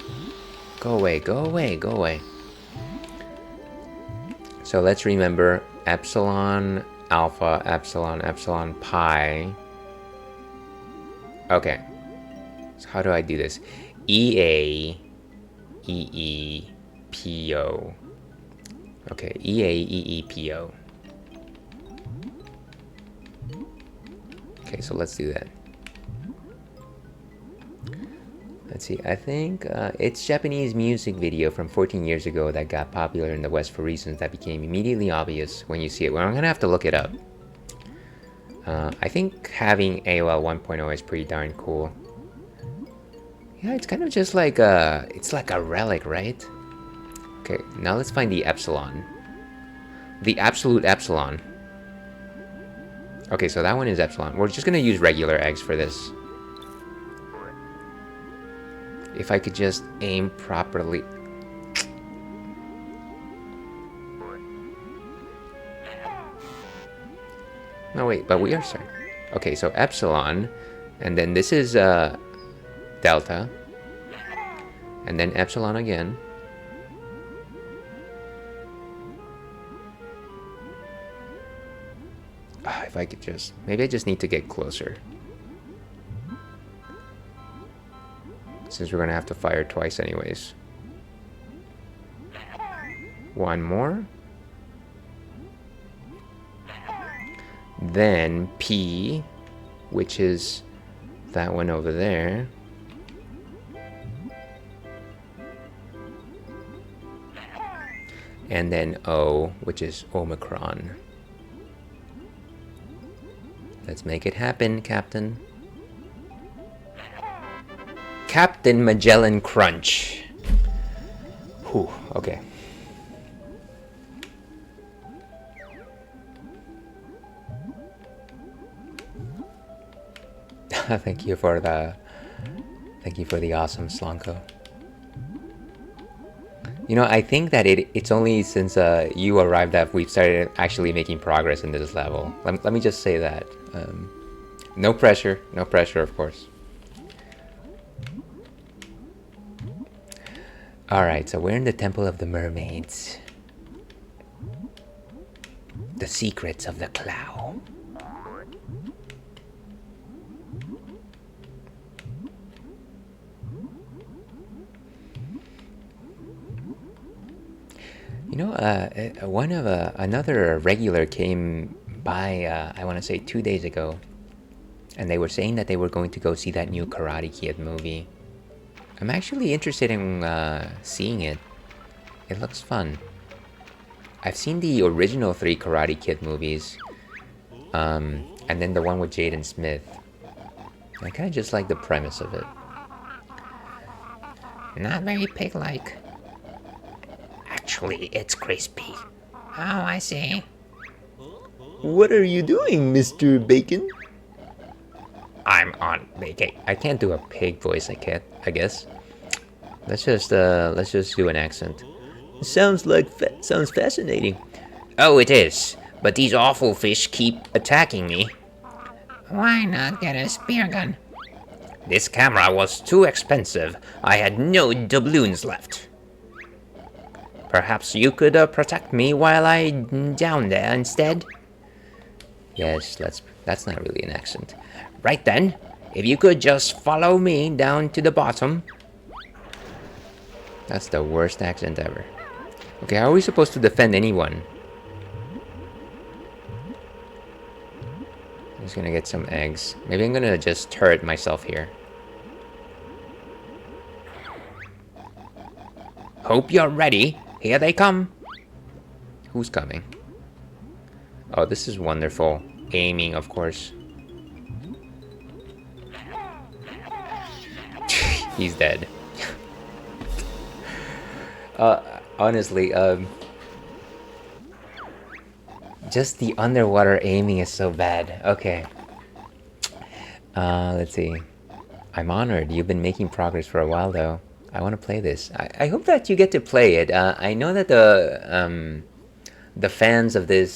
Go away, go away, go away. So let's remember epsilon, alpha, epsilon, epsilon, pi. Okay. So how do I do this? EA, EE, PO. Okay, EA, EE, PO. Okay, so let's do that. Let's see, I think it's Japanese music video from 14 years ago that got popular in the West for reasons that became immediately obvious when you see it. Well, I'm gonna have to look it up. I think having AOL 1.0 is pretty darn cool. Yeah, it's kind of just like it's like a relic, right? Okay, now let's find the epsilon. The absolute epsilon. Okay, so that one is epsilon. We're just gonna use regular eggs for this. If I could just aim properly. No, wait, but we are sorry. Okay, so epsilon, and then this is delta, and then epsilon again. If I could just, maybe I just need to get closer. Since we're gonna have to fire twice anyways. One more. Then P, which is that one over there. And then O, which is Omicron. Let's make it happen, Captain. Captain Magellan Crunch. Whew, okay. Thank you for the awesome Slanko. You know, I think that it's only since you arrived that we've started actually making progress in this level. Let me just say that. No pressure, of course. Alright, so we're in the Temple of the Mermaids. The secrets of the Clow. You know, another regular came by, I want to say 2 days ago, and they were saying that they were going to go see that new Karate Kid movie. I'm actually interested in seeing it. It looks fun. I've seen the original 3 Karate Kid movies, and then the one with Jaden Smith. I kind of just like the premise of it. Not very pig-like. Actually, it's crispy. Oh, I see. What are you doing, Mr. Bacon? I'm on vacation. I can't do a pig voice. I guess. Let's just do an accent. Sounds fascinating. Oh, it is. But these awful fish keep attacking me. Why not get a spear gun? This camera was too expensive. I had no doubloons left. Perhaps you could protect me while I down there instead? Yes, that's not really an accent. Right then, if you could just follow me down to the bottom. That's the worst accent ever. Okay, how are we supposed to defend anyone? I'm just gonna get some eggs. Maybe I'm gonna just turret myself here. Hope you're ready. Here they come. Who's coming? Oh, this is wonderful. Aiming, of course. He's dead. Honestly, just the underwater aiming is so bad. Okay. Let's see. I'm honored. You've been making progress for a while, though. I want to play this. I hope that you get to play it. I know that the fans of this,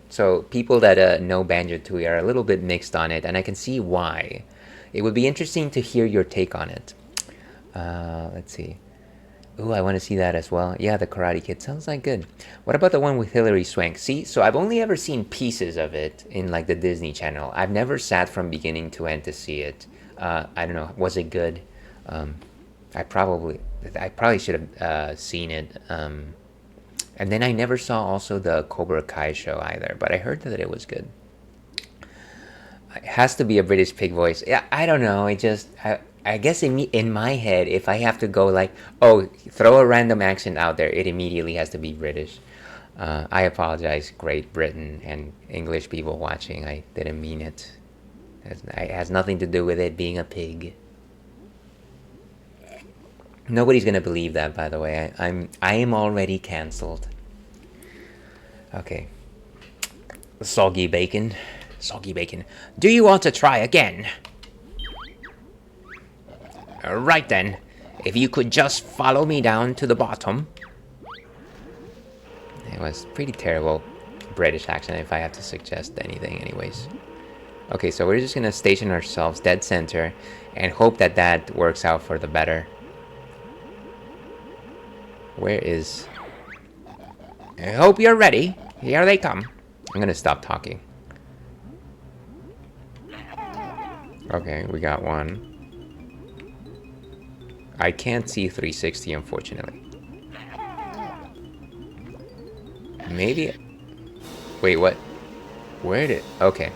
so people that know Banjo-Tooie are a little bit mixed on it, and I can see why. It would be interesting to hear your take on it. Let's see. Ooh, I want to see that as well. Yeah, the Karate Kid sounds like good. What about the one with Hilary Swank? See, so I've only ever seen pieces of it in like the Disney Channel. I've never sat from beginning to end to see it. I don't know. Was it good? I probably should have seen it. And then I never saw also the Cobra Kai show either, but I heard that it was good. It has to be a British pig voice. Yeah, I don't know. I guess in my head, if I have to go like, oh, throw a random accent out there, it immediately has to be British. I apologize, Great Britain and English people watching. I didn't mean it. It has nothing to do with it being a pig. Nobody's gonna believe that, by the way. I am already cancelled. Okay. Soggy bacon. Soggy bacon. Do you want to try again? Right then. If you could just follow me down to the bottom. It was pretty terrible British accent, if I have to suggest anything anyways. Okay, so we're just gonna station ourselves dead center and hope that that works out for the better. Where is... I hope you're ready. Here they come. I'm gonna stop talking. Okay, we got one. I can't see 360, unfortunately. Maybe... Wait, what? Where did... Okay.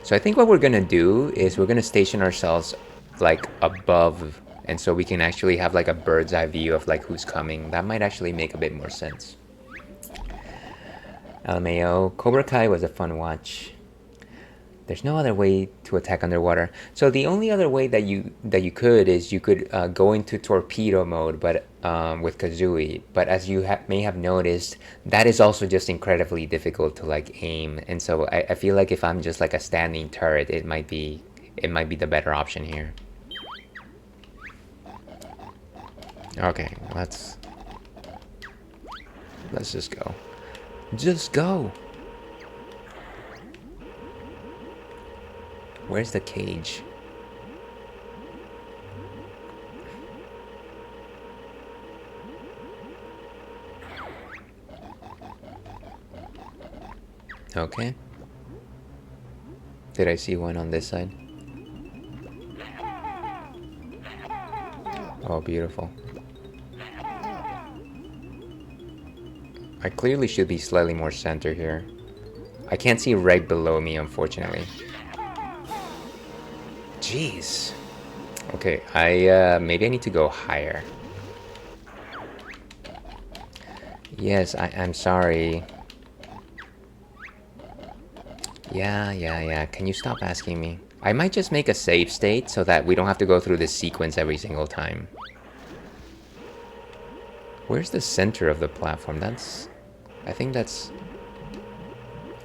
So I think what we're gonna do is we're gonna station ourselves like above, and so we can actually have like a bird's eye view of like who's coming. That might actually make a bit more sense. LMAO, Cobra Kai was a fun watch. There's no other way to attack underwater. So the only other way that you could is you could go into torpedo mode, but with Kazooie. But as you may have noticed, that is also just incredibly difficult to like aim. And so I feel like if I'm just like a standing turret, it might be the better option here. Okay, let's just go. Just go. Where's the cage? Okay. Did I see one on this side? Oh, beautiful. I clearly should be slightly more center here. I can't see right below me, unfortunately. Jeez. Okay, maybe I need to go higher. Yes, I'm sorry. Yeah. Can you stop asking me? I might just make a save state so that we don't have to go through this sequence every single time. Where's the center of the platform? I think that's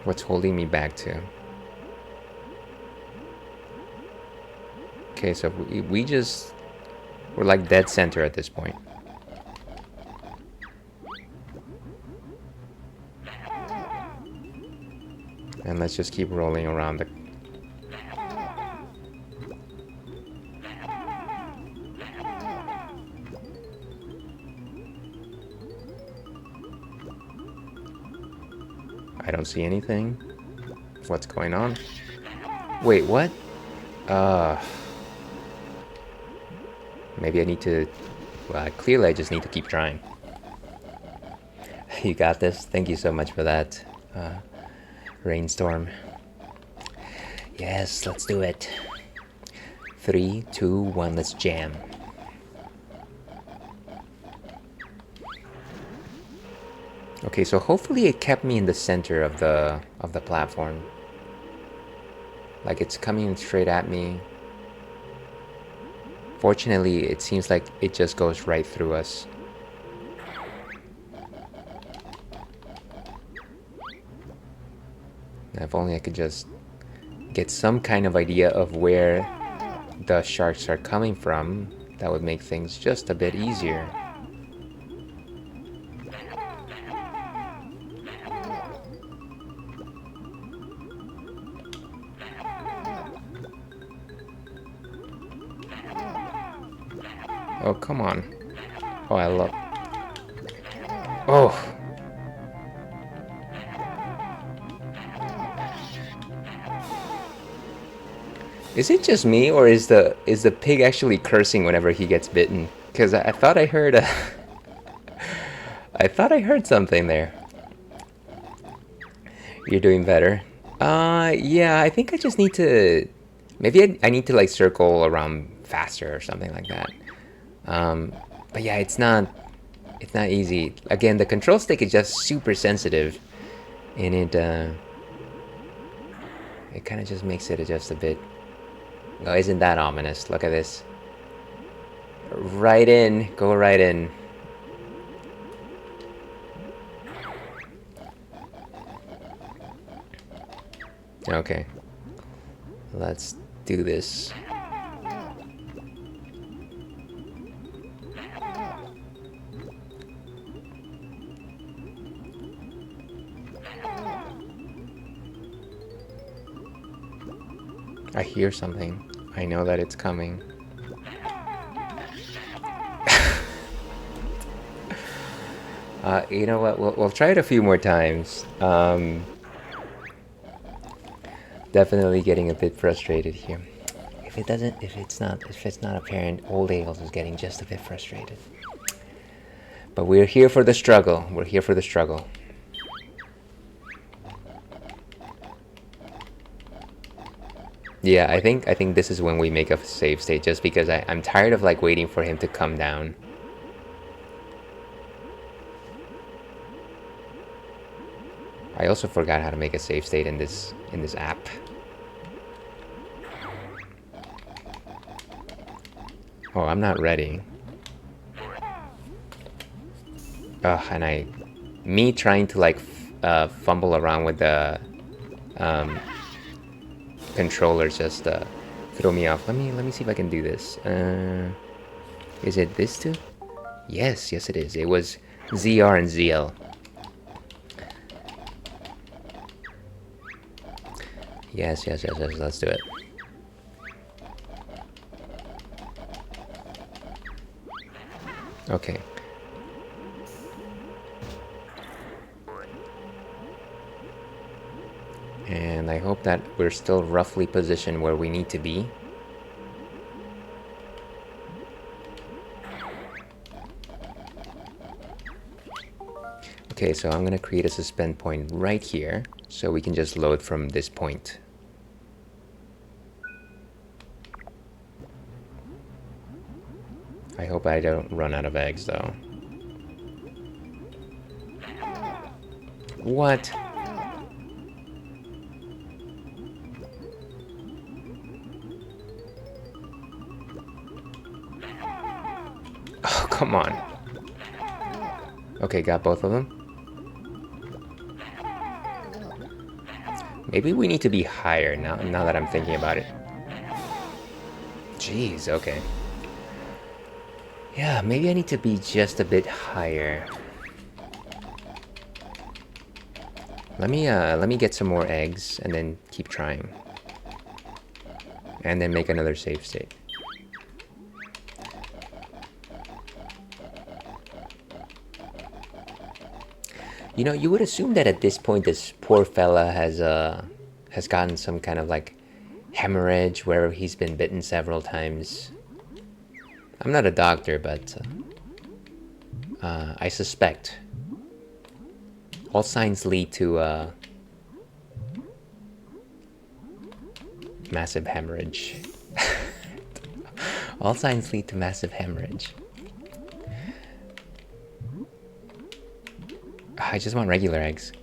what's holding me back too. Okay, so we're like dead center at this point. And let's just keep rolling around the... I don't see anything. What's going on? Wait, what? Maybe I need to... Well, clearly I just need to keep trying. You got this. Thank you so much for that, Rainstorm. Yes, let's do it. 3, 2, 1, let's jam. Okay, so hopefully it kept me in the center of the platform. Like it's coming straight at me. Fortunately, it seems like it just goes right through us. If only I could just get some kind of idea of where the sharks are coming from, that would make things just a bit easier. Oh, come on. Oh, I love... Oh! Is it just me, or is the pig actually cursing whenever he gets bitten? Because I thought I heard a... I thought I heard something there. You're doing better. Yeah, I think I just need to... Maybe I need to, like, circle around faster or something like that. But yeah, it's not easy. Again, the control stick is just super sensitive, and it kind of just makes it just a bit... Oh, isn't that ominous? Look at this. Right in. Go right in. Okay. Let's do this. I hear something. I know that it's coming. You know what? We'll try it a few more times. Definitely getting a bit frustrated here. If it's not apparent, old Ales is getting just a bit frustrated. But we're here for the struggle. We're here for the struggle. Yeah, I think this is when we make a save state, just because I'm tired of like waiting for him to come down. I also forgot how to make a save state in this app. Oh, I'm not ready. And me trying to like fumble around with the controllers just throw me off. Let me see if I can do this. Is it this too? Yes, it is. It was ZR and ZL. Yes, let's do it. Okay. And I hope that we're still roughly positioned where we need to be. Okay, so I'm gonna create a suspend point right here, so we can just load from this point. I hope I don't run out of eggs, though. What? Oh, come on. Okay, got both of them. Maybe we need to be higher now that I'm thinking about it. Jeez, okay. Yeah, maybe I need to be just a bit higher. Let me get some more eggs and then keep trying. And then make another save state. You know, you would assume that at this point this poor fella has gotten some kind of like hemorrhage where he's been bitten several times. I'm not a doctor, but I suspect. All signs lead to massive hemorrhage. All signs lead to massive hemorrhage. I just want regular eggs.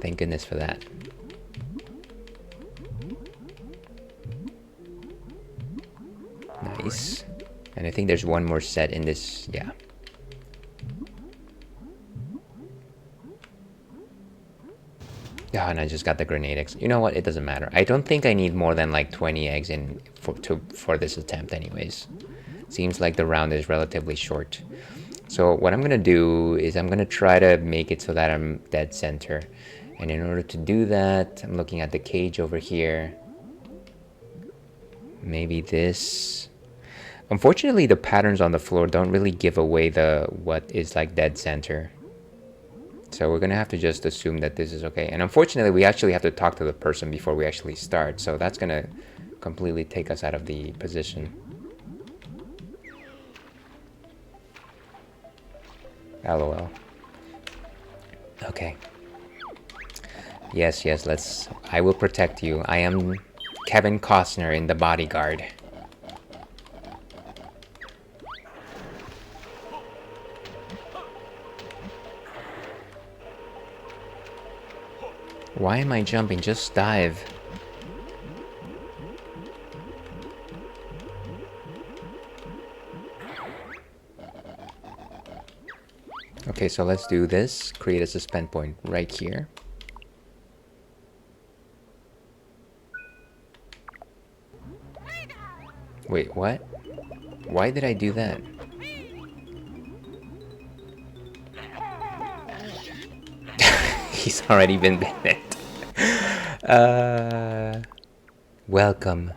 Thank goodness for that. Nice. And I think there's one more set in this, yeah. Yeah, and I just got the grenade eggs. You know what? It doesn't matter. I don't think I need more than like 20 eggs in for this attempt anyways. Seems like the round is relatively short. So what I'm gonna do is I'm gonna try to make it so that I'm dead center. And in order to do that, I'm looking at the cage over here. Maybe this. Unfortunately, the patterns on the floor don't really give away what is like dead center. So we're gonna have to just assume that this is okay. And unfortunately, we actually have to talk to the person before we actually start. So that's gonna completely take us out of the position. LOL. Okay. Yes, I will protect you. I am Kevin Costner in The Bodyguard. Why am I jumping? Just dive. Okay, so let's do this. Create a suspend point right here. Wait, what? Why did I do that? He's already been bit. Welcome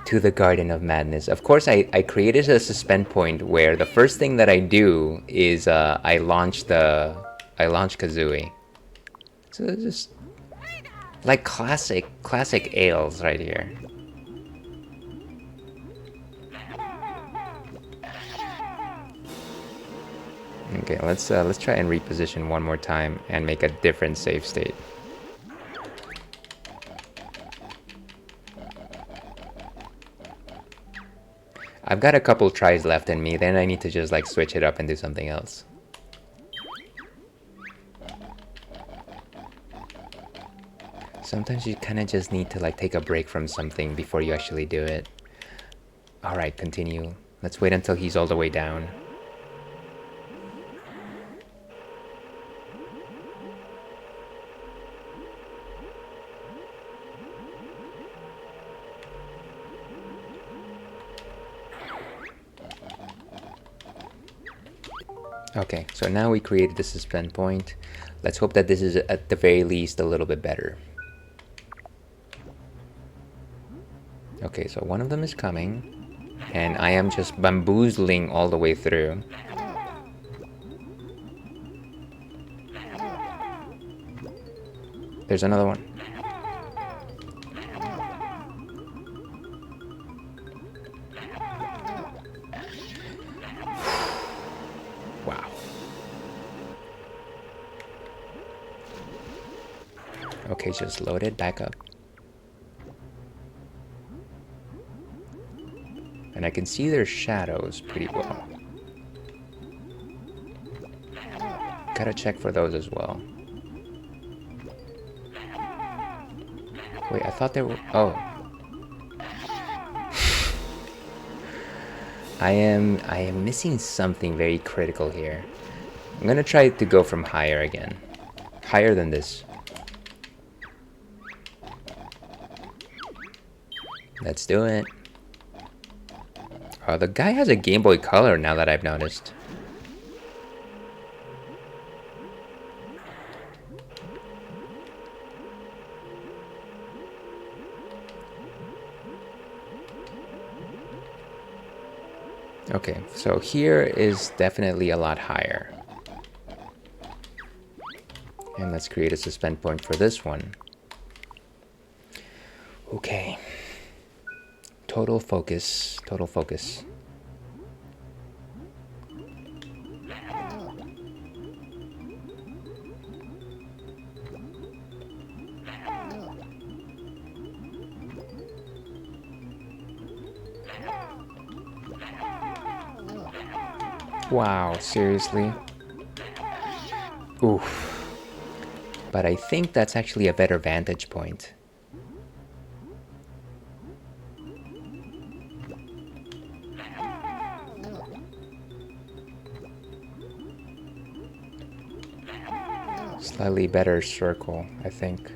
to the Garden of Madness. Of course, I created a suspend point where the first thing that I do is I launch Kazooie. So it's just like classic ales right here. Okay, let's try and reposition one more time and make a different save state. I've got a couple tries left in me, then I need to just like switch it up and do something else. Sometimes you kind of just need to like take a break from something before you actually do it. Alright, continue. Let's wait until he's all the way down. Okay, so now we created the suspend point. Let's hope that this is at the very least a little bit better. Okay, so one of them is coming, and I am just bamboozling all the way through. There's another one. Wow. Okay, just load it back up. And I can see their shadows pretty well. Gotta check for those as well. Wait, I thought they were... Oh. I am missing something very critical here. I'm gonna try to go from higher again. Higher than this. Let's do it. Oh, the guy has a Game Boy Color now that I've noticed. Okay, so here is definitely a lot higher. And let's create a suspend point for this one. Okay. Total focus, total focus. Wow, seriously? Oof. But I think that's actually a better vantage point. Slightly better circle, I think.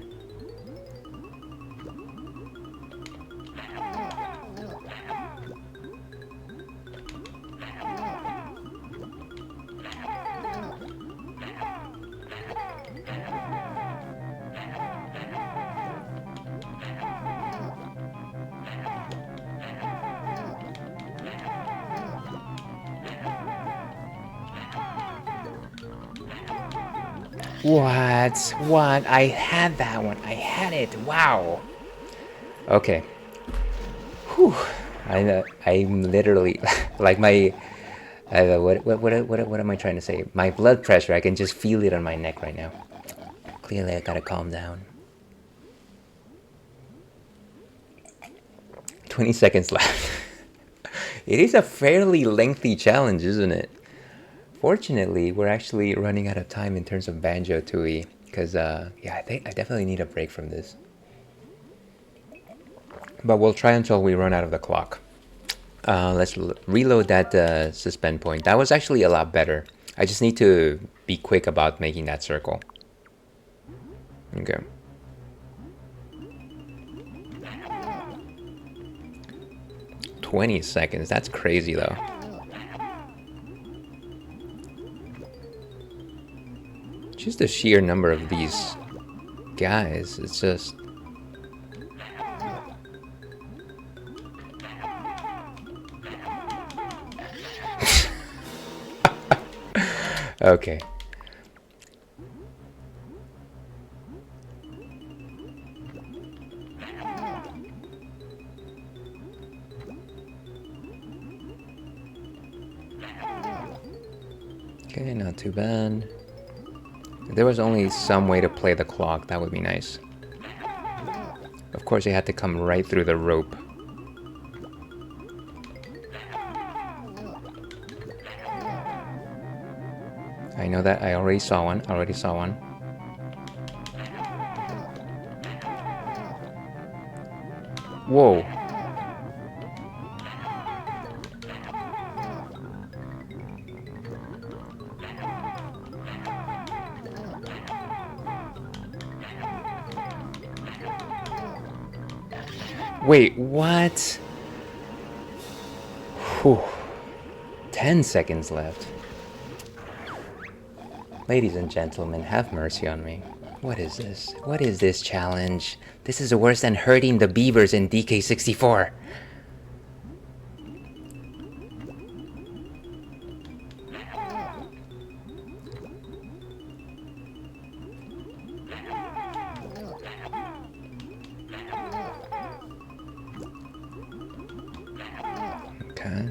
What? I had that one. I had it. Wow. Okay. Whew. I'm literally like my what am I trying to say? My blood pressure, I can just feel it on my neck right now. Clearly I gotta calm down. 20 seconds left. It is a fairly lengthy challenge, isn't it? Fortunately, we're actually running out of time in terms of Banjo-Tooie, because yeah, I think I definitely need a break from this. But we'll try until we run out of the clock. Let's reload that suspend point. That was actually a lot better. I just need to be quick about making that circle. Okay. "20 seconds, that's crazy though. Just the sheer number of these guys, it's just... Okay. Okay, not too bad. If there was only some way to play the clock, that would be nice. Of course, you had to come right through the rope. I know that. I already saw one. Whoa. Wait, what? Whew. 10 seconds left. Ladies and gentlemen, have mercy on me. What is this? What is this challenge? This is worse than hurting the beavers in DK64. Okay.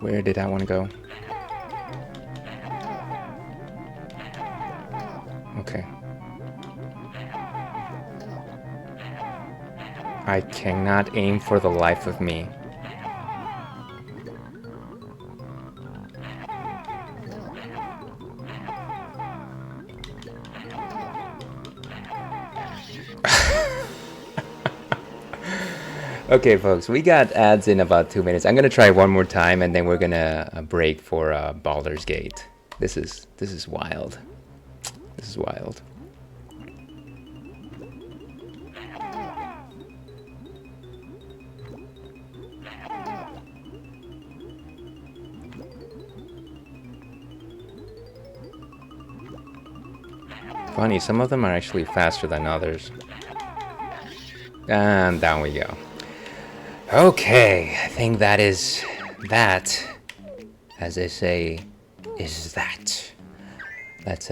Where did that one go? Okay. I cannot aim for the life of me. Okay, folks, we got ads in about 2 minutes. I'm gonna try one more time, and then we're gonna break for Baldur's Gate. This is wild. This is wild. Funny, some of them are actually faster than others. And down we go. Okay, I think that is that. As they say, is that. Let's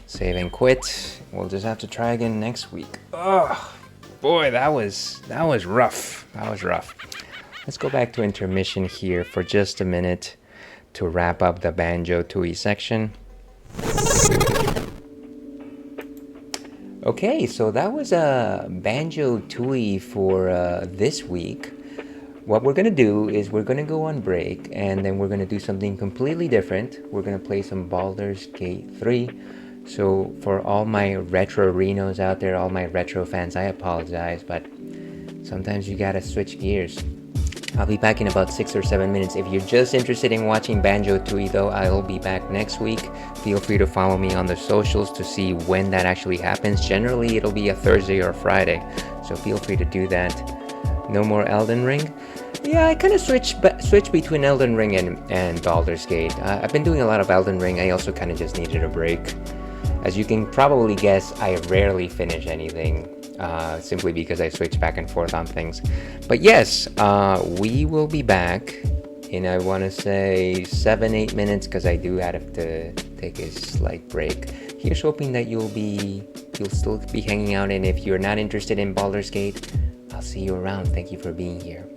save and quit. We'll just have to try again next week. Oh boy, that was rough. That was rough. Let's go back to intermission here for just a minute to wrap up the Banjo-Tooie section. Okay, so that was Banjo-Tooie for this week. What we're gonna do is we're gonna go on break, and then we're gonna do something completely different. We're gonna play some Baldur's Gate 3. So for all my retro Renos out there, all my retro fans, I apologize, but sometimes you gotta switch gears. I'll be back in about 6 or 7 minutes. If you're just interested in watching Banjo-Tooie though, I'll be back next week. Feel free to follow me on the socials to see when that actually happens. Generally, it'll be a Thursday or a Friday, so feel free to do that. No more Elden Ring? Yeah, I kind of switch between Elden Ring and Baldur's Gate. I've been doing a lot of Elden Ring. I also kind of just needed a break. As you can probably guess, I rarely finish anything, simply because I switch back and forth on things. But yes, we will be back in I want to say 7-8 minutes, because I do have to take a slight break. Here's hoping that you'll still be hanging out, and if you're not interested in Baldur's Gate, I'll see you around. Thank you for being here.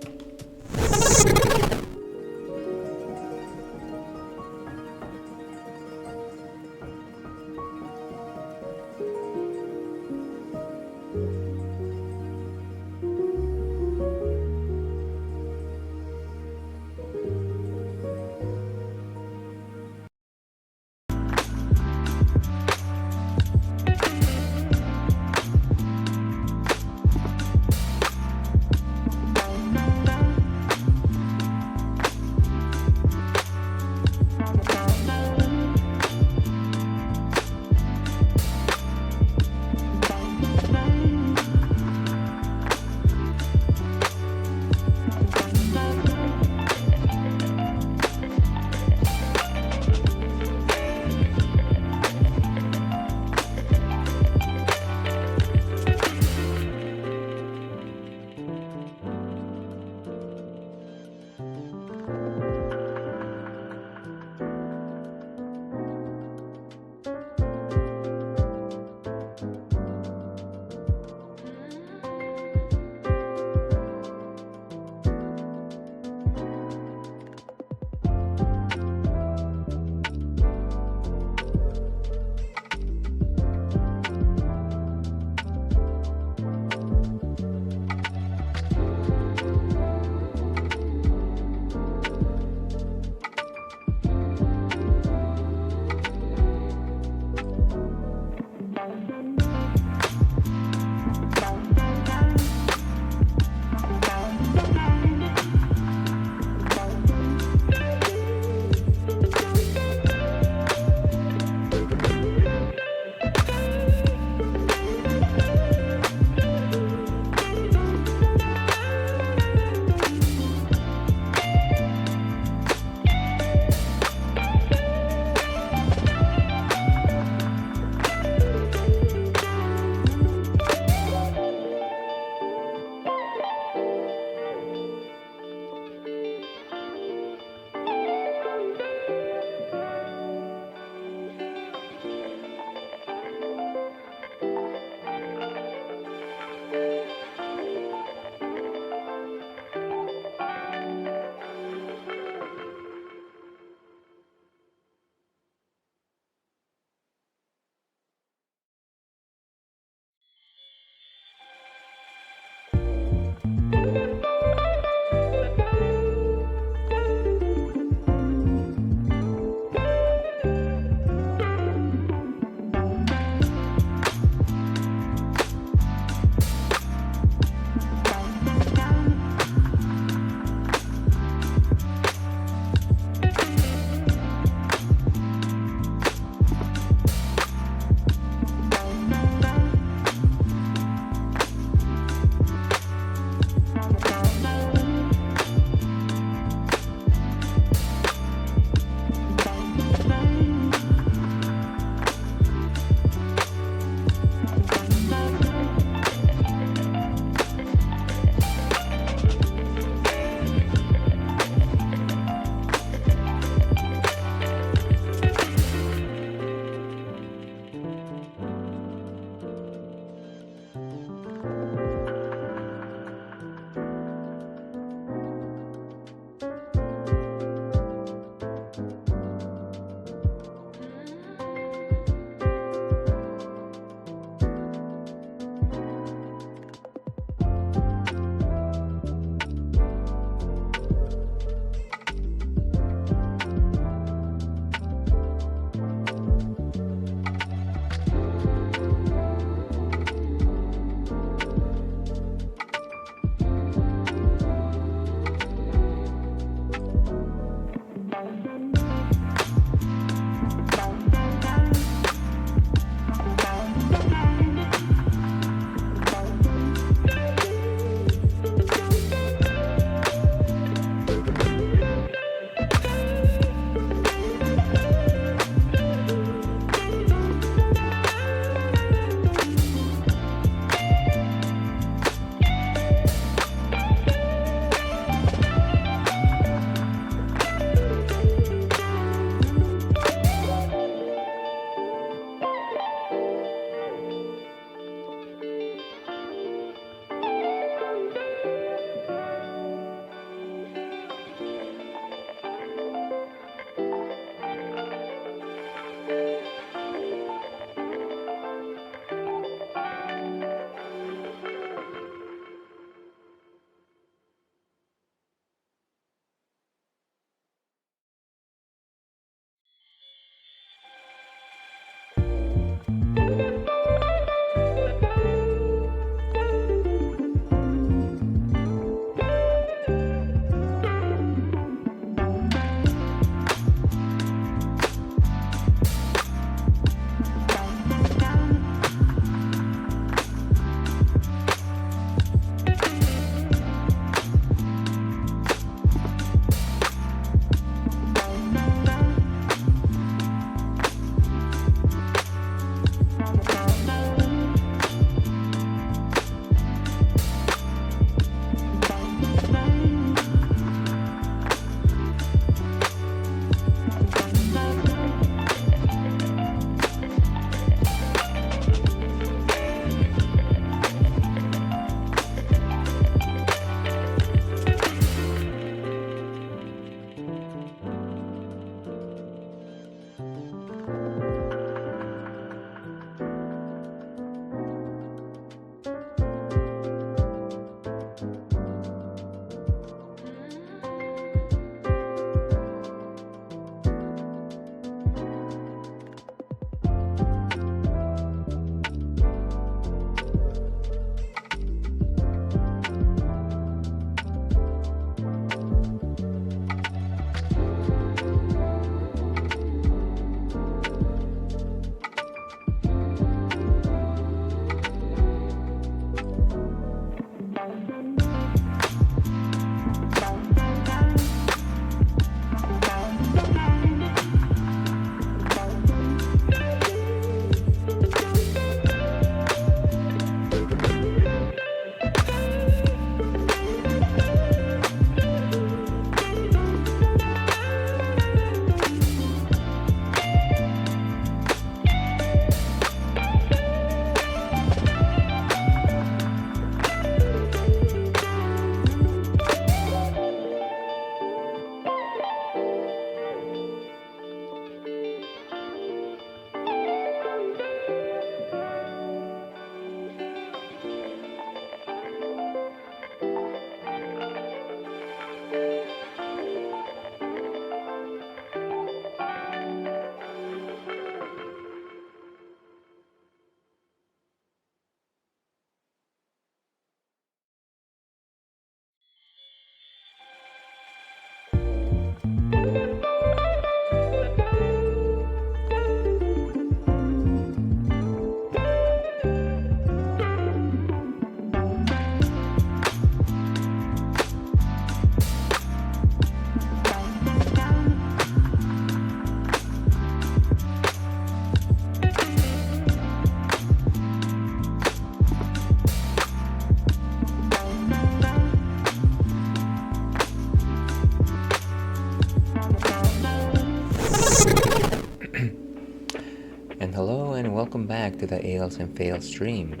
welcome back to the Ales and Fails stream.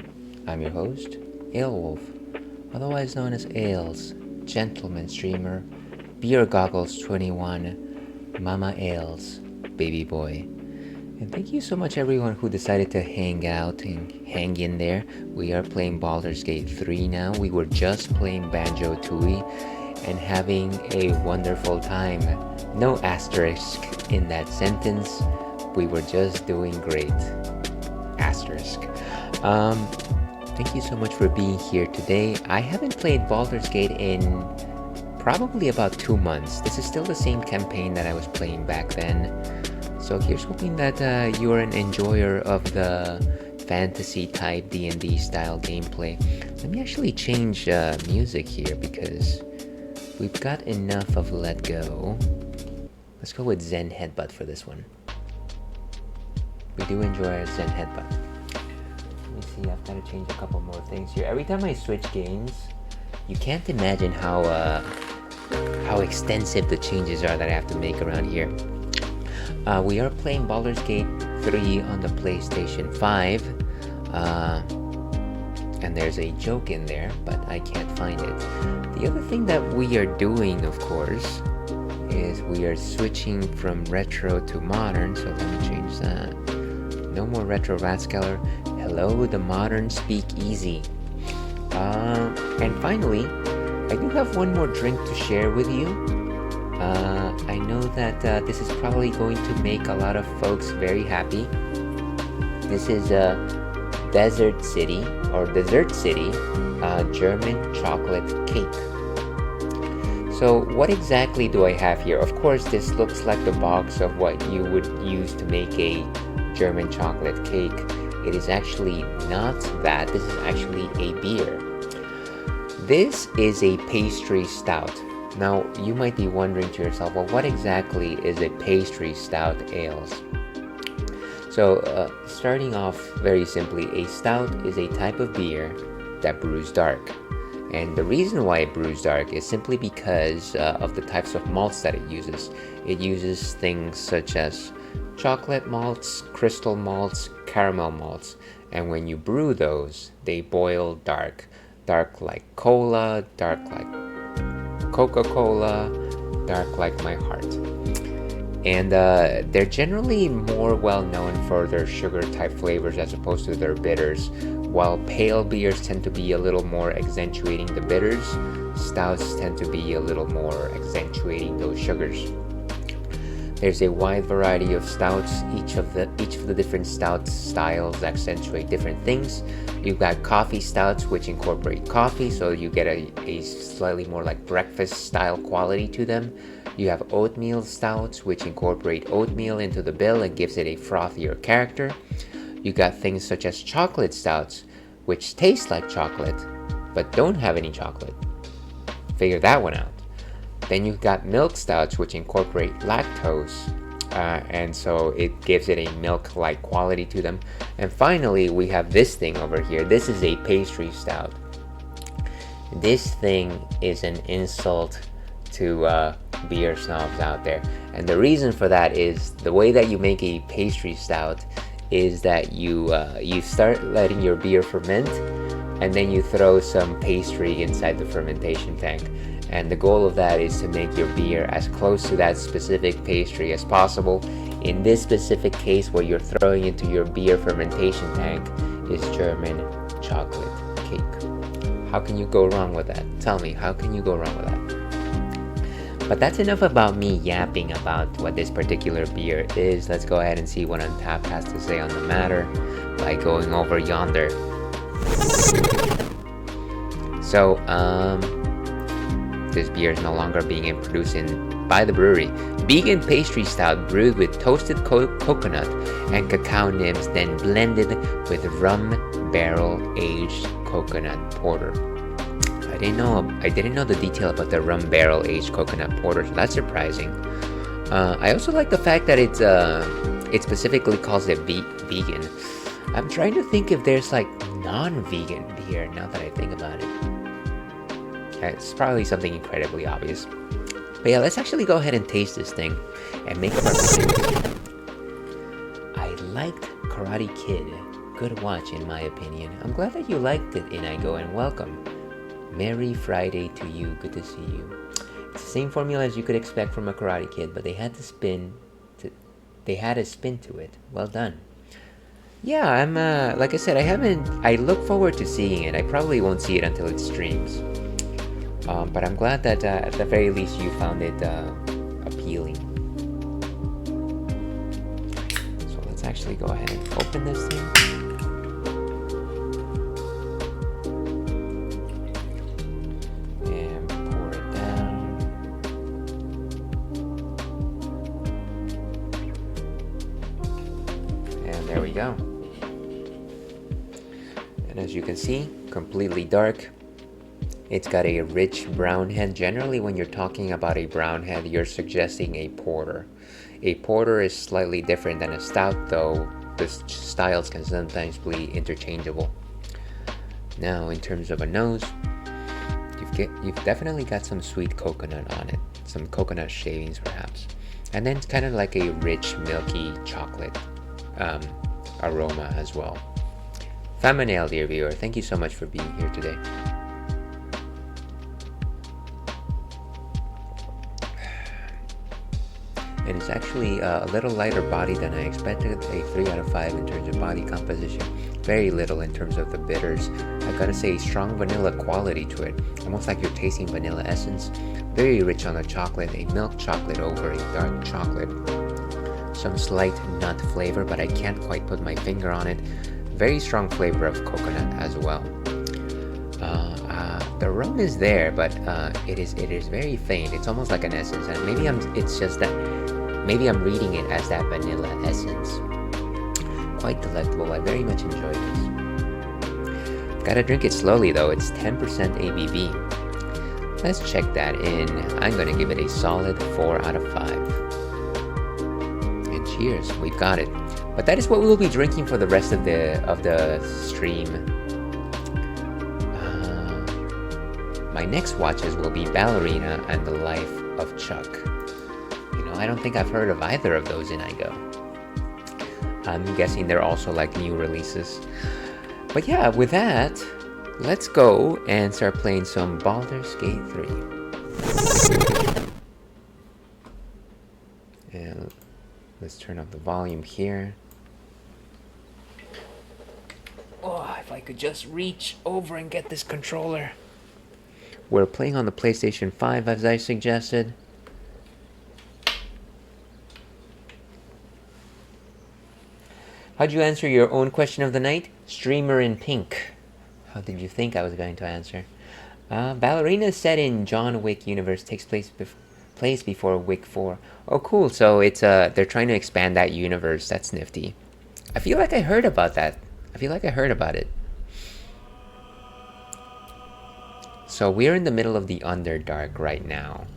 I'm your host, Alewolf, otherwise known as Ales, gentleman streamer, Beer Goggles 21, Mama Ales, baby boy. And thank you so much everyone who decided to hang out and hang in there. We are playing Baldur's Gate 3 now. We were just playing Banjo-Tooie and having a wonderful time. No asterisk in that sentence. We were just doing great. Asterisk. Thank you so much for being here today. I haven't played Baldur's Gate in probably about 2 months. This is still the same campaign that I was playing back then. So here's hoping that you are an enjoyer of the fantasy type D&D style gameplay. Let me actually change music here because we've got enough of Let Go. Let's go with Zen Headbutt for this one. We do enjoy our Zen Headbutt. Let me see, I've got to change a couple more things here. Every time I switch games, you can't imagine how extensive the changes are that I have to make around here. We are playing Baldur's Gate 3 on the PlayStation 5. And there's a joke in there, but I can't find it. The other thing that we are doing, of course, is we are switching from retro to modern, so let me change that. No more retro Ratskeller. Hello, the modern speakeasy. And finally, I do have one more drink to share with you. I know that this is probably going to make a lot of folks very happy. This is Dessert City German chocolate cake. So what exactly do I have here? Of course, this looks like the box of what you would use to make a German chocolate cake. It is actually not that. This is actually a beer. This is a pastry stout. Now, you might be wondering to yourself, well, what exactly is a pastry stout ales? So, starting off very simply, a stout is a type of beer that brews dark. And the reason why it brews dark is simply because of the types of malts that it uses. It uses things such as chocolate malts, crystal malts, caramel malts. And when you brew those, they boil dark. Dark like cola, dark like Coca-Cola, dark like my heart. And they're generally more well known for their sugar type flavors as opposed to their bitters. While pale beers tend to be a little more accentuating the bitters, stouts tend to be a little more accentuating those sugars. There's a wide variety of stouts. Each of the different stout styles accentuate different things. You've got coffee stouts, which incorporate coffee, so you get a slightly more like breakfast style quality to them. You have oatmeal stouts, which incorporate oatmeal into the bill and gives it a frothier character. You got things such as chocolate stouts, which taste like chocolate, but don't have any chocolate. Figure that one out. Then you've got milk stouts, which incorporate lactose, and so it gives it a milk-like quality to them. And finally, we have this thing over here. This is a pastry stout. This thing is an insult to beer snobs out there. And the reason for that is the way that you make a pastry stout is that you start letting your beer ferment, and then you throw some pastry inside the fermentation tank. And the goal of that is to make your beer as close to that specific pastry as possible. In this specific case, what you're throwing into your beer fermentation tank is German chocolate cake. How can you go wrong with that? Tell me, how can you go wrong with that? But that's enough about me yapping about what this particular beer is. Let's go ahead and see what Untapped has to say on the matter by going over yonder. So, this beer is no longer being produced by the brewery. Vegan pastry stout brewed with toasted coconut and cacao nibs, then blended with rum barrel-aged coconut porter. I didn't know the detail about the rum barrel-aged coconut porter, so that's surprising. I also like the fact that it specifically calls it vegan. I'm trying to think if there's like non-vegan beer now that I think about it. It's probably something incredibly obvious. But yeah, let's actually go ahead and taste this thing and make up our opinions. I liked Karate Kid. good watch in my opinion. I'm glad that you liked it, Inigo, and welcome. Merry Friday to you. Good to see you. It's the same formula as you could expect from a Karate Kid, but they had a spin to it. Well done. Yeah, I'm like I said, I look forward to seeing it. I probably won't see it until it streams. But I'm glad that at the very least you found it appealing. So let's actually go ahead and open this thing. And pour it down. And there we go. And as you can see, completely dark. It's got a rich brown head. Generally, when you're talking about a brown head, you're suggesting a porter. A porter is slightly different than a stout, though the styles can sometimes be interchangeable. Now, in terms of a nose, you've definitely got some sweet coconut on it. Some coconut shavings, perhaps. And then it's kind of like a rich, milky chocolate aroma as well. Famanel, dear viewer, thank you so much for being here today. And it's actually a little lighter body than I expected. A 3 out of 5 in terms of body composition. Very little in terms of the bitters. I gotta say, strong vanilla quality to it. Almost like you're tasting vanilla essence. Very rich on the chocolate. A milk chocolate over a dark chocolate. Some slight nut flavor, but I can't quite put my finger on it. Very strong flavor of coconut as well. The rum is there, but it is very faint. It's almost like an essence, and maybe maybe I'm reading it as that vanilla essence. Quite delectable. I very much enjoy this. Gotta drink it slowly though. It's 10% ABV. Let's check that in. I'm gonna give it a solid 4 out of 5. And cheers, we've got it. But that is what we'll be drinking for the rest of the stream. My next watches will be Ballerina and the Life of Chuck. You know, I don't think I've heard of either of those in Inigo. I'm guessing they're also like new releases. But yeah, with that, let's go and start playing some Baldur's Gate 3. And let's turn up the volume here. Oh, if I could just reach over and get this controller. We're playing on the PlayStation 5 as I suggested. How'd you answer your own question of the night? Streamer in pink. How did you think I was going to answer? Ballerina is set in John Wick universe. Takes place before Wick 4. Oh, cool. So it's they're trying to expand that universe. That's nifty. I feel like I heard about that. I feel like I heard about it. So we're in the middle of the Underdark right now.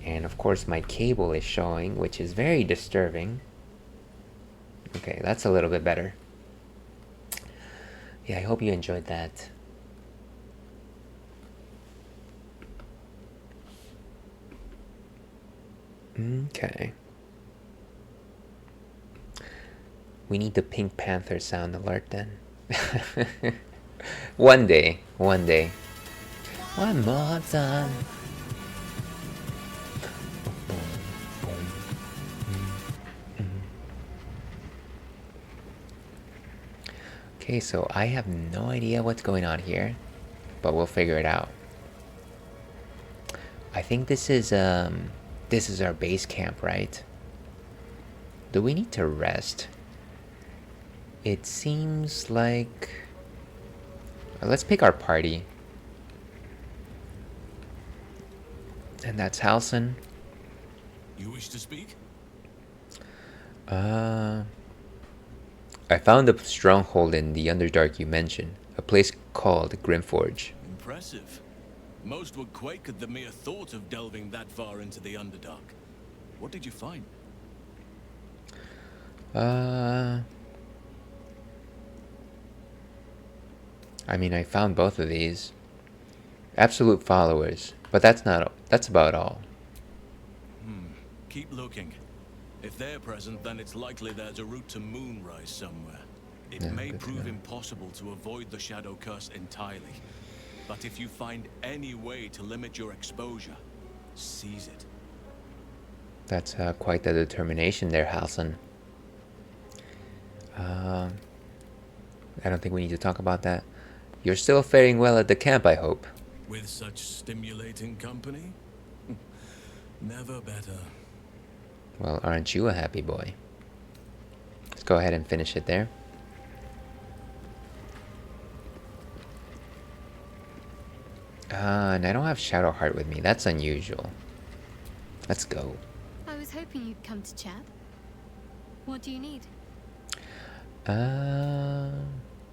And of course my cable is showing, which is very disturbing. Okay, that's a little bit better. Yeah, I hope you enjoyed that. Okay. We need the Pink Panther sound alert then. One day. One more time. Okay, so I have no idea what's going on here, but we'll figure it out. I think this is our base camp, right? Do we need to rest? It seems like... Let's pick our party. And that's Halson. You wish to speak? I found a stronghold in the Underdark you mentioned. A place called Grimforge. Impressive. Most would quake at the mere thought of delving that far into the Underdark. What did you find? I mean, I found both of these. Absolute followers. But that's about all. Keep looking. If they're present, then it's likely there's a route to Moonrise somewhere. It Yeah, may good to prove know. impossible to avoid the shadow curse entirely, but if you find any way to limit your exposure, seize it. That's quite the determination there, Halson. I don't think we need to talk about that. You're still faring well at the camp, I hope. With such stimulating company? Never better. Well, aren't you a happy boy? Let's go ahead and finish it there. And I don't have Shadowheart with me. That's unusual. Let's go. I was hoping you'd come to chat. What do you need?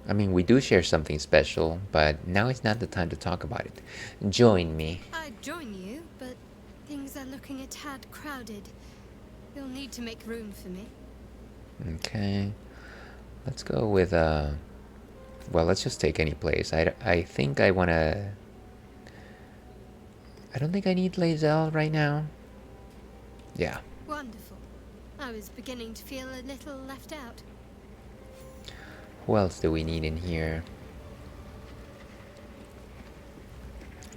I mean, we do share something special, but now is not the time to talk about it. Join me. I'd join you, but things are looking a tad crowded. You'll need to make room for me. Okay. Let's go with, well, let's just take any place. I think I want to... I don't think I need Lae'zel right now. Yeah. Wonderful. I was beginning to feel a little left out. Who else do we need in here?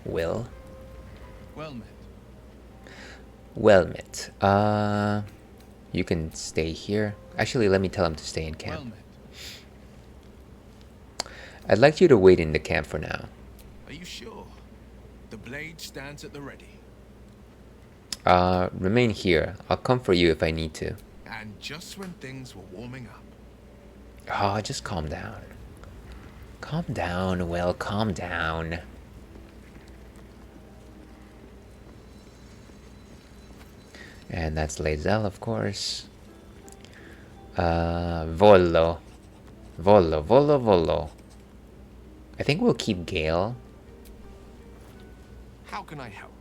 Will? Well met. Well met. You can stay here. Actually, let me tell him to stay in camp. Well met. I'd like you to wait in the camp for now. Are you sure? The blade stands at the ready. Remain here. I'll come for you if I need to. And just when things were warming up. Oh, just calm down. Calm down, Will, calm down. And that's Lae'zel, of course. Volo. Volo. I think we'll keep Gale. How can I help?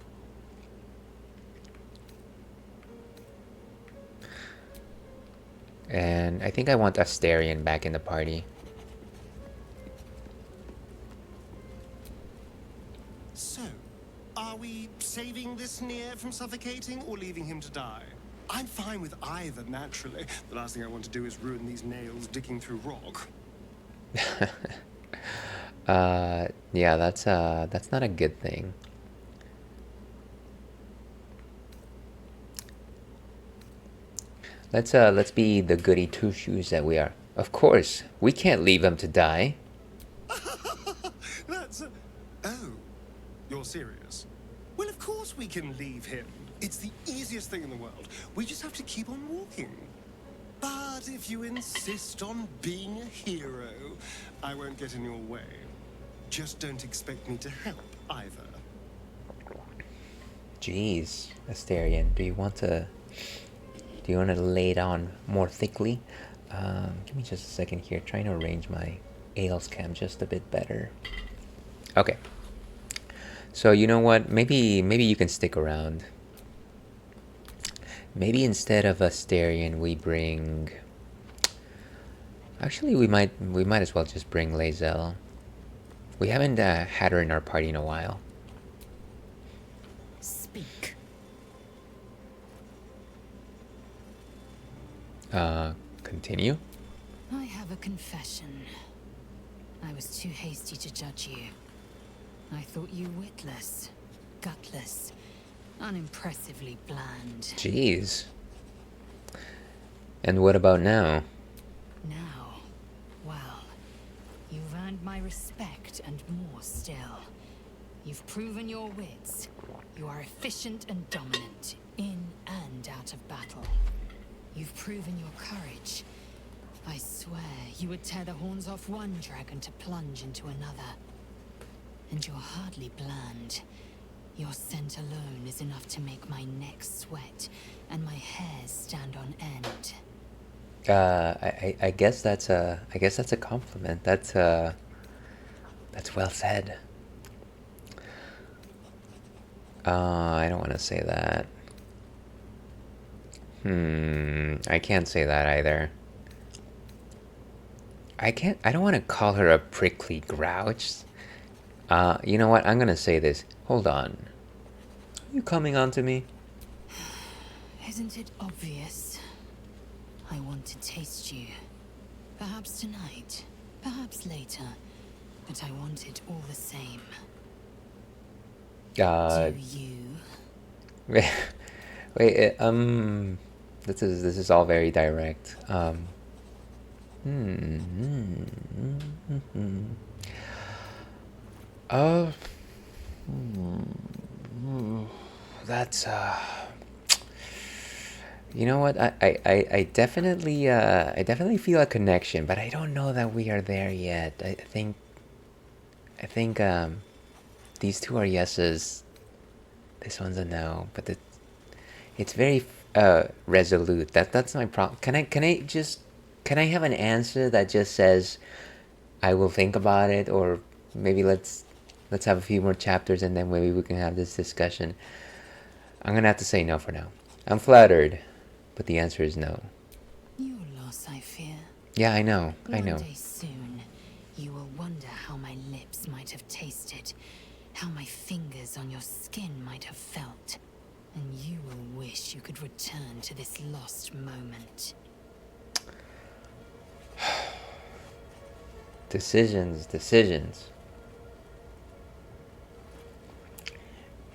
And I think I want Astarion back in the party. So, are we saving this Nier from suffocating or leaving him to die? I'm fine with either, naturally. The last thing I want to do is ruin these nails digging through rock. Yeah, that's not a good thing. Let's be the goody two-shoes that we are. Of course, we can't leave him to die. That's... Oh, you're serious? Well, of course we can leave him. It's the easiest thing in the world. We just have to keep on walking. But if you insist on being a hero, I won't get in your way. Just don't expect me to help, either. Jeez, Astarion, do you want to lay it on more thickly? Give me just a second here. Trying to arrange my Ales cam just a bit better. Okay. So you know what? Maybe you can stick around. Maybe instead of Astarion, we bring. Actually, we might as well just bring Lae'zel. We haven't had her in our party in a while. Speak. Continue. I have a confession. I was too hasty to judge you. I thought you witless, gutless, unimpressively bland. Jeez. And what about now? Now, well, you've earned my respect and more still. You've proven your wits. You are efficient and dominant, in and out of battle. You've proven your courage. I swear you would tear the horns off one dragon to plunge into another. And you're hardly bland. Your scent alone is enough to make my neck sweat and my hairs stand on end. I guess that's a compliment. That's well said. I don't want to say that. I can't say that either. I don't want to call her a prickly grouch. You know what? I'm gonna say this. Hold on. Are you coming on to me? Isn't it obvious? I want to taste you. Perhaps tonight, perhaps later, but I want it all the same. Do you? Wait, wait, this is all very direct. Uh, that's you know what? I definitely feel a connection, but I don't know that we are there yet. I think these two are yeses. This one's a no, but it's very resolute. That's my problem. Can I have an answer that just says I will think about it, or maybe let's have a few more chapters and then maybe we can have this discussion. I'm gonna have to say no for now. I'm flattered, but the answer is no. Your loss, I fear. Yeah, I know. I know. One day soon, you will wonder how my lips might have tasted, how my fingers on your skin might have felt, and you will wish you could return to this lost moment. Decisions.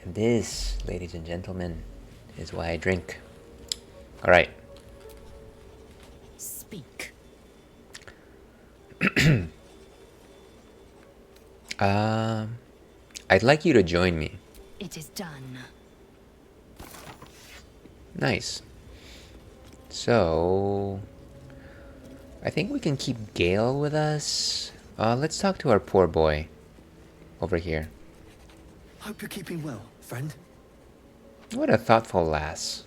And this, ladies and gentlemen, is why I drink. All right. Speak. I'd like you to join me. It is done. Nice. So, I think we can keep Gale with us. Let's talk to our poor boy over here. Hope you're keeping well, friend. What a thoughtful lass.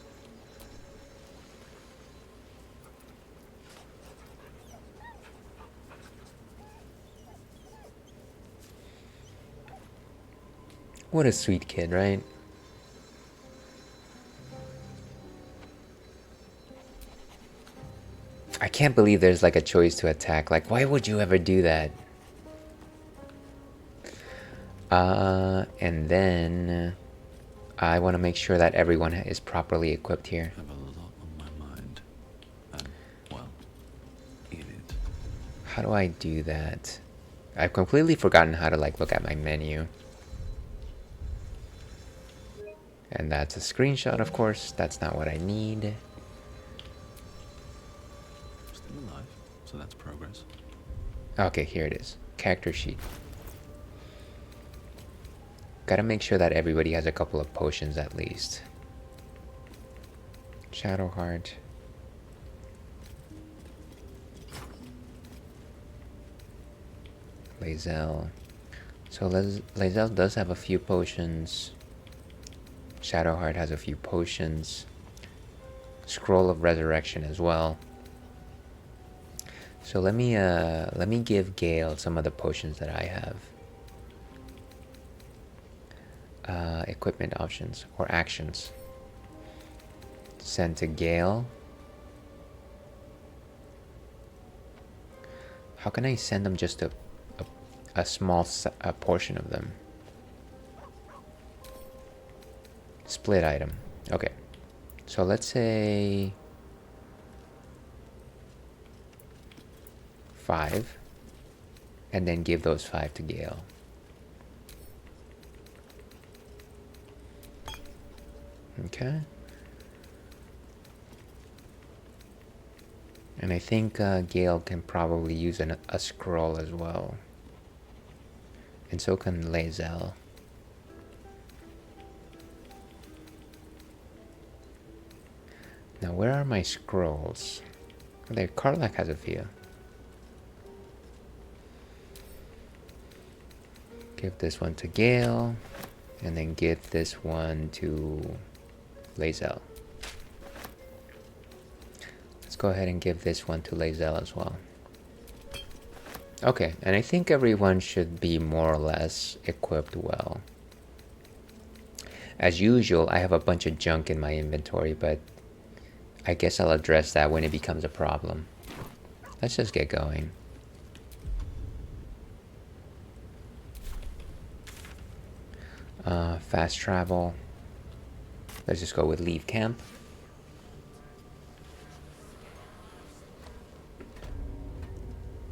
What a sweet kid, right? I can't believe there's like a choice to attack. Like, why would you ever do that? And then I want to make sure that everyone is properly equipped here. I have a lot on my mind. And, well, in it. How do I do that? I've completely forgotten how to like look at my menu. And that's a screenshot, of course. That's not what I need. Still alive, so that's progress. Okay, here it is. Character sheet. Gotta make sure that everybody has a couple of potions at least. Shadowheart. Lae'zel. So Lae'zel does have a few potions. Shadowheart has a few potions. Scroll of Resurrection as well. So let me give Gale some of the potions that I have. Equipment options or actions. Send to Gale. How can I send them just a small portion of them? Split item. Okay. So let's say 5. And then give those 5 to Gale. Okay. And I think Gale can probably use a scroll as well. And so can Lae'zel. Now where are my scrolls? There, Karlach has a few. Give this one to Gale. And then give this one to Lae'zel. Let's go ahead and give this one to Lae'zel as well. Okay, and I think everyone should be more or less equipped well. As usual, I have a bunch of junk in my inventory, but I guess I'll address that when it becomes a problem. Let's just get going. Fast travel. Let's just go with leave camp.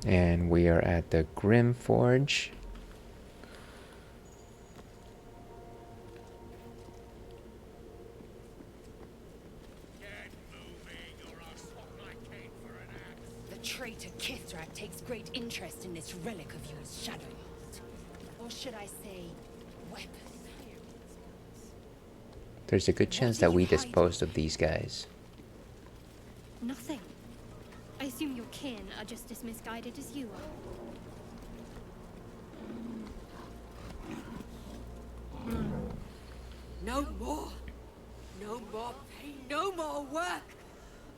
And we are at the Grim Forge. The traitor Kithrak takes great interest in this relic of yours, Shadowheart. Or should I say, weapon? There's a good chance that we disposed of these guys. Nothing. I assume your kin are just as misguided as you are. No more. No more pain. No more work.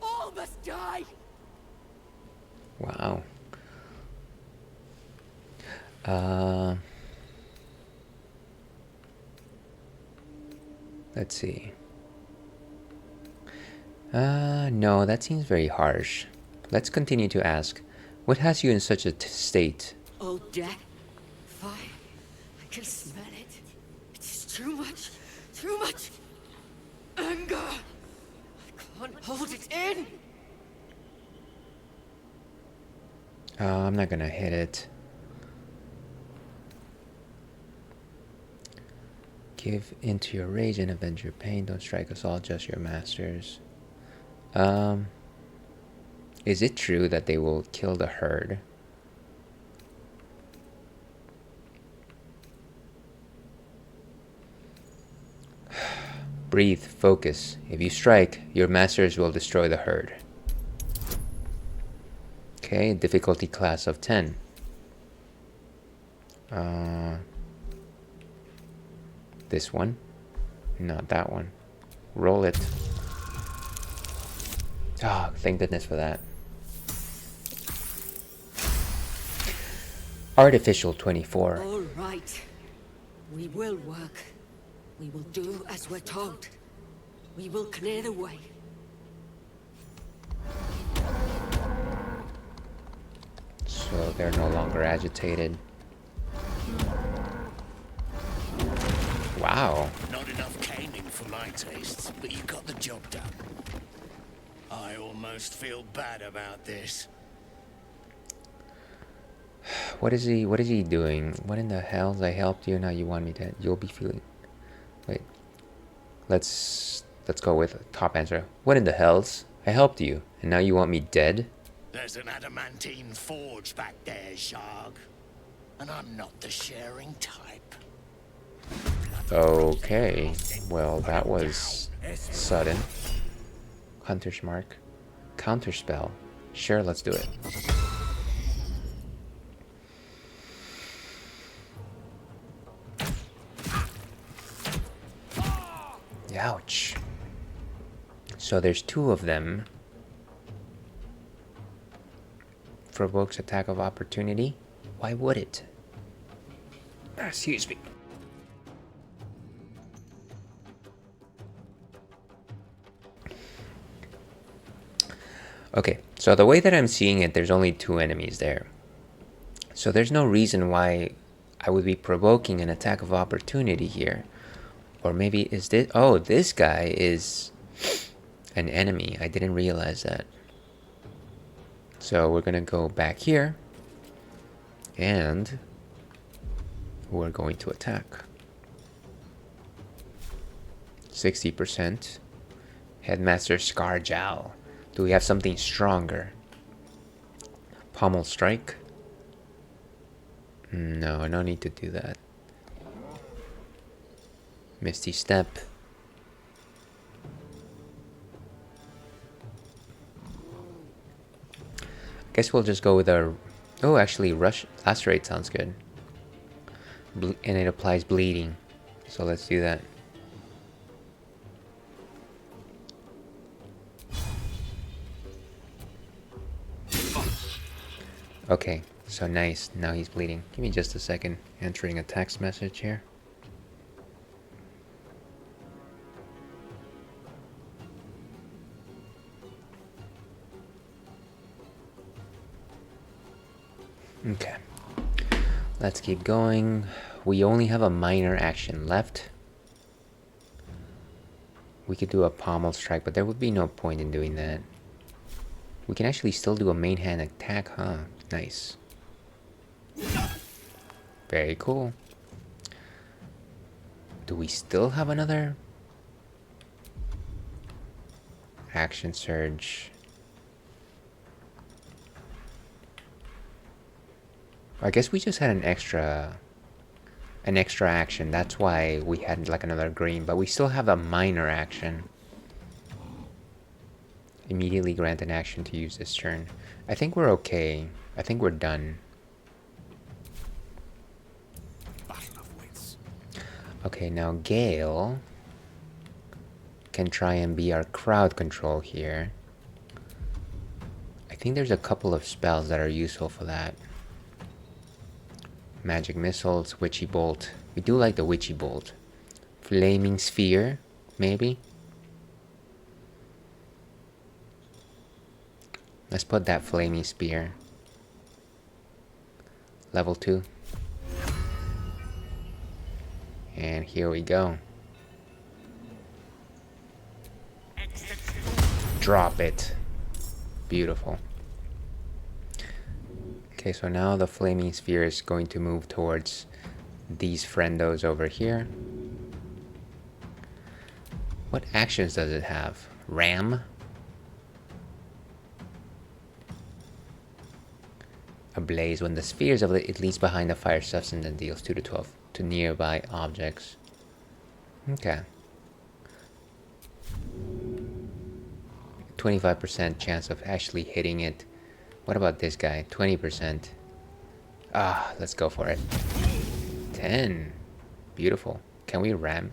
All must die. Wow. Let's see. No, that seems very harsh. Let's continue to ask. What has you in such a state? Oh, death. Fire. I can smell it. It's too much. Too much. Anger. I can't hold it in. I'm not gonna hit it. Give into your rage and avenge your pain. Don't strike us all, just your masters. Is it true that they will kill the herd? Breathe, focus. If you strike, your masters will destroy the herd. Okay, difficulty class of 10. This one? Not that one. Roll it. Ah, thank goodness for that. Artificial 24. All right. We will work. We will do as we're told. We will clear the way. So they're no longer agitated. Wow. Not enough caning for my tastes, but you got the job done. I almost feel bad about this. What is he doing? What in the hell? I helped you, now you want me to, you'll be feeling. Wait. Let's go with top answer. What in the hells? I helped you, and now you want me dead? There's an adamantine forge back there, Sharg. And I'm not the sharing type. Okay. Well, that was sudden. Hunter's mark. Counterspell. Sure, let's do it. Ouch. So there's two of them. Provokes attack of opportunity. Why would it? Excuse me. Okay, so the way that I'm seeing it, there's only two enemies there. So there's no reason why I would be provoking an attack of opportunity here. Or maybe is this... Oh, this guy is an enemy. I didn't realize that. So we're going to go back here. And we're going to attack. 60%. Headmaster Scarjowl. Do we have something stronger? Pommel Strike? No, I don't need to do that. Misty Step. Guess we'll just go with our... Oh, actually, Rush Lacerate sounds good. And it applies bleeding. So let's do that. Okay, so nice. Now he's bleeding. Give me just a second. Entering a text message here. Okay. Let's keep going. We only have a minor action left. We could do a pommel strike, but there would be no point in doing that. We can actually still do a main hand attack, huh? Nice. Very cool. Do we still have another action surge? I guess we just had an extra action. That's why we had like another green, but we still have a minor action. Immediately grant an action to use this turn. I think we're okay. I think we're done. Okay, now Gale can try and be our crowd control here. I think there's a couple of spells that are useful for that. Magic missiles, witchy bolt. We do like the witchy bolt. Flaming sphere, maybe. Let's put that flaming spear. Level 2. And here we go. Drop it. Beautiful. Okay, so now the flaming sphere is going to move towards these friendos over here. What actions does it have? Ram? Ablaze. When the spheres of it leaves behind a fire substance and deals 2 to 12 to nearby objects. Okay. 25% chance of actually hitting it. What about this guy? 20%. Ah, let's go for it. 10. Beautiful. Can we ram?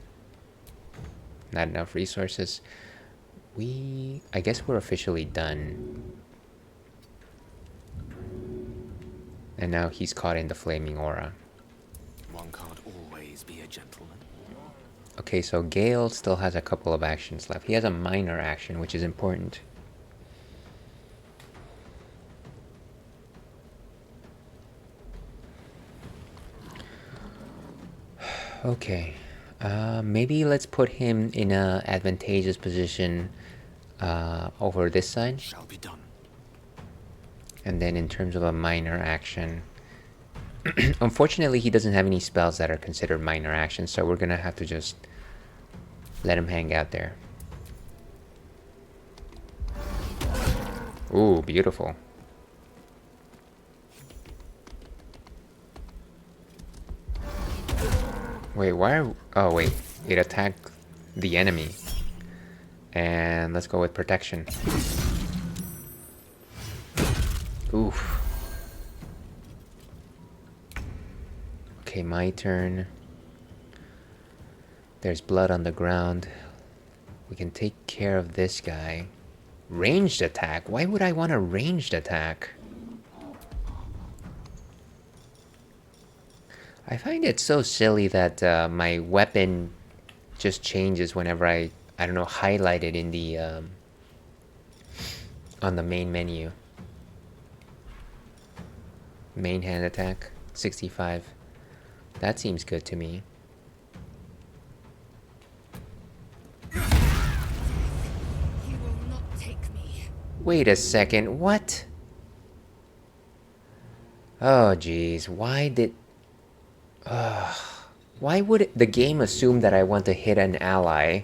Not enough resources. I guess we're officially done. And now he's caught in the flaming aura. One can't always be a gentleman. Okay, so Gale still has a couple of actions left. He has a minor action, which is important. Okay, maybe let's put him in a advantageous position over this side. Shall be done. And then in terms of a minor action, unfortunately he doesn't have any spells that are considered minor actions, so we're gonna have to just let him hang out there. Ooh, beautiful. Wait, why are... Oh, wait. It attacked the enemy. And let's go with protection. Oof. Okay, my turn. There's blood on the ground. We can take care of this guy. Ranged attack? Why would I want a ranged attack? I find it so silly that my weapon just changes whenever I don't know, highlight it in the on the main menu. Main hand attack, 65. That seems good to me. You will not take me. Wait a second, what? Oh jeez, why did... why would the game assume that I want to hit an ally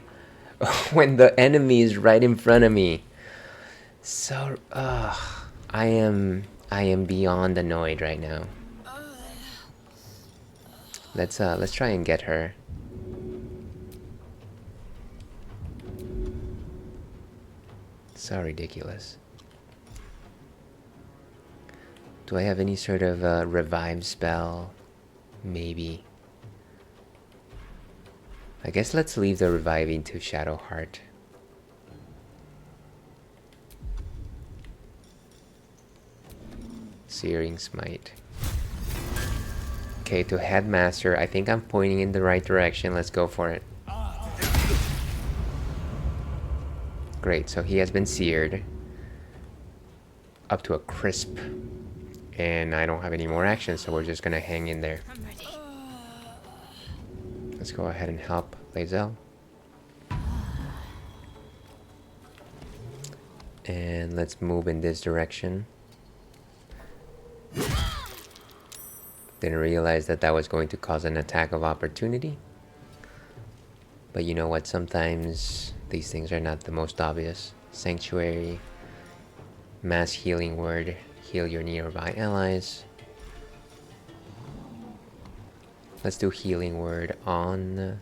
when the enemy is right in front of me? So, I am beyond annoyed right now. Let's try and get her. So ridiculous. Do I have any sort of revive spell? Maybe. I guess let's leave the reviving to Shadowheart. Searing Smite. Okay, to Headmaster, I think I'm pointing in the right direction. Let's go for it. Great, so he has been seared up to a crisp. And I don't have any more actions, so we're just gonna hang in there. Let's go ahead and help Lae'zel. And let's move in this direction. Didn't realize that that was going to cause an attack of opportunity. But you know what? Sometimes these things are not the most obvious. Sanctuary. Mass healing word. Heal your nearby allies. Let's do healing word on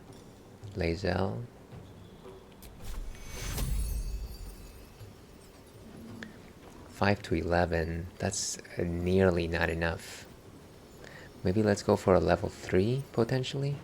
Lae'zel. Five to 11. That's nearly not enough. Maybe let's go for a level 3 potentially.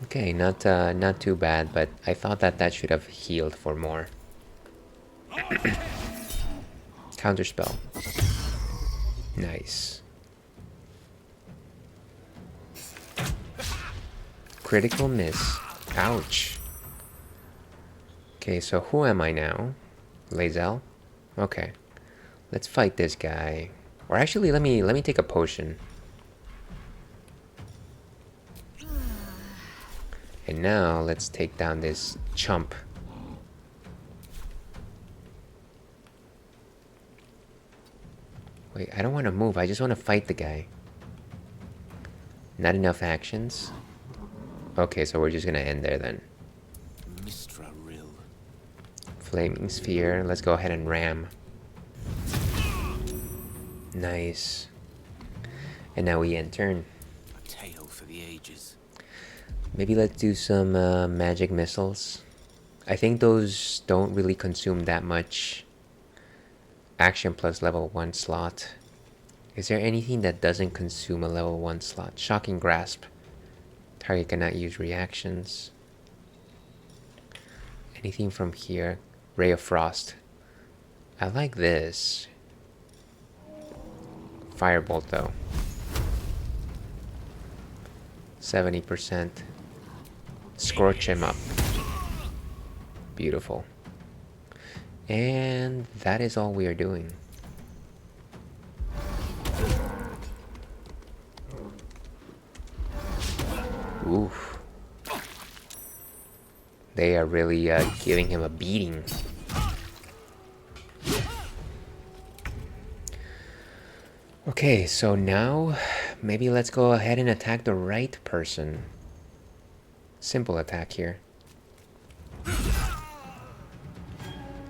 Okay, not too bad, but I thought that that should have healed for more. Counterspell. Nice. Critical miss. Ouch. Okay, so who am I now? Lae'zel? Okay. Let's fight this guy. Or actually, let me take a potion. And now let's take down this chump. Wait, I don't want to move. I just want to fight the guy. Not enough actions. Okay, so we're just gonna end there then. Flaming sphere. Let's go ahead and ram. Nice. And now we end turn. A tale for the ages. Maybe let's do some magic missiles. I think those don't really consume that much action plus level 1 slot. Is there anything that doesn't consume a level 1 slot? Shocking Grasp. Target cannot use reactions. Anything from here? Ray of Frost. I like this. Firebolt though. 70%. Scorch him up. Beautiful. And that is all we are doing. Oof. They are really giving him a beating. Okay, so now maybe let's go ahead and attack the right person. Simple attack here.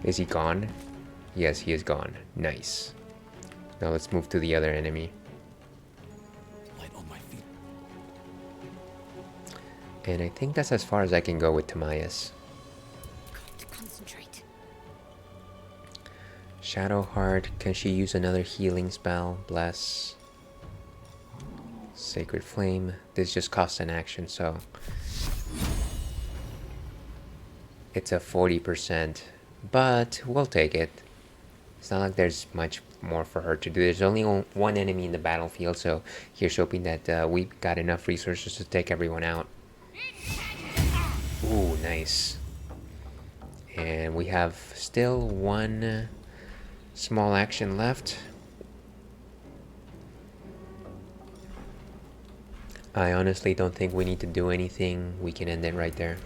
Is he gone? Yes, he is gone. Nice. Now let's move to the other enemy. And I think that's as far as I can go with Timaeus. Concentrate. Shadowheart. Can she use another healing spell? Bless. Sacred Flame. This just costs an action, so it's a 40%. But we'll take it. It's not like there's much more for her to do. There's only one enemy in the battlefield, so here's hoping that we got enough resources to take everyone out. Ooh, nice. And we have still one small action left. I honestly don't think we need to do anything. We can end it right there.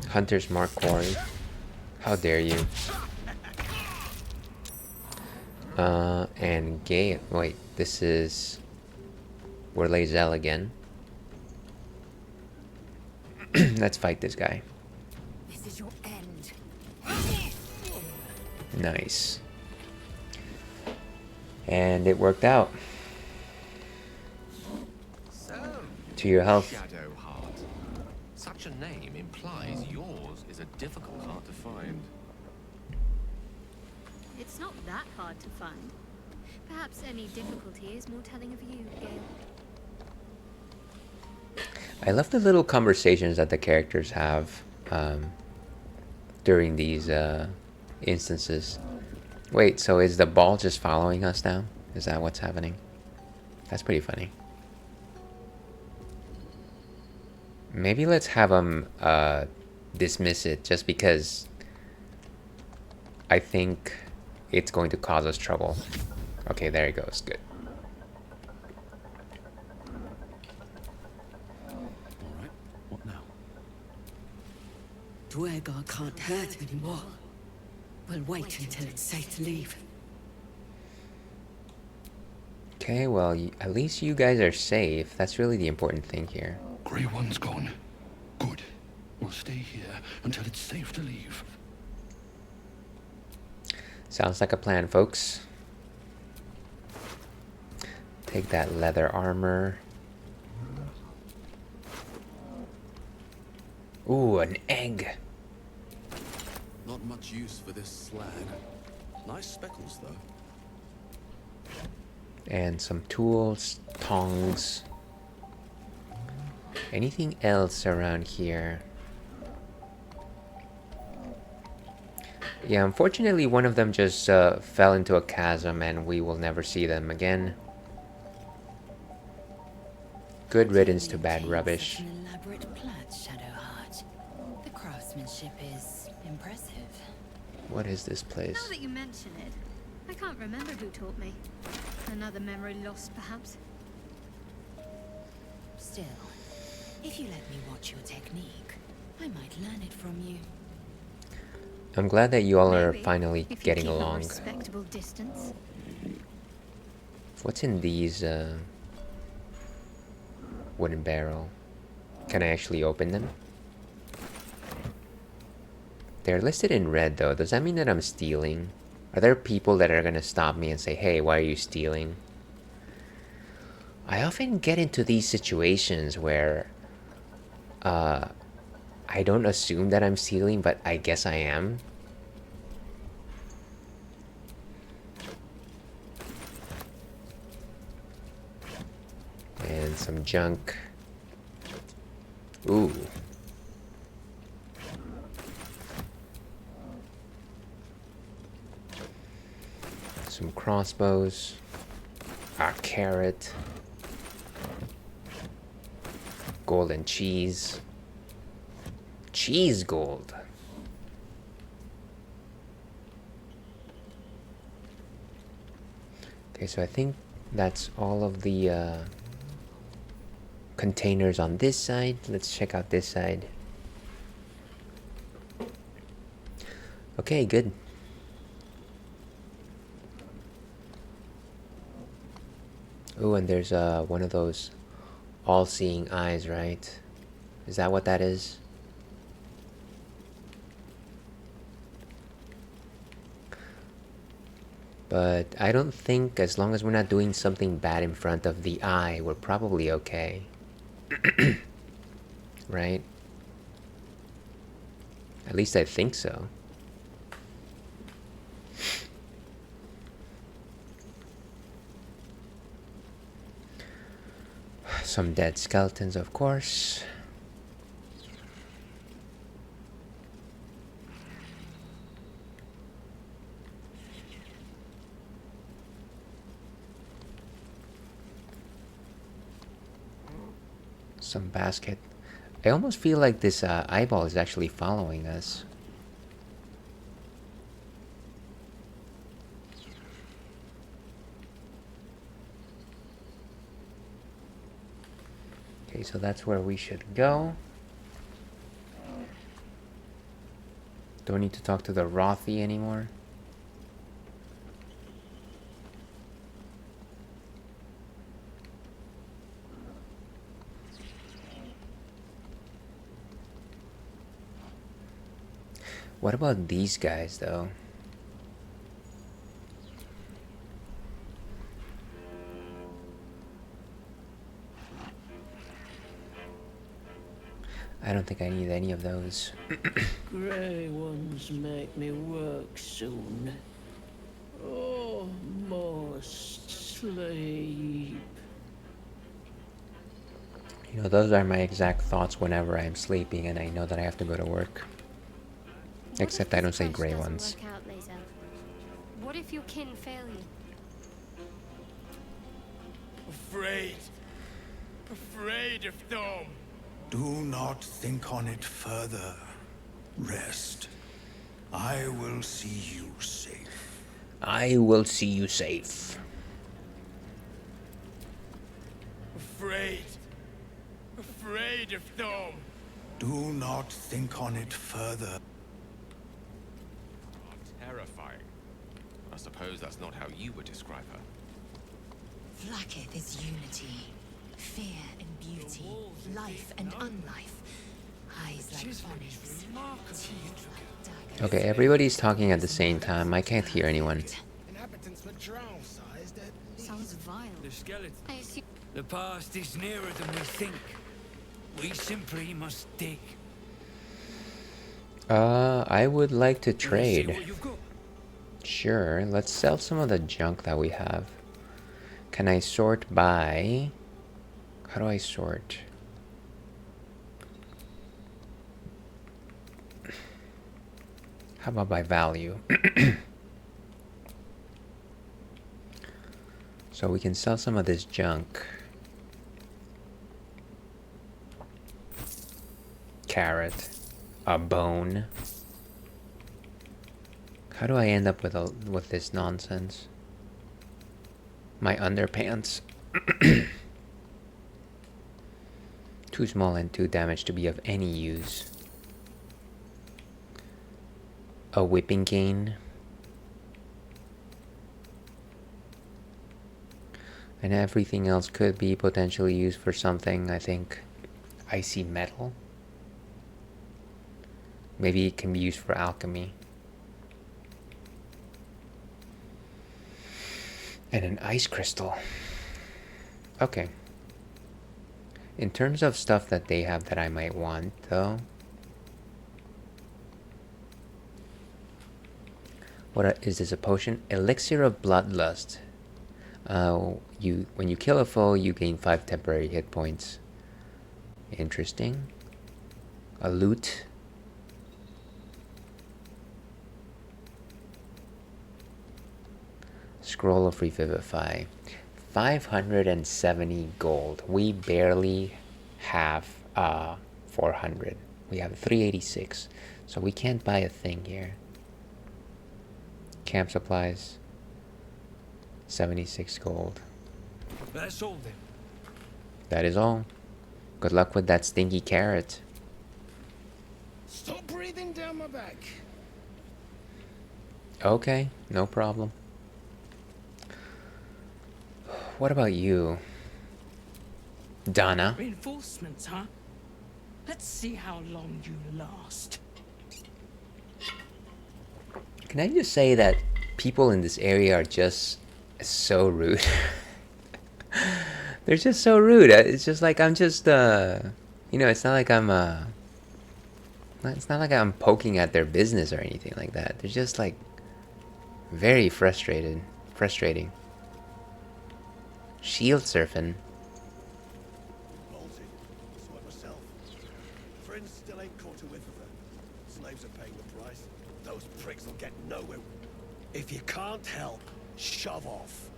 Hunter's Mark Quarry. How dare you. And Gale. Wait, this is... We're Lae'zel again. Let's fight this guy. This is your end. Nice. And it worked out. So, To your health. Shadowheart. Such a name implies yours is a difficult heart to find. It's not that hard to find. Perhaps any difficulty is more telling of you, Gale. I love the little conversations that the characters have during these instances. Wait, so is the ball just following us now? Is that what's happening? That's pretty funny. Maybe let's have them dismiss it just because I think it's going to cause us trouble. Okay, there it goes. Good. Duergar can't hurt anymore. We'll wait until it's safe to leave. Okay, well, at least you guys are safe. That's really the important thing here. Grey One's gone. Good. We'll stay here until it's safe to leave. Sounds like a plan, folks. Take that leather armor. Ooh, an egg. Not much use for this slag. Nice speckles, though. And some tools, tongs. Anything else around here? Yeah, unfortunately one of them just fell into a chasm and we will never see them again. Good riddance to bad rubbish. Such an elaborate plat, Shadowheart. The craftsmanship is impressive. What is this place? Now that you mention it, I can't remember who taught me. Another memory lost, perhaps. Still, if you let me watch your technique, I might learn it from you. I'm glad that you all are Maybe, finally if you getting keep a along. respectable distance. What's in these wooden barrel? Can I actually open them? They're listed in red though. Does that mean that I'm stealing? Are there people that are gonna stop me and say, hey, why are you stealing? I often get into these situations where I don't assume that I'm stealing, but I guess I am. And some junk. Ooh. Some crossbows. A carrot. Golden cheese. Cheese gold. Okay, so I think that's all of the containers on this side. Let's check out this side. Okay, good. Oh, and there's one of those all-seeing eyes, right? Is that what that is? But I don't think, as long as we're not doing something bad in front of the eye, we're probably okay. Right? At least I think so. Some dead skeletons, of course. Some basket. I almost feel like this eyeball is actually following us. Okay, so that's where we should go. Don't need to talk to the Rothy anymore. What about these guys, though? I don't think I need any of those. Grey ones make me work soon. Oh, must sleep. You know, those are my exact thoughts whenever I'm sleeping and I know that I have to go to work. Except I don't say grey ones. Work out later? What if your kin fail you? Afraid of them. Do not think on it further. Rest. I will see you safe. I will see you safe. Afraid of them. Do not think on it further. Terrifying. I suppose that's not how you would describe her. Vlaakith is unity, fear and beauty, life and unlife. Eyes like onyx, teeth like daggers. Okay, everybody's talking at the same time. I can't hear anyone. Inhabitants were drow-sized. Sounds vile. The skeleton. I assume. The past is nearer than we think. We simply must dig. I would like to Let's see trade. what you've got. Sure, let's sell some of the junk that we have. Can I sort by... How do I sort? How about by value? So we can sell some of this junk. Carrot. A bone. How do I end up with this nonsense? My underpants. Too small and too damaged to be of any use. A whipping cane. And everything else could be potentially used for something, I think. Icy metal. Maybe it can be used for alchemy. And an ice crystal. Okay. In terms of stuff that they have that I might want, though. What is this, a potion? Elixir of Bloodlust. When you kill a foe, you gain 5 temporary hit points. Interesting. A loot. Scroll of Revivify. 570 gold. We barely have 400. We have 386. So we can't buy a thing here. Camp supplies. 76 gold. That's all then. That is all. Good luck with that stinky carrot. Stop breathing down my back. Okay, no problem. What about you, Donna? Reinforcements, huh? Let's see how long you last. Can I just say that people in this area are just so rude? They're just so rude. It's just like I'm just, you know, it's not like I'm poking at their business or anything like that. They're just like very frustrating. Shield surfing. Bolted. Saw it myself. Friends still ain't caught a whiff of her. Slaves are paying the price. Those pricks will get nowhere. If you can't help, shove off.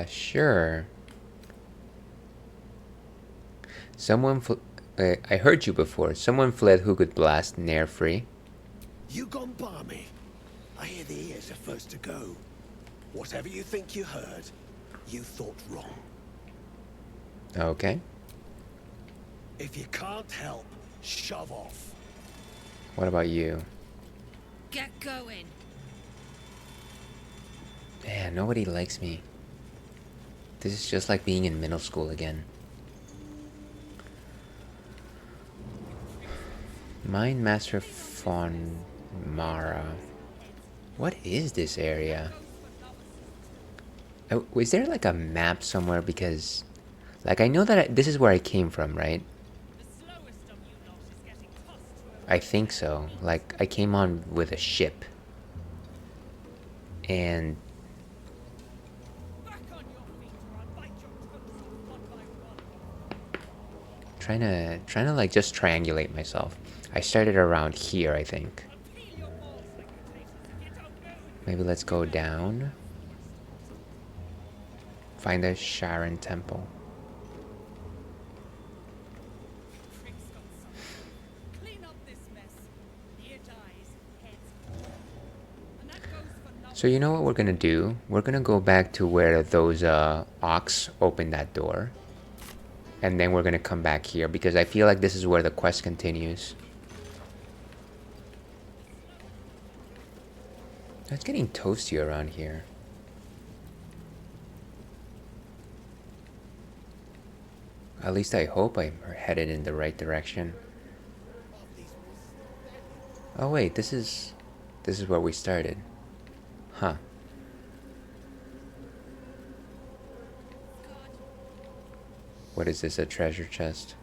Sure. I heard you before. Someone fled who could blast Nair free. You gone balmy? I hear the ears are first to go. Whatever you think you heard, you thought wrong. Okay. If you can't help, shove off. What about you? Get going. Man, nobody likes me. This is just like being in middle school again. Mine Master Mara. What is this area? Oh, is there like a map somewhere? Because, like, I know that this is where I came from, right? I think so. Like, I came on with a ship. And trying to like just triangulate myself. I started around here, I think. Maybe let's go down. Find the Sharon Temple. So you know what we're gonna do? We're gonna go back to where those ox opened that door. And then we're gonna come back here because I feel like this is where the quest continues. It's getting toasty around here. At least I hope I'm headed in the right direction. Oh wait, this is where we started. Huh. What is this, a treasure chest?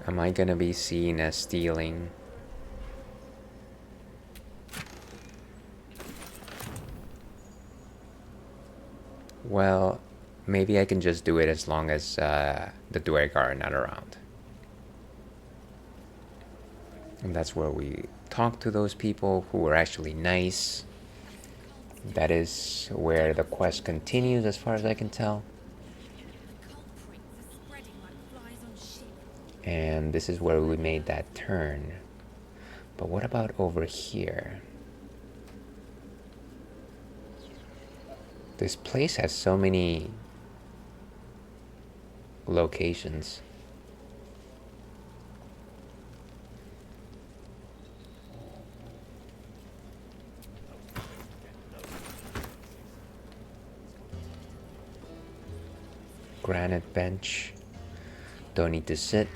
Am I gonna be seen as stealing? Well, maybe I can just do it as long as the Duergar are not around. And that's where we talk to those people who were actually nice. That is where the quest continues as far as I can tell. And this is where we made that turn. But what about over here? This place has so many locations. Granite bench. Don't need to sit.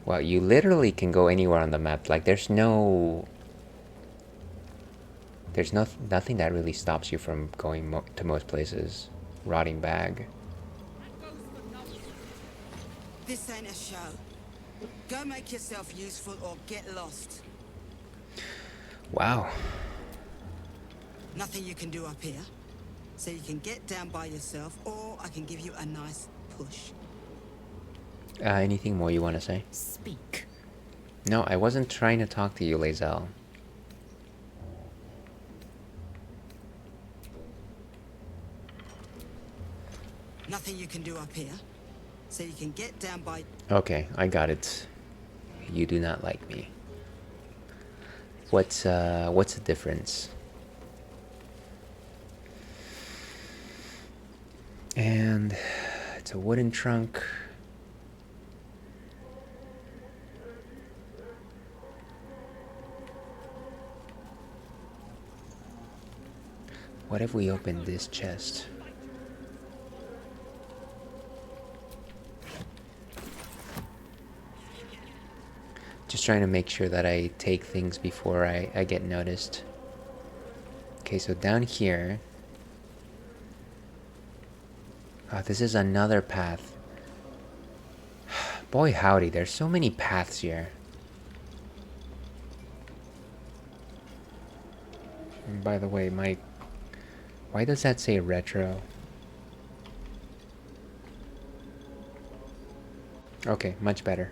Well, you literally can go anywhere on the map. Like, there's nothing that really stops you from going to most places. Rotting bag. This ain't a show. Go make yourself useful or get lost. Wow. Nothing you can do up here. So you can get down by yourself, or I can give you a nice push. Anything more you want to say? Speak. No, I wasn't trying to talk to you, Lae'zel. Nothing you can do up here. So you can get down by... Okay, I got it. You do not like me. What's the difference? And it's a wooden trunk. What if we open this chest? Just trying to make sure that I take things before I get noticed. Okay, so down here... this is another path. Boy howdy, there's so many paths here. And by the way, why does that say retro? Okay, much better.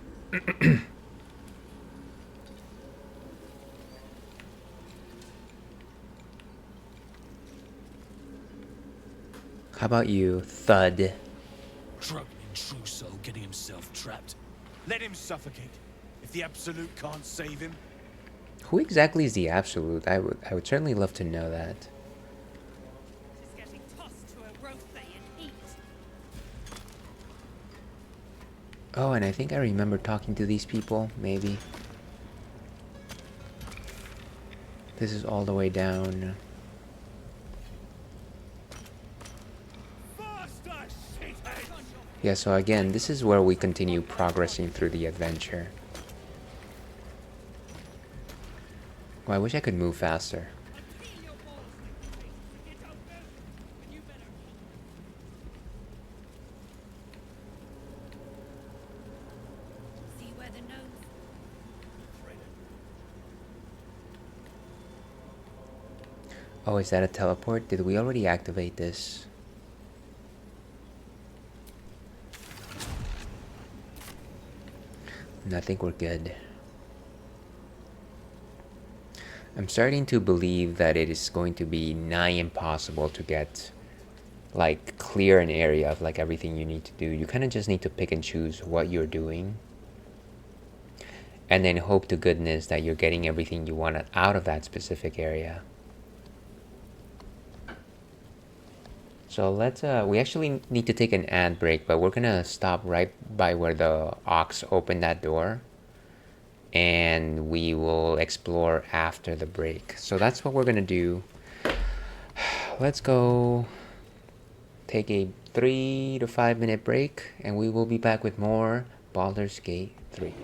How about you, thud? Struggling trousseau getting himself trapped. Let him suffocate. If the Absolute can't save him. Who exactly is the Absolute? I would certainly love to know that. Oh, and I think I remember talking to these people, maybe. This is all the way down. Yeah, so again, this is where we continue progressing through the adventure. Well, I wish I could move faster. Oh, is that a teleport? Did we already activate this? I think we're good. I'm starting to believe that it is going to be nigh impossible to get, like, clear an area of, like, everything you need to do. You kind of just need to pick and choose what you're doing. And then hope to goodness that you're getting everything you want out of that specific area. So let's we actually need to take an ad break, but we're gonna stop right by where the ox opened that door, and we will explore after the break. So that's what we're gonna do. Let's go take a 3 to 5 minute break, and we will be back with more Baldur's Gate 3.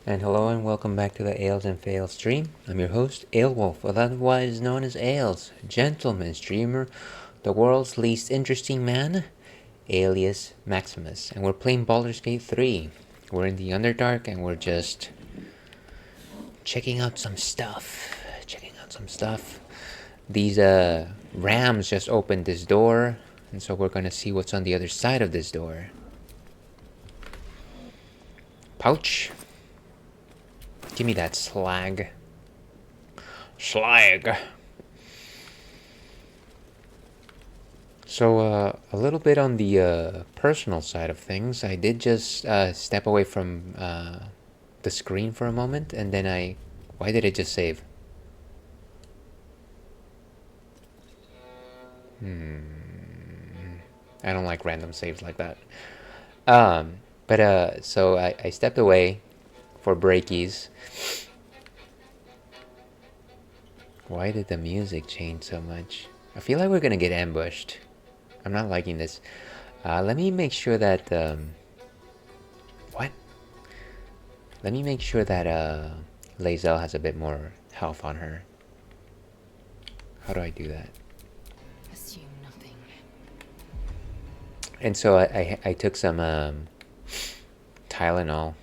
And hello and welcome back to the Ales and Fails stream. I'm your host, Alewolf, otherwise known as Ales, gentleman streamer, the world's least interesting man, alias Maximus. And we're playing Baldur's Gate 3. We're in the Underdark and we're just checking out some stuff. These rams just opened this door, and so we're gonna see what's on the other side of this door. Pouch. Give me that slag. So, a little bit on the personal side of things. I did just step away from the screen for a moment, and then why did it just save? I don't like random saves like that. So I stepped away for breakies. Why did the music change so much? I feel like we're gonna get ambushed. I'm not liking this. Let me make sure that what? Let me make sure that Lae'zel has a bit more health on her. How do I do that? Assume nothing. And so I took some Tylenol.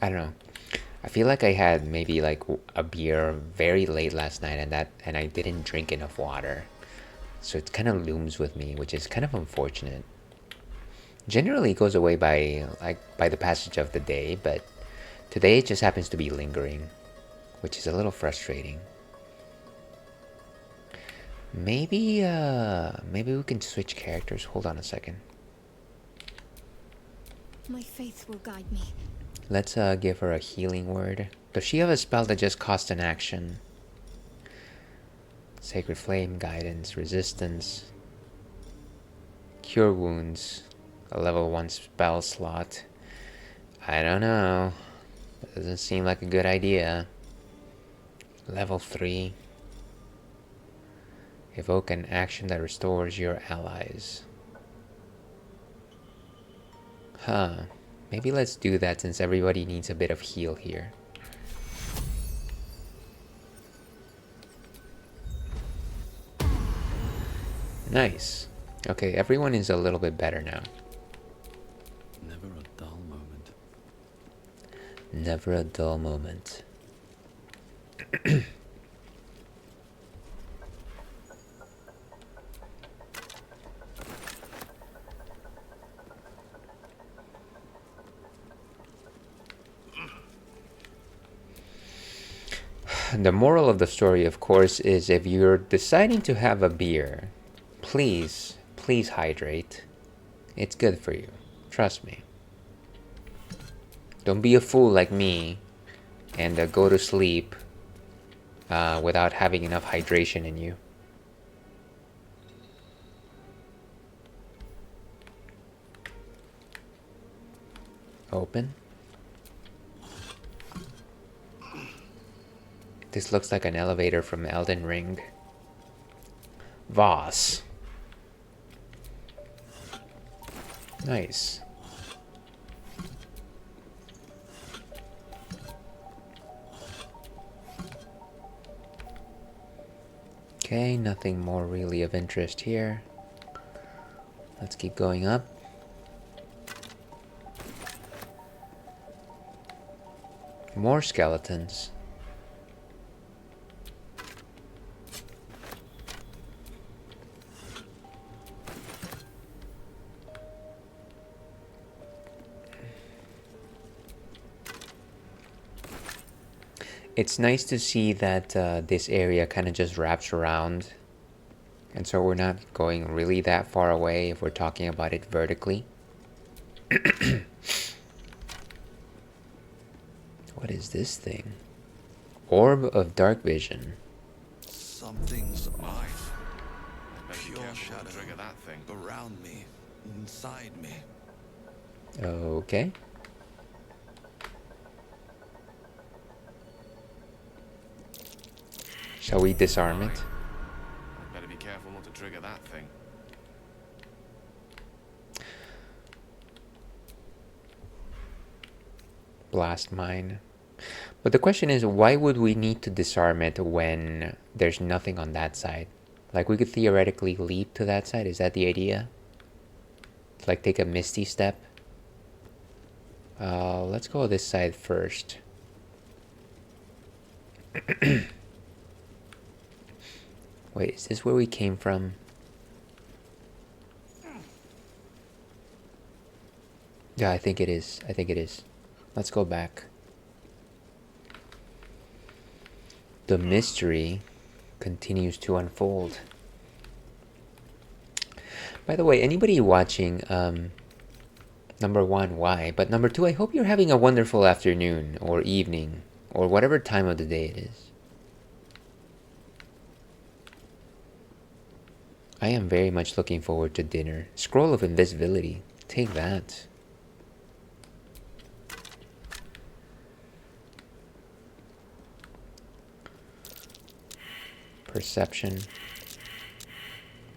I don't know. I feel like I had maybe like a beer very late last night, and I didn't drink enough water, so it kind of looms with me, which is kind of unfortunate. Generally, it goes away by the passage of the day, but today it just happens to be lingering, which is a little frustrating. Maybe we can switch characters. Hold on a second. My faith will guide me. Let's give her a healing word. Does she have a spell that just costs an action? Sacred Flame, Guidance, Resistance, Cure Wounds, a level 1 spell slot. I don't know. Doesn't seem like a good idea. Level 3. Evoke an action that restores your allies. Huh. Maybe let's do that since everybody needs a bit of heal here. Nice. Okay, everyone is a little bit better now. Never a dull moment. Never a dull moment. The moral of the story, of course, is if you're deciding to have a beer, please hydrate. It's good for you. Trust me. Don't be a fool like me and go to sleep without having enough hydration in you. Open. This looks like an elevator from Elden Ring. Voss. Nice. Okay, nothing more really of interest here. Let's keep going up. More skeletons. It's nice to see that this area kind of just wraps around, and so we're not going really that far away if we're talking about it vertically. What is this thing? Orb of Dark Vision. Something's off. Pure Pure shadow trigger that thing. around me, inside me. Okay. Shall we disarm it? Better be careful not to trigger that thing. blast mine. But the question is, why would we need to disarm it when there's nothing on that side? Like, we could theoretically leap to that side. Is that the idea? Like, take a misty step? Let's go this side first. Wait, is this where we came from? Yeah, I think it is. I think it is. Let's go back. The mystery continues to unfold. By the way, anybody watching, number one, why? But number two, I hope you're having a wonderful afternoon or evening or whatever time of the day it is. I am very much looking forward to dinner. Scroll of Invisibility. Take that. Perception.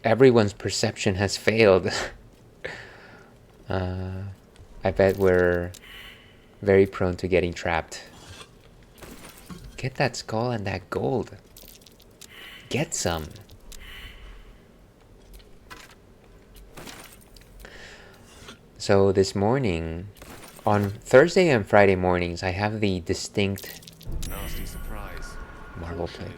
Everyone's perception has failed. I bet we're very prone to getting trapped. Get that skull and that gold. Get some. So this morning, on Thursday and Friday mornings, I have the distinct Nasty surprise. marble plate.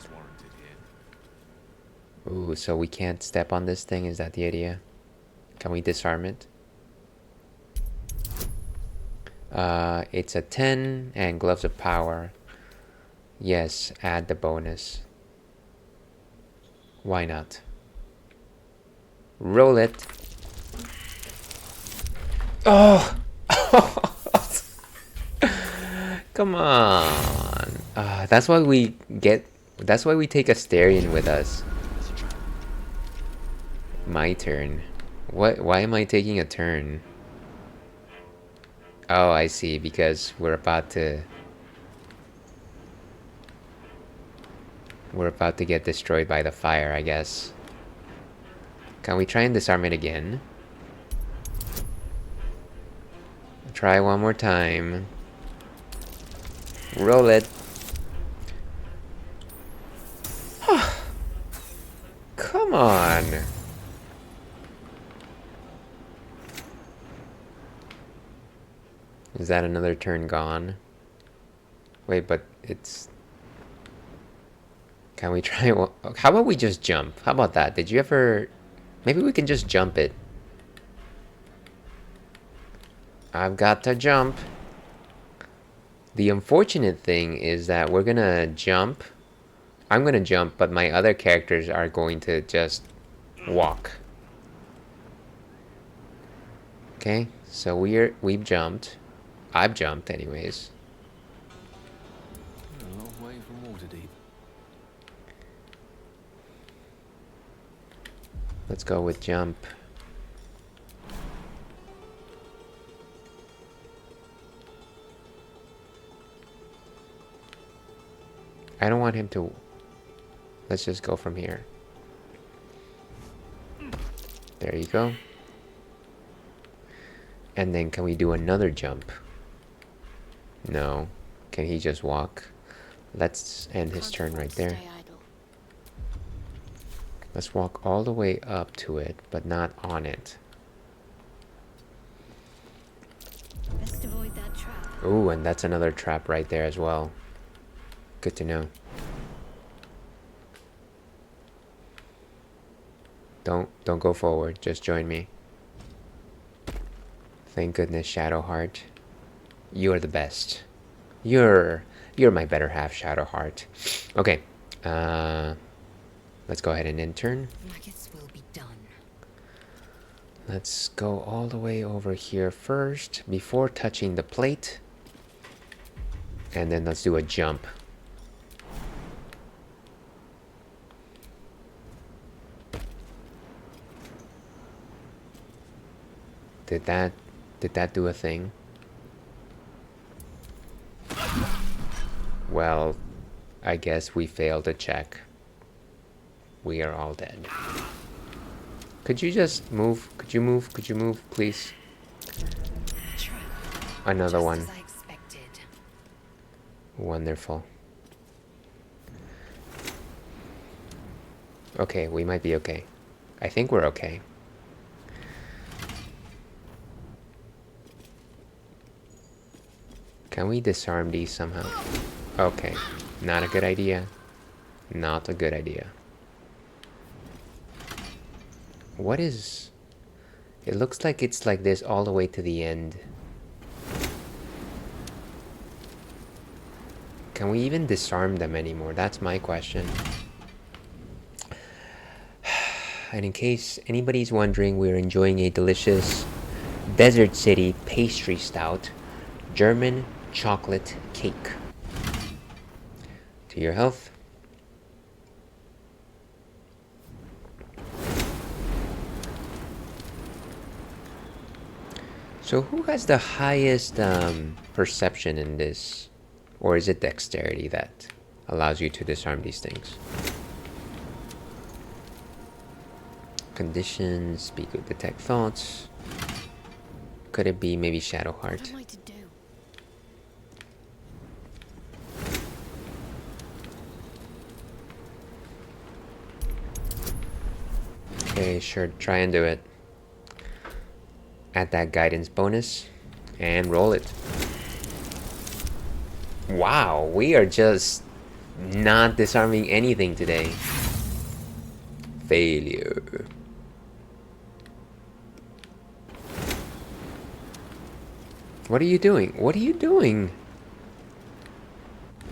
Ooh, so we can't step on this thing? Is that the idea? Can we disarm it? It's a 10 and gloves of power. Yes, add the bonus. Why not? Roll it. Oh! Come on. That's why we get... That's why we take Asterion with us. My turn. What? Why am I taking a turn? Oh, I see. Because we're about to get destroyed by the fire, I guess. Can we try and disarm it again? Try one more time. Roll it. Come on. Is that another turn gone? Wait, but it's... Can we try... How about we just jump? How about that? Did you ever... Maybe we can just jump it. I've got to jump. The unfortunate thing is that we're gonna jump. I'm gonna jump, but my other characters are going to just walk. Okay, so we've jumped. I've jumped anyways. A long way from Waterdeep. Let's go with jump. I don't want him to... Let's just go from here. There you go. And then can we do another jump? No. Can he just walk? Let's end his turn right there. Let's walk all the way up to it, but not on it. Best avoid that trap. Ooh, and that's another trap right there as well. Good to know. Don't go forward. Just join me. Thank goodness, Shadowheart. You're the best. You're my better half, Shadowheart. Okay. Let's go ahead and intern. Nuggets will be done. Let's go all the way over here first before touching the plate. And then let's do a jump. Did that do a thing? Well, I guess we failed a check. We are all dead. Could you just move? Could you move? Could you move, please? Another one. Wonderful. Okay, we might be okay. I think we're okay. Can we disarm these somehow? Okay, not a good idea. Not a good idea. What is... It looks like it's like this all the way to the end. Can we even disarm them anymore? That's my question. And in case anybody's wondering, we're enjoying a delicious Desert City pastry stout, German chocolate cake. To your health. So who has the highest perception in this? Or is it dexterity that allows you to disarm these things? Conditions, speak with detect thoughts. Could it be maybe Shadowheart? What am I to do? Okay, sure, try and do it. Add that guidance bonus and roll it. Wow, we are just not disarming anything today. Failure. What are you doing? What are you doing?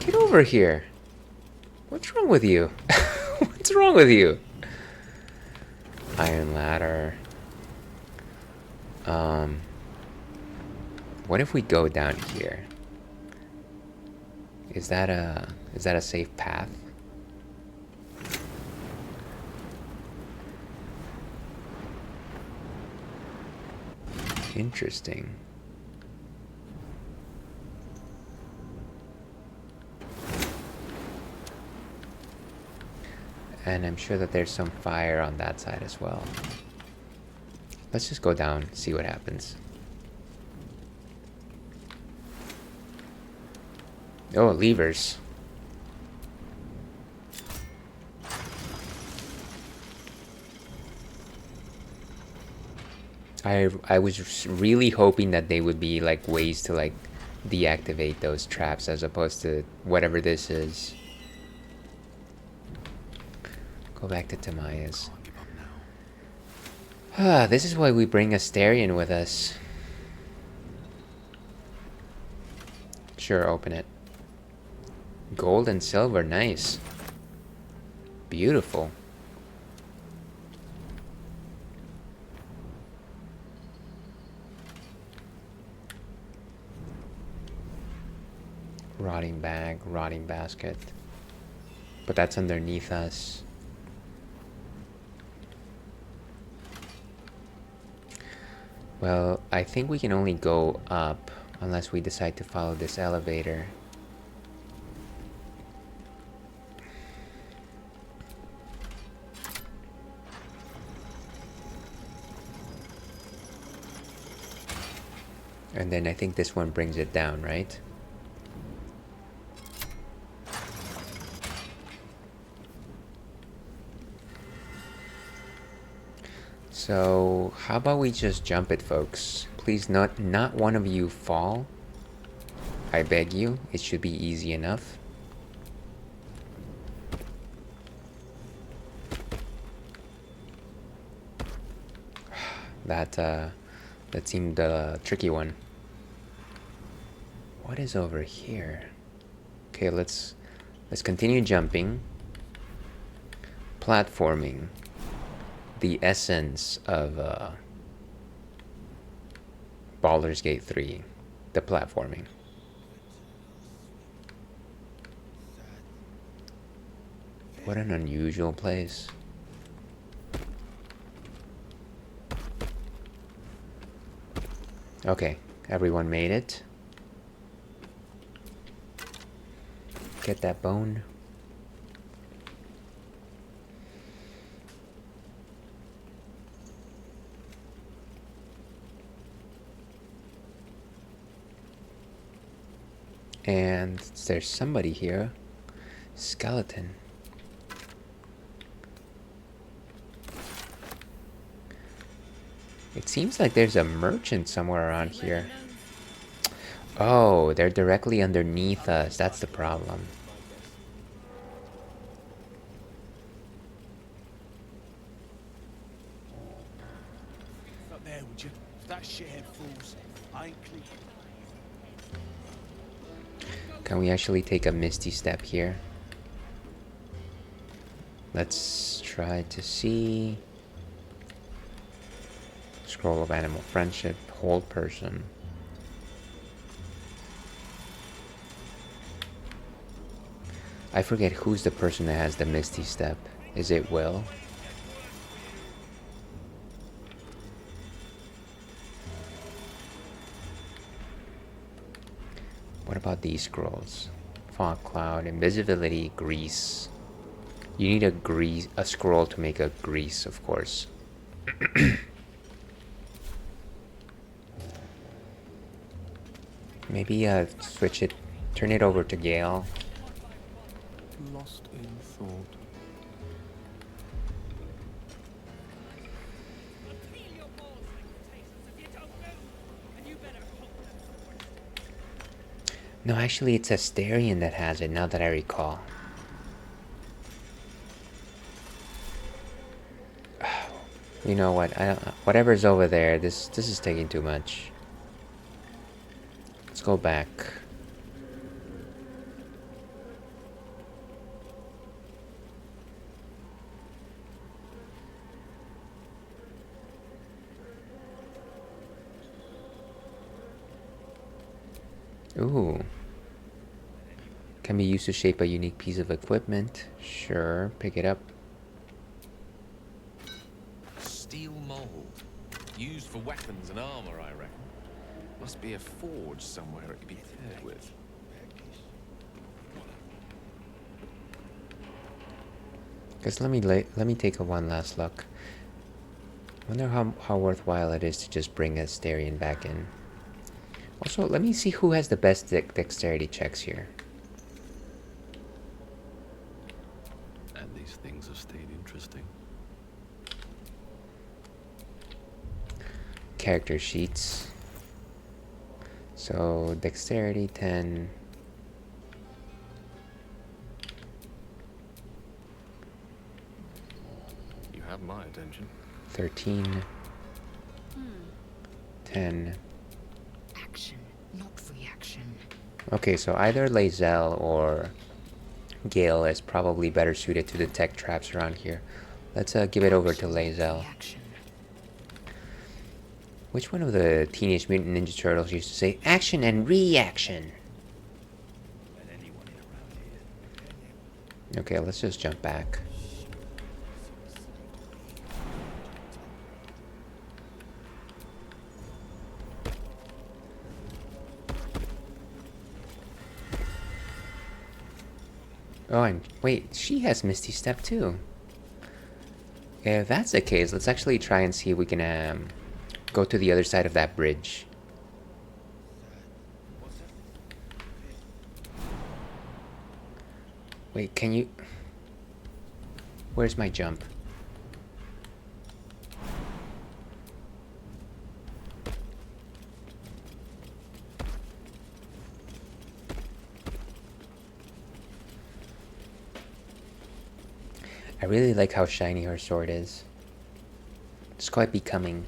Get over here. What's wrong with you? What's wrong with you? Iron ladder. What if we go down here? Is that a safe path? Interesting. And I'm sure that there's some fire on that side as well. Let's just go down, see what happens. Oh, levers. I was really hoping that they would be like ways to like deactivate those traps as opposed to whatever this is. Go back to Tamaya's. Ah, this is why we bring Asterion with us. Sure, open it. Gold and silver, nice. Beautiful. Rotting bag, rotting basket. But that's underneath us. Well, I think we can only go up unless we decide to follow this elevator. And then I think this one brings it down, right? So, how about we just jump it, folks? Please not one of you fall. I beg you, it should be easy enough. That seemed a tricky one. What is over here? Okay, let's continue jumping. Platforming. The essence of Baldur's Gate 3, the platforming. What an unusual place. Okay, everyone made it. Get that bone. And there's somebody here. Skeleton. It seems like there's a merchant somewhere around here. Oh, they're directly underneath us. That's the problem. Up there, would you? That shithead fools. I ain't clean. Can we actually take a misty step here? Let's try to see. Scroll of animal friendship, hold person. I forget who's the person that has the misty step. Is it Will? What about these scrolls? Fog cloud, invisibility, grease. You need a scroll to make a grease, of course. Maybe switch it, turn it over to Gale. Lost in thought. No, actually it's Asterion that has it, now that I recall. You know what, whatever's over there, this is taking too much. Let's go back. Ooh. Can be used to shape a unique piece of equipment. Sure, pick it up. Steel mold. Used for weapons and armor, I reckon. Must be a forge somewhere it could be paired with. Guess let me take a one last look. Wonder how worthwhile it is to just bring Asterion back in. Also, let me see who has the best dexterity checks here. And these things have stayed interesting. Character sheets. So, dexterity 10. You have my attention. 13. 10. Action, not reaction. Okay, so either Lae'zel or Gale is probably better suited to detect traps around here. Let's give it over to Lae'zel. Which one of the Teenage Mutant Ninja Turtles used to say action and reaction? Okay, let's just jump back. Oh, and wait, she has Misty Step too. If that's the case, let's actually try and see if we can go to the other side of that bridge. Wait, can you... Where's my jump? I really like how shiny her sword is. It's quite becoming.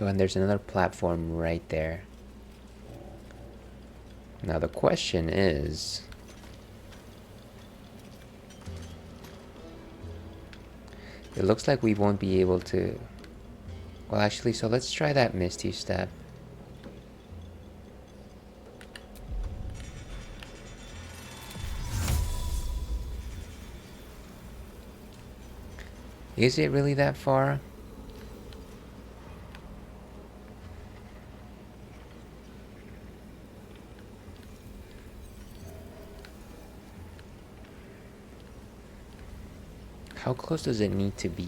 Oh, and there's another platform right there. Now the question is... It looks like we won't be able to... Well, actually, so let's try that Misty Step. Is it really that far? How close does it need to be?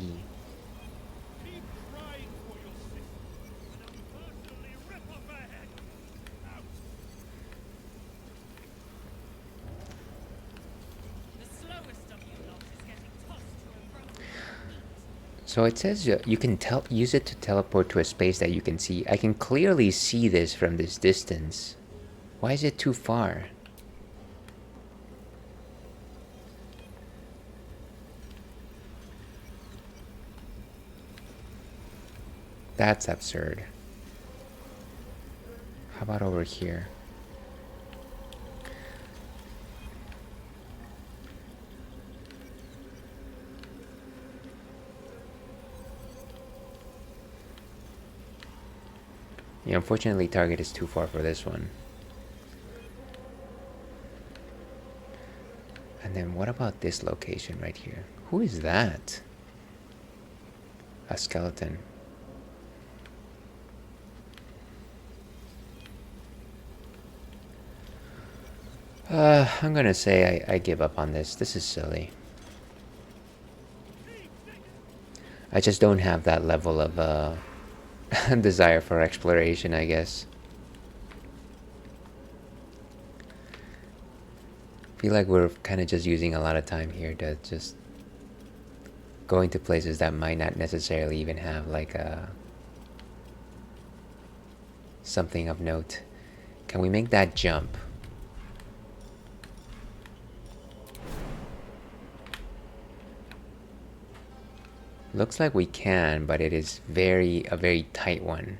So it says you can use it to teleport to a space that you can see. I can clearly see this from this distance. Why is it too far? That's absurd. How about over here? Yeah, unfortunately, target is too far for this one. And then what about this location right here? Who is that? A skeleton. I'm gonna say I give up on this. This is silly. I just don't have that level of desire for exploration, I guess. Feel like we're kind of just using a lot of time here to just going to places that might not necessarily even have like a something of note. Can we make that jump? Looks like we can, but it is a very tight one.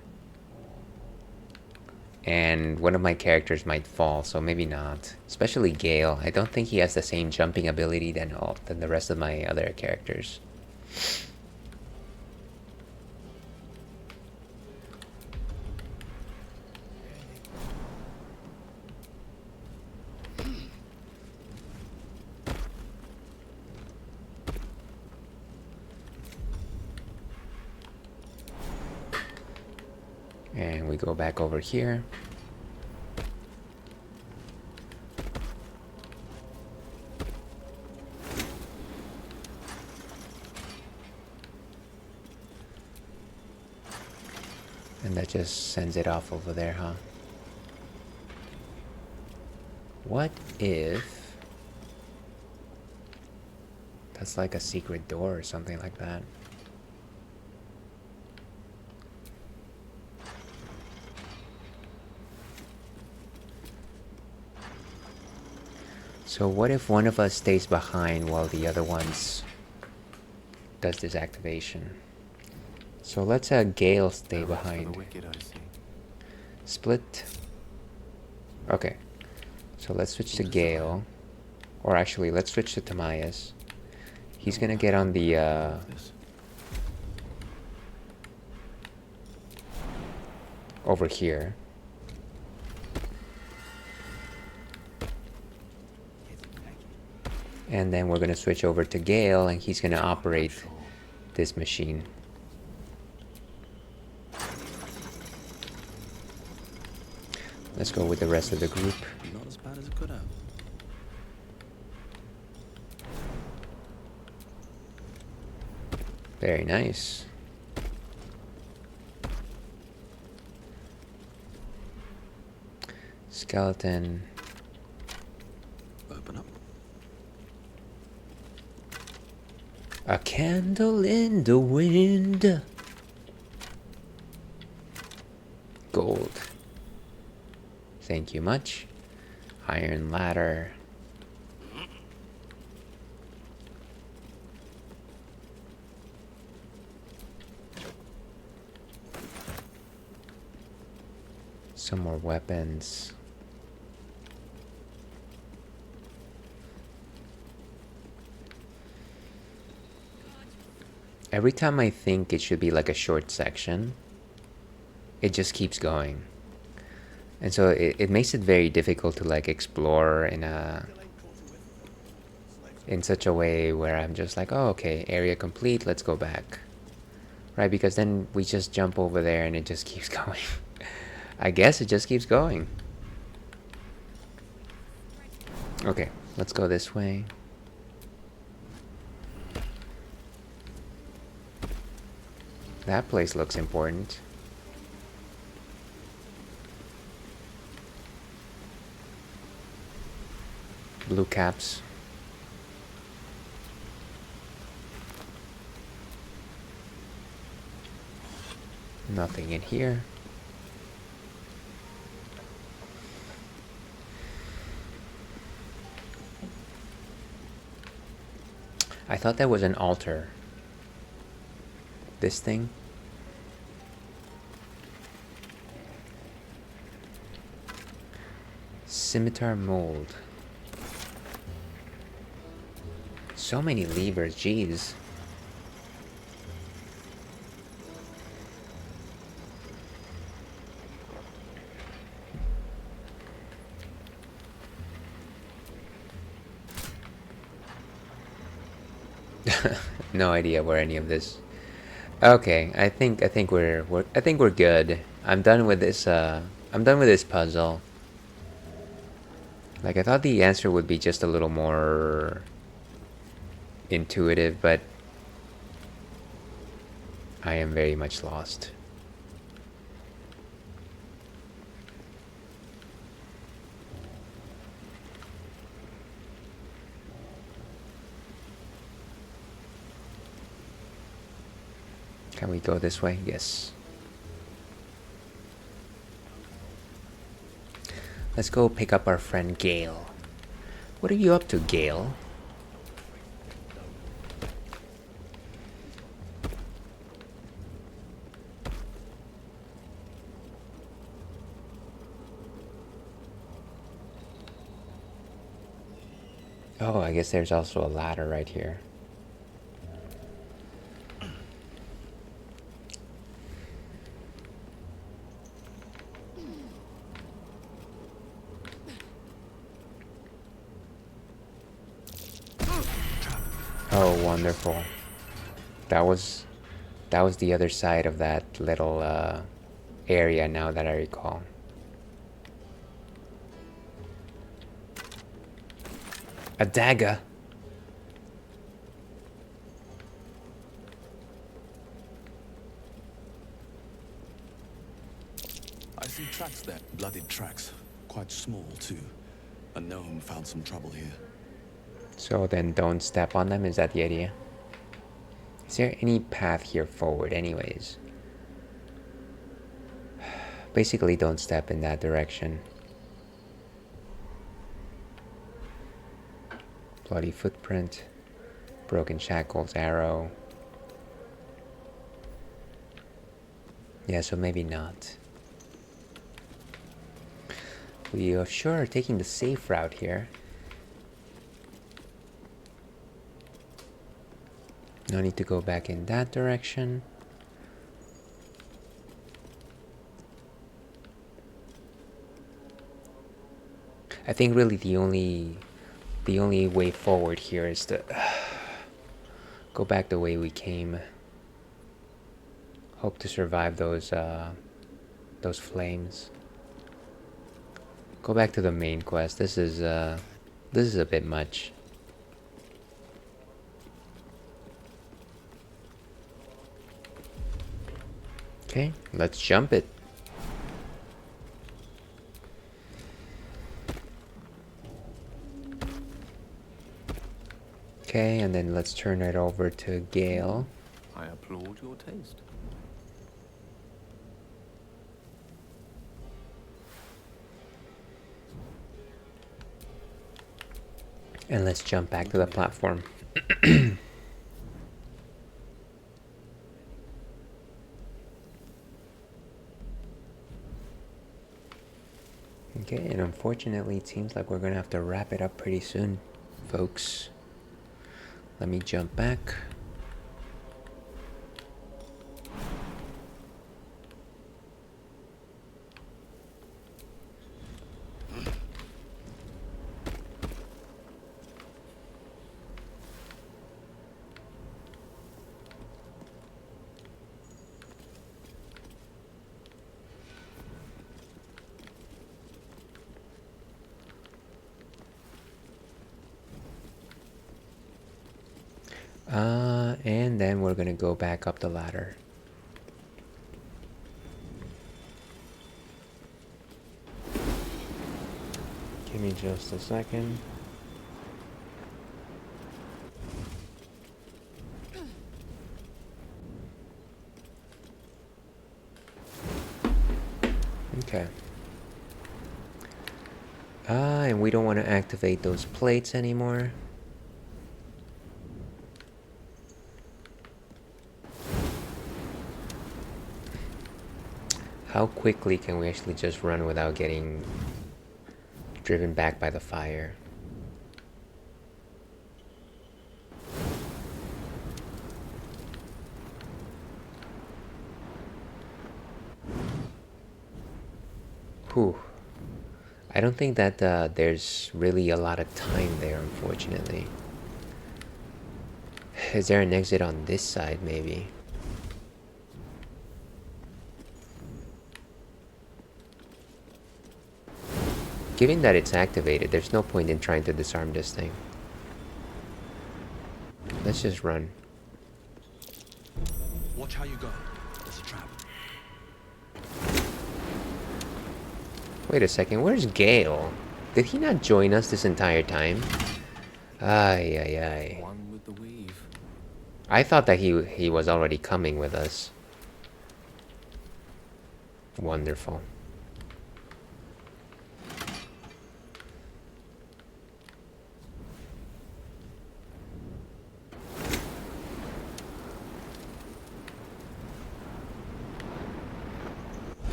And one of my characters might fall, so maybe not. Especially Gale. I don't think he has the same jumping ability than the rest of my other characters. And we go back over here. And that just sends it off over there, huh? What if that's like a secret door or something like that? So what if one of us stays behind while the other ones does this activation? So let's Gale stay behind. Split. Okay. So let's switch to Gale. Or actually, let's switch to Tamias. He's gonna get on the over here. And then we're gonna switch over to Gale, and he's gonna operate this machine. Let's go with the rest of the group. Not as bad as it could have. Very nice. Skeleton. Open up. A candle in the wind. Gold. Thank you much. Iron ladder. Some more weapons. Every time I think it should be like a short section, it just keeps going. And so it makes it very difficult to like explore in such a way where I'm just like, oh, okay, area complete, let's go back. Right, because then we just jump over there and it just keeps going. I guess it just keeps going. Okay, let's go this way. That place looks important. Blue caps. Nothing in here. I thought that was an altar. This thing? Scimitar mold. So many levers, jeez. No idea where any of this. Okay, I think we're good. I'm done with this puzzle. Like, I thought the answer would be just a little more intuitive, but I am very much lost. Can we go this way? Yes. Let's go pick up our friend Gale. What are you up to, Gale? Oh, I guess there's also a ladder right here. Oh, wonderful. That was the other side of that little area, now that I recall. A dagger. I see tracks there. Blooded tracks. Quite small, too. A gnome found some trouble here. So then don't step on them, is that the idea? Is there any path here forward anyways? Basically, don't step in that direction. Bloody footprint. Broken shackles, arrow. Yeah, so maybe not. We are sure taking the safe route here. No need to go back in that direction. I think really the only way forward here is to go back the way we came. Hope to survive those flames. Go back to the main quest. This is a bit much. Okay, let's jump it. Okay, and then let's turn it over to Gale. I applaud your taste. And let's jump back to the platform. Okay, and unfortunately it seems like we're gonna have to wrap it up pretty soon, folks. Let me jump back. And then we're gonna go back up the ladder. Give me just a second. Okay. And we don't want to activate those plates anymore. How quickly can we actually just run without getting driven back by the fire? Whew. I don't think that there's really a lot of time there, unfortunately. Is there an exit on this side, maybe? Given that it's activated, there's no point in trying to disarm this thing. Let's just run. Watch how you go. It's a trap. Wait a second, where's Gale? Did he not join us this entire time? Ay, ay, ay. One with the weave. I thought that he was already coming with us. Wonderful.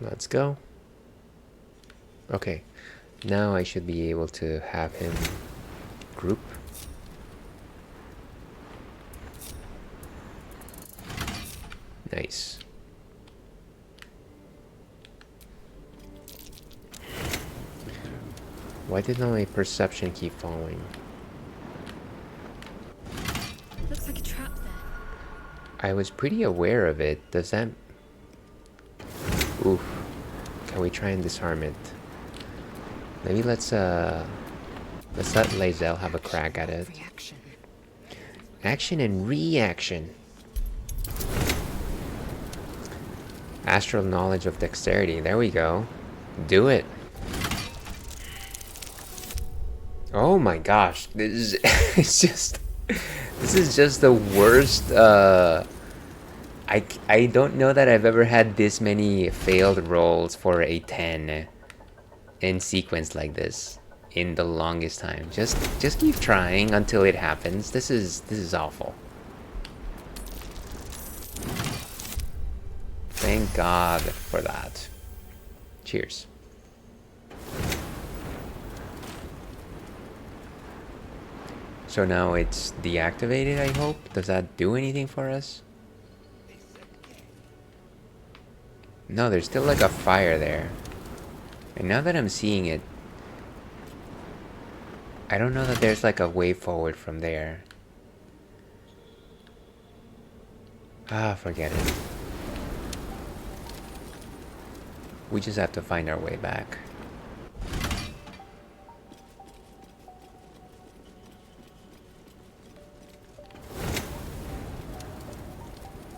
Let's go. Okay, now I should be able to have him group. Nice. Why did my perception keep falling? Looks like a trap there. I was pretty aware of it. Does that... Oof. Can we try and disarm it? Maybe let's let Lae'zel have a crack at it. Action and reaction. Astral knowledge of dexterity. There we go. Do it. Oh my gosh. This is it's just this is just the worst I don't know that I've ever had this many failed rolls for a 10 in sequence like this in the longest time. Just keep trying until it happens. This is awful. Thank God for that. Cheers. So now it's deactivated, I hope. Does that do anything for us? No, there's still like a fire there. And now that I'm seeing it, I don't know that there's like a way forward from there. Ah, forget it. We just have to find our way back.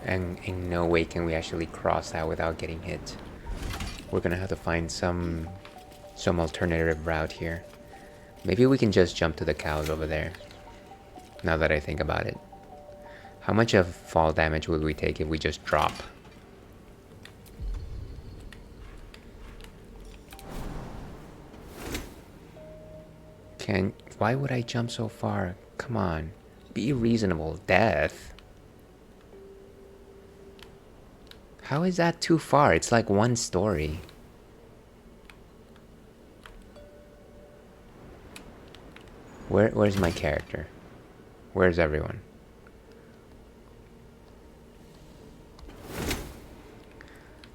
And in no way can we actually cross that without getting hit. We're gonna have to find some alternative route here. Maybe we can just jump to the cows over there. Now that I think about it. How much of fall damage would we take if we just drop? Why would I jump so far? Come on. Be reasonable. Death. How is that too far? It's like one story. Where's my character? Where's everyone?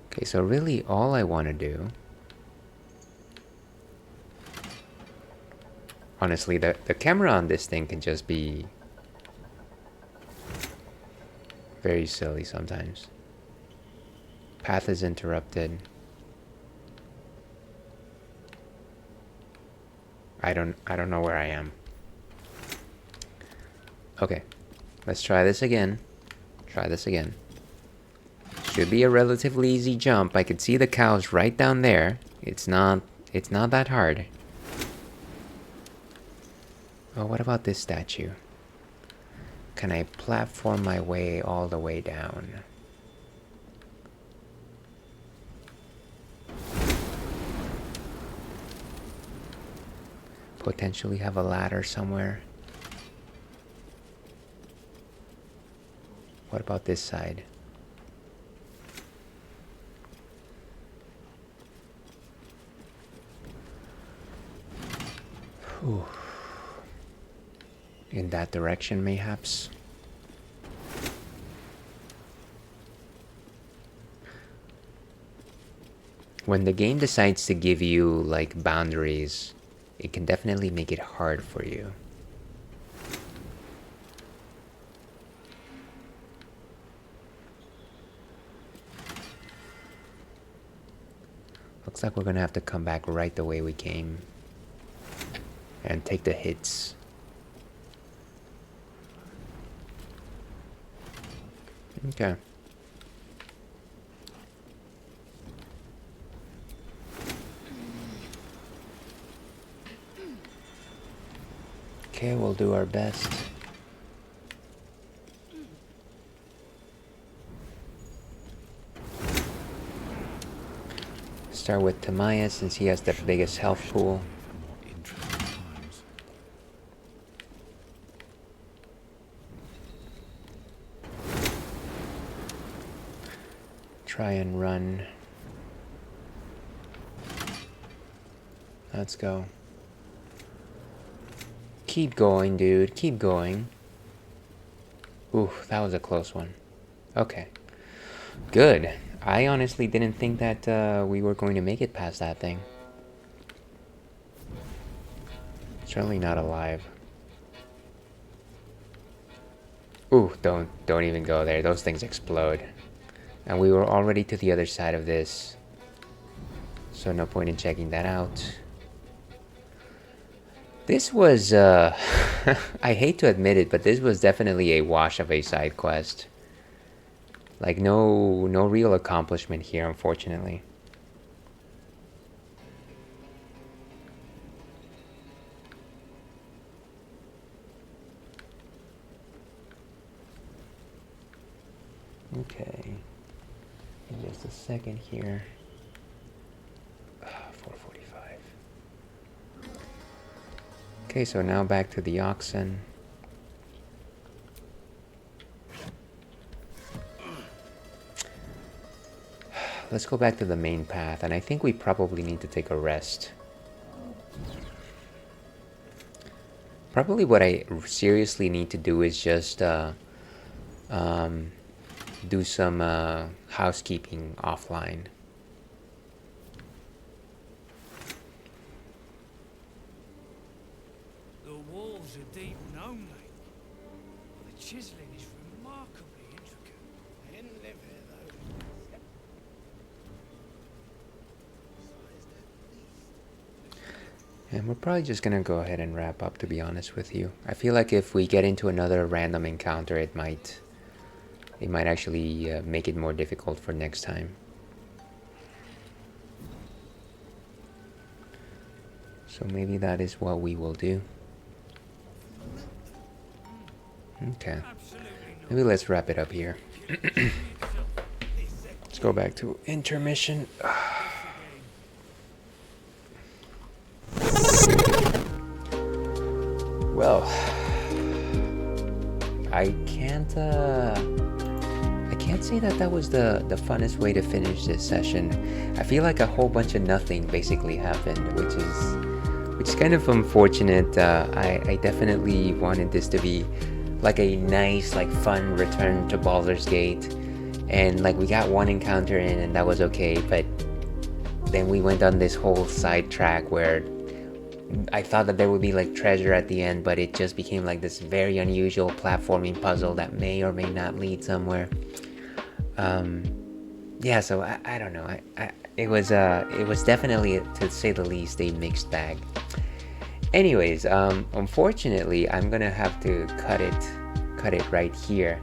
Okay, so really all I want to do... Honestly, the camera on this thing can just be very silly sometimes. Path is interrupted. I don't know where I am. Okay, let's try this again. Try this again. Should be a relatively easy jump. I could see the cows right down there. It's not that hard. Oh, what about this statue? Can I platform my way all the way down? potentially have a ladder somewhere. What about this side? Whew. In that direction, mayhaps. When the game decides to give you like boundaries, it can definitely make it hard for you. Looks like we're gonna have to come back right the way we came and take the hits. Okay. Okay, we'll do our best. Start with Tamaya since he has the biggest health pool. Try and run. Let's go. Keep going, dude. Keep going. Ooh, that was a close one. Okay. Good. I honestly didn't think that we were going to make it past that thing. Certainly not alive. Ooh, don't even go there. Those things explode. And we were already to the other side of this. So no point in checking that out. This was, I hate to admit it, but this was definitely a wash of a side quest. Like, no real accomplishment here, unfortunately. Okay. In just a second here. 4:45. Okay, so now back to the oxen. Let's go back to the main path, and I think we probably need to take a rest. Probably what I seriously need to do is just do some housekeeping offline. The walls are deep and homely. The chiseling is remarkably intricate. I didn't live here though. And we're probably just gonna go ahead and wrap up, to be honest with you. I feel like if we get into another random encounter, it might actually make it more difficult for next time. So maybe that is what we will do. Okay. Maybe let's wrap it up here. Let's go back to intermission. Well, I can't say that was the funnest way to finish this session. I feel like a whole bunch of nothing basically happened, which is kind of unfortunate. I definitely wanted this to be like a nice, like fun return to Baldur's Gate, and like we got one encounter in and that was okay, but then we went on this whole side track where I thought that there would be like treasure at the end, but it just became like this very unusual platforming puzzle that may or may not lead somewhere. Yeah, so I don't know. It was definitely, to say the least, a mixed bag. Anyways, unfortunately, I'm gonna have to cut it right here.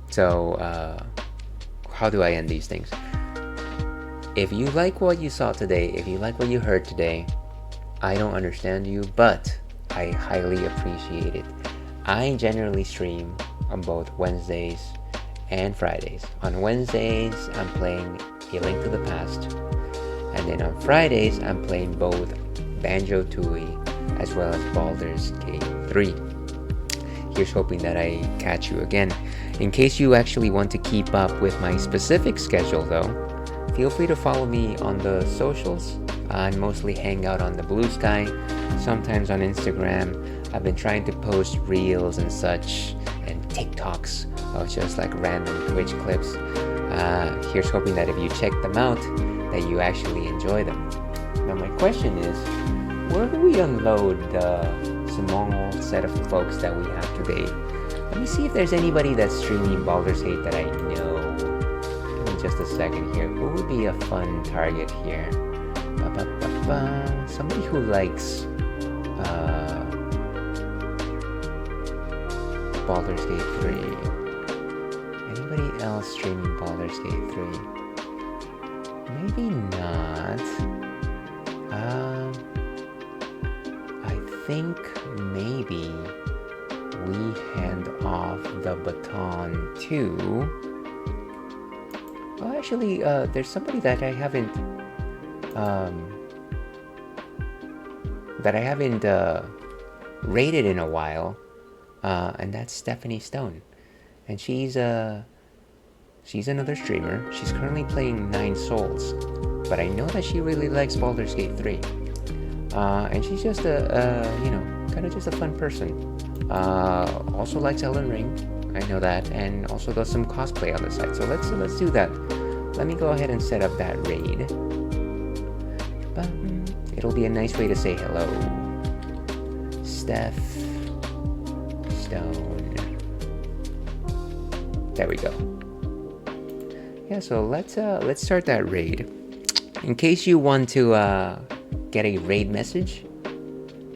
So how do I end these things? If you like what you saw today, if you like what you heard today, I don't understand you, but I highly appreciate it. I generally stream on both Wednesdays and Fridays. On Wednesdays, I'm playing A Link to the Past, and then on Fridays, I'm playing both Banjo-Tooie, as well as Baldur's Gate 3. Here's hoping that I catch you again. In case you actually want to keep up with my specific schedule though, feel free to follow me on the socials. I mostly hang out on the Blue Sky, sometimes on Instagram. I've been trying to post reels and such, and TikToks of just like random Twitch clips. Here's hoping that if you check them out, that you actually enjoy them. Now my question is, where do we unload the small set of folks that we have today? Let me see if there's anybody that's streaming Baldur's Gate that I know. Give me just a second here. Who would be a fun target here? Somebody who likes Baldur's Gate 3. Anybody else streaming Baldur's Gate 3? Maybe not. I think maybe we hand off the baton to... Well, actually, there's somebody that I haven't rated in a while, and that's Stephanie Stone, and she's another streamer. She's currently playing 9 Souls, but I know that she really likes Baldur's Gate 3, and she's just kind of just a fun person. Also likes Elden Ring, I know that, and also does some cosplay on the side. So let's do that. Let me go ahead and set up that raid. It'll be a nice way to say hello. Steph Stone. There we go. Yeah, so let's start that raid. In case you want to get a raid message,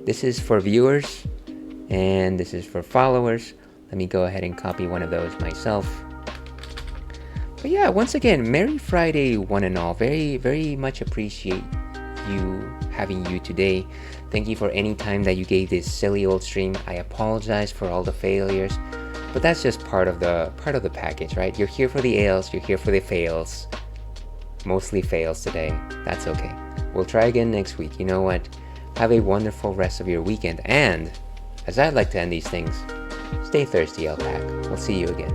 this is for viewers and this is for followers. Let me go ahead and copy one of those myself. But yeah, once again, Merry Friday one and all. Very, very much appreciate having you today. Thank you for any time that you gave this silly old stream. I apologize for all the failures, but that's just part of the package, right? You're here for the ales, you're here for the fails. Mostly fails today. That's okay. We'll try again next week. You know what? Have a wonderful rest of your weekend, and as I like to end these things, stay thirsty, Alpac. We'll see you again.